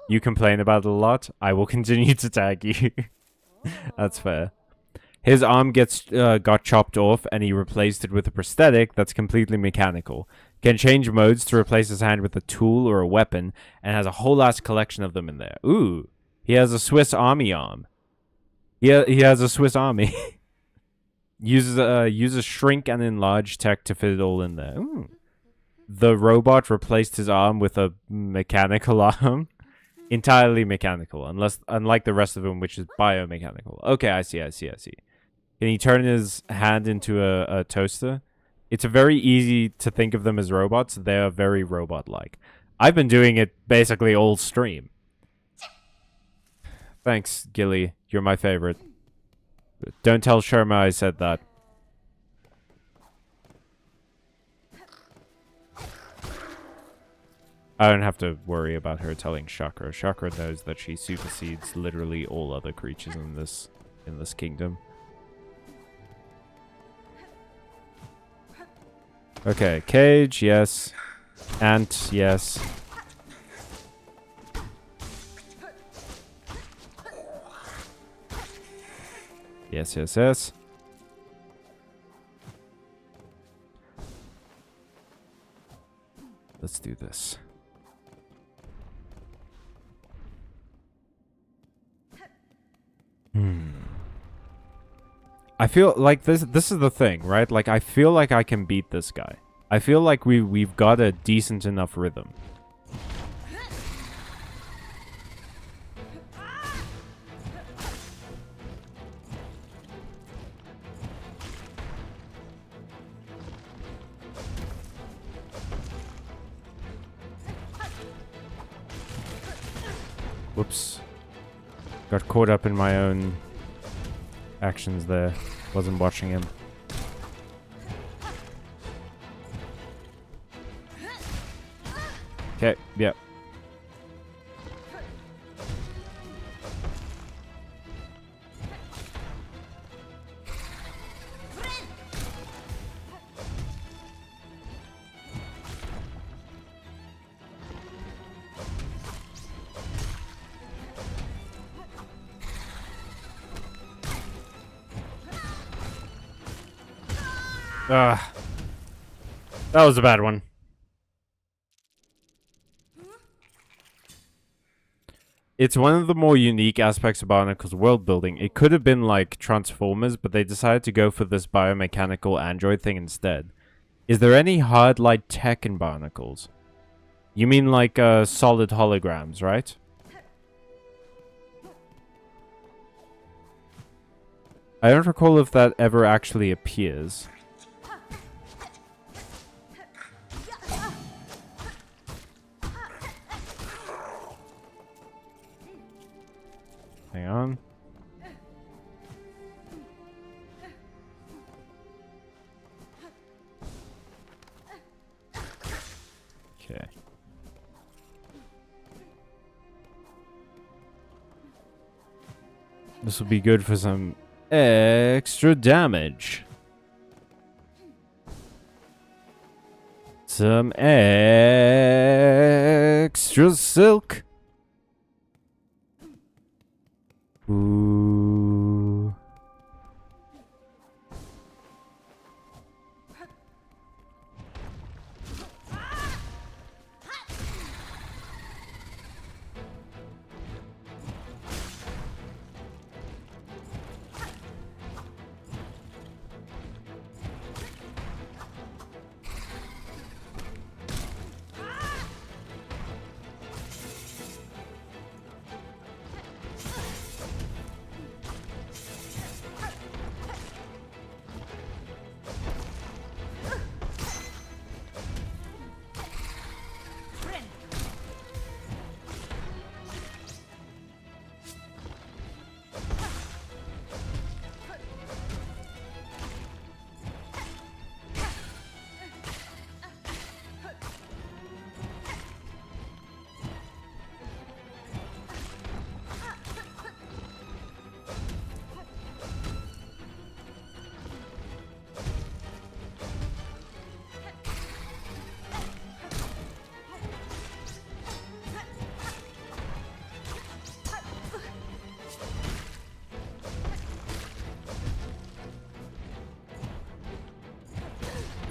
You complain about it a lot. I will continue to tag you. That's fair. His arm got chopped off, and he replaced it with a prosthetic that's completely mechanical. Can change modes to replace his hand with a tool or a weapon, and has a whole ass collection of them in there. Ooh, he has a Swiss Army arm. Yeah, he has a Swiss Army. uses shrink and enlarge tech to fit it all in there. Ooh. The robot replaced his arm with a mechanical arm. Entirely mechanical, unlike the rest of him, which is biomechanical. Okay, I see. Can he turn his hand into a toaster? It's very easy to think of them as robots. They are very robot-like. I've been doing it basically all stream. Thanks, Gilly. You're my favorite. Don't tell Sharma I said that. I don't have to worry about her telling Chakra. Chakra knows that she supersedes literally all other creatures in this kingdom. Okay, cage, yes. Ant, yes. Yes. do this. I feel like this is the thing, right? Like, I feel like I can beat this guy. I feel like we've got a decent enough rhythm. Whoops. Got caught up in my own actions there. Wasn't watching him. Okay, yep. That was a bad one. It's one of the more unique aspects of Bionicle's world building. It could have been like Transformers, but they decided to go for this biomechanical android thing instead. Is there any hard light tech in Bionicles? You mean like solid holograms, right? I don't recall if that ever actually appears. Hang on. Okay. This will be good for some extra damage. Some extra silk. Ooh.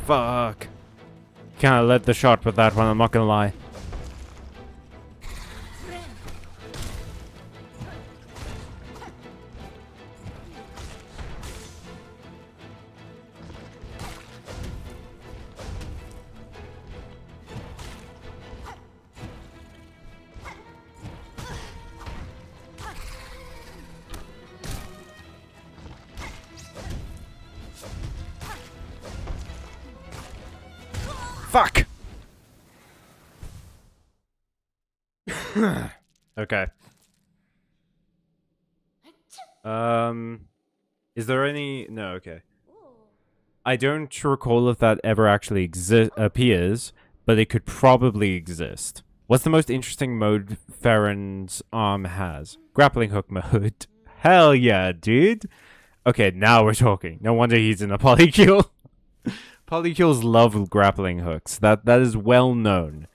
Fuck. Kinda led the shot with that one, I'm not gonna lie. Fuck! Okay. Is there any... No, okay. I don't recall if that ever actually appears, but it could probably exist. What's the most interesting mode Farron's arm has? Grappling hook mode. Hell yeah, dude! Okay, now we're talking. No wonder he's in a polycule. Polycules love grappling hooks. That is well known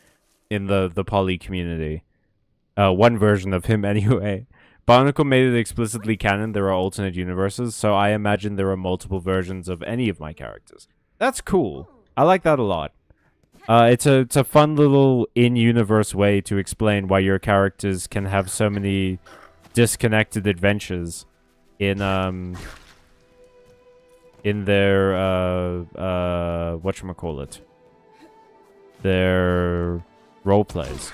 in the poly community. One version of him anyway. Bionicle made it explicitly canon there are alternate universes, so I imagine there are multiple versions of any of my characters. That's cool. I like that a lot. It's a fun little in-universe way to explain why your characters can have so many disconnected adventures in their whatchamacallit, their role plays.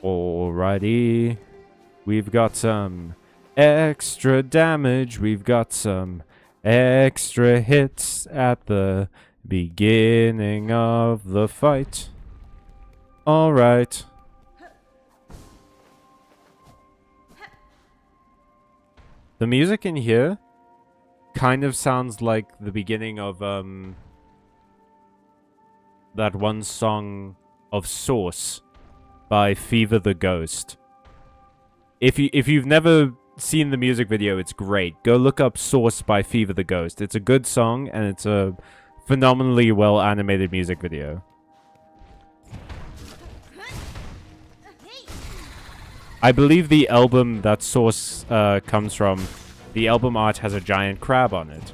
Alrighty. We've got some extra damage. We've got some extra hits at the beginning of the fight. Alright. The music in here kind of sounds like the beginning of that one song of Source by Fever the Ghost. If you've never seen the music video, it's great. Go look up Source by Fever the Ghost. It's a good song, and it's a phenomenally well animated music video. I believe the album that Source comes from, the album art has a giant crab on it.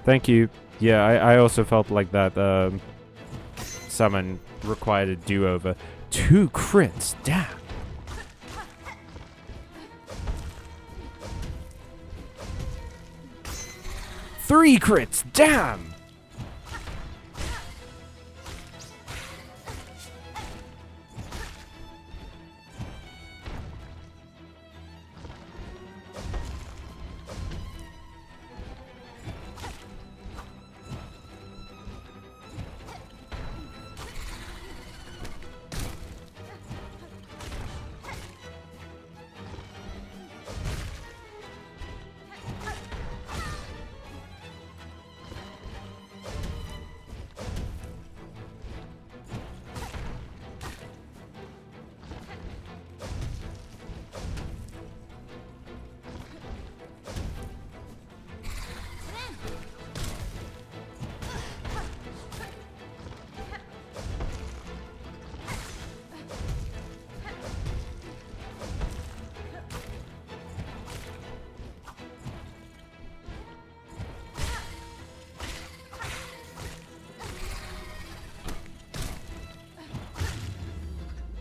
Thank you. Yeah, I also felt like that summon required a do-over. 2 crits, damn. Three crits, damn.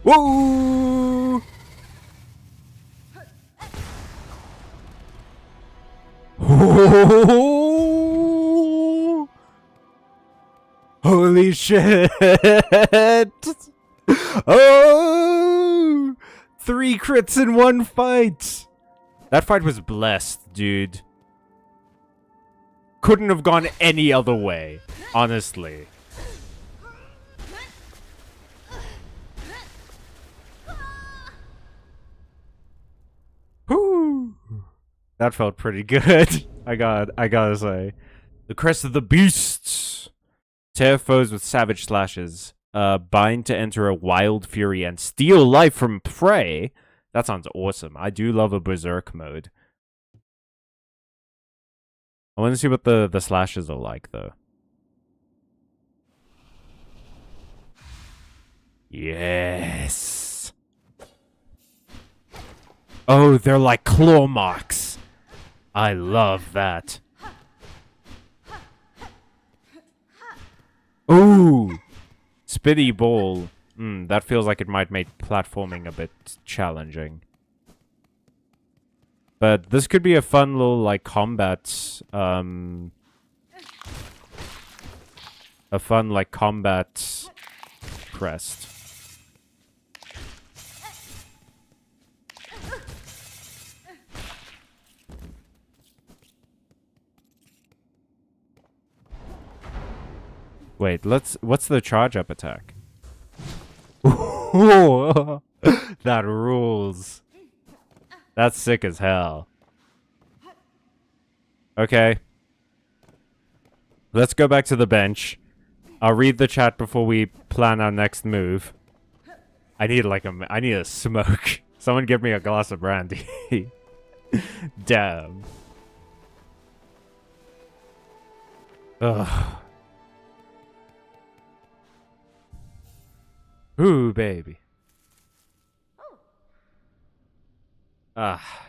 Whoa! Holy shit! Oh! 3 crits in one fight! That fight was blessed, dude. Couldn't have gone any other way, honestly. Whew. That felt pretty good. I gotta say. The Crest of the Beasts. Tear foes with savage slashes. Bind to enter a wild fury and steal life from prey. That sounds awesome. I do love a berserk mode. I want to see what the slashes are like, though. Yes. Oh, they're like claw marks. I love that. Ooh. Spitty ball. That feels like it might make platforming a bit challenging. But this could be a fun little, like, combat, a fun, like, combat crest. Wait, what's the charge up attack? That rules. That's sick as hell. Okay. Let's go back to the bench. I'll read the chat before we plan our next move. I need a smoke. Someone give me a glass of brandy. Damn. Ugh. Ooh, baby. Oh. Ah.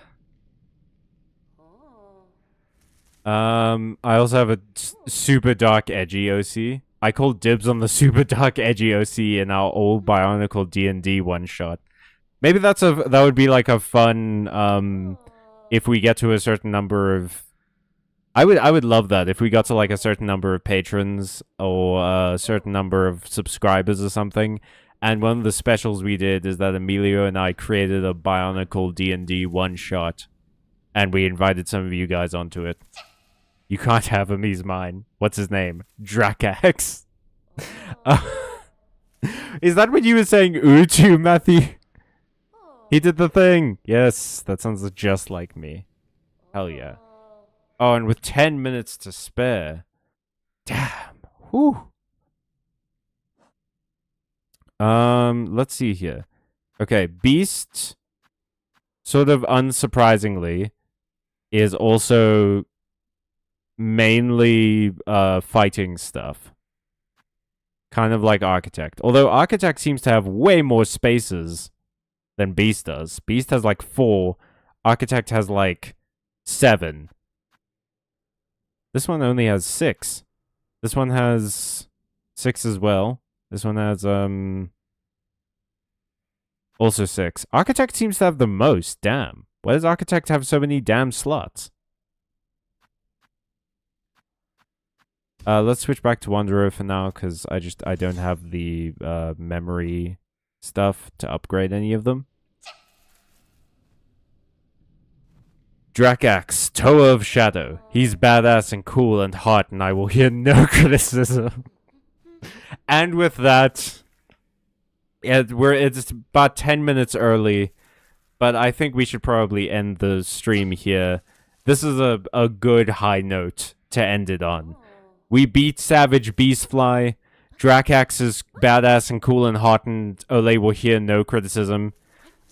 Oh. I also have a super dark edgy OC. I call dibs on the super dark edgy OC in our old Bionicle D&D one shot. Maybe that would be like a fun if we get to a certain number of I would love that if we got to like a certain number of patrons or a certain number of subscribers or something. And one of the specials we did is that Emilio and I created a Bionicle D&D one shot, and we invited some of you guys onto it. You can't have him, he's mine. What's his name? Drakax. Is that what you were saying ooh to, Matthew? He did the thing. Yes, that sounds just like me. Hell yeah. Oh, and with 10 minutes to spare. Damn. Whew. Let's see here. Okay, Beast, sort of unsurprisingly, is also mainly fighting stuff. Kind of like Architect. Although Architect seems to have way more spaces than Beast does. Beast has like 4. Architect has like 7. This one only has 6. This one has 6 as well. This one has also 6. Architect seems to have the most. Damn. Why does Architect have so many damn slots? Let's switch back to Wanderer for now, because I don't have the memory stuff to upgrade any of them. Drakax, Toa of Shadow. He's badass and cool and hot, and I will hear no criticism. And with that, yeah, it's about 10 minutes early, but I think we should probably end the stream here. This is a good high note to end it on. We beat Savage Beastfly. Drakax is badass and cool and hot, and Ole will hear no criticism.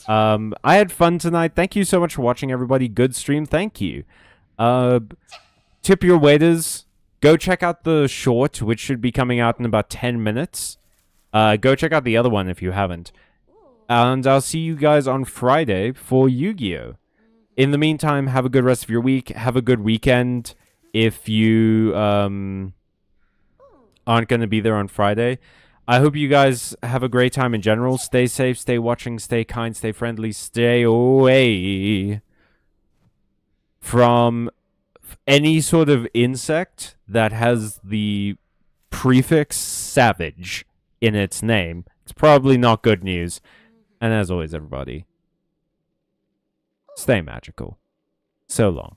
I had fun tonight. Thank you so much for watching, everybody. Good stream. Thank you. Tip your waiters. Go check out the short, which should be coming out in about 10 minutes. Go check out the other one if you haven't. And I'll see you guys on Friday for Yu-Gi-Oh! In the meantime, have a good rest of your week. Have a good weekend. If you aren't going to be there on Friday. I hope you guys have a great time in general. Stay safe, stay watching, stay kind, stay friendly, stay away from any sort of insect that has the prefix savage in its name. It's probably not good news. And as always, everybody, stay magical. So long.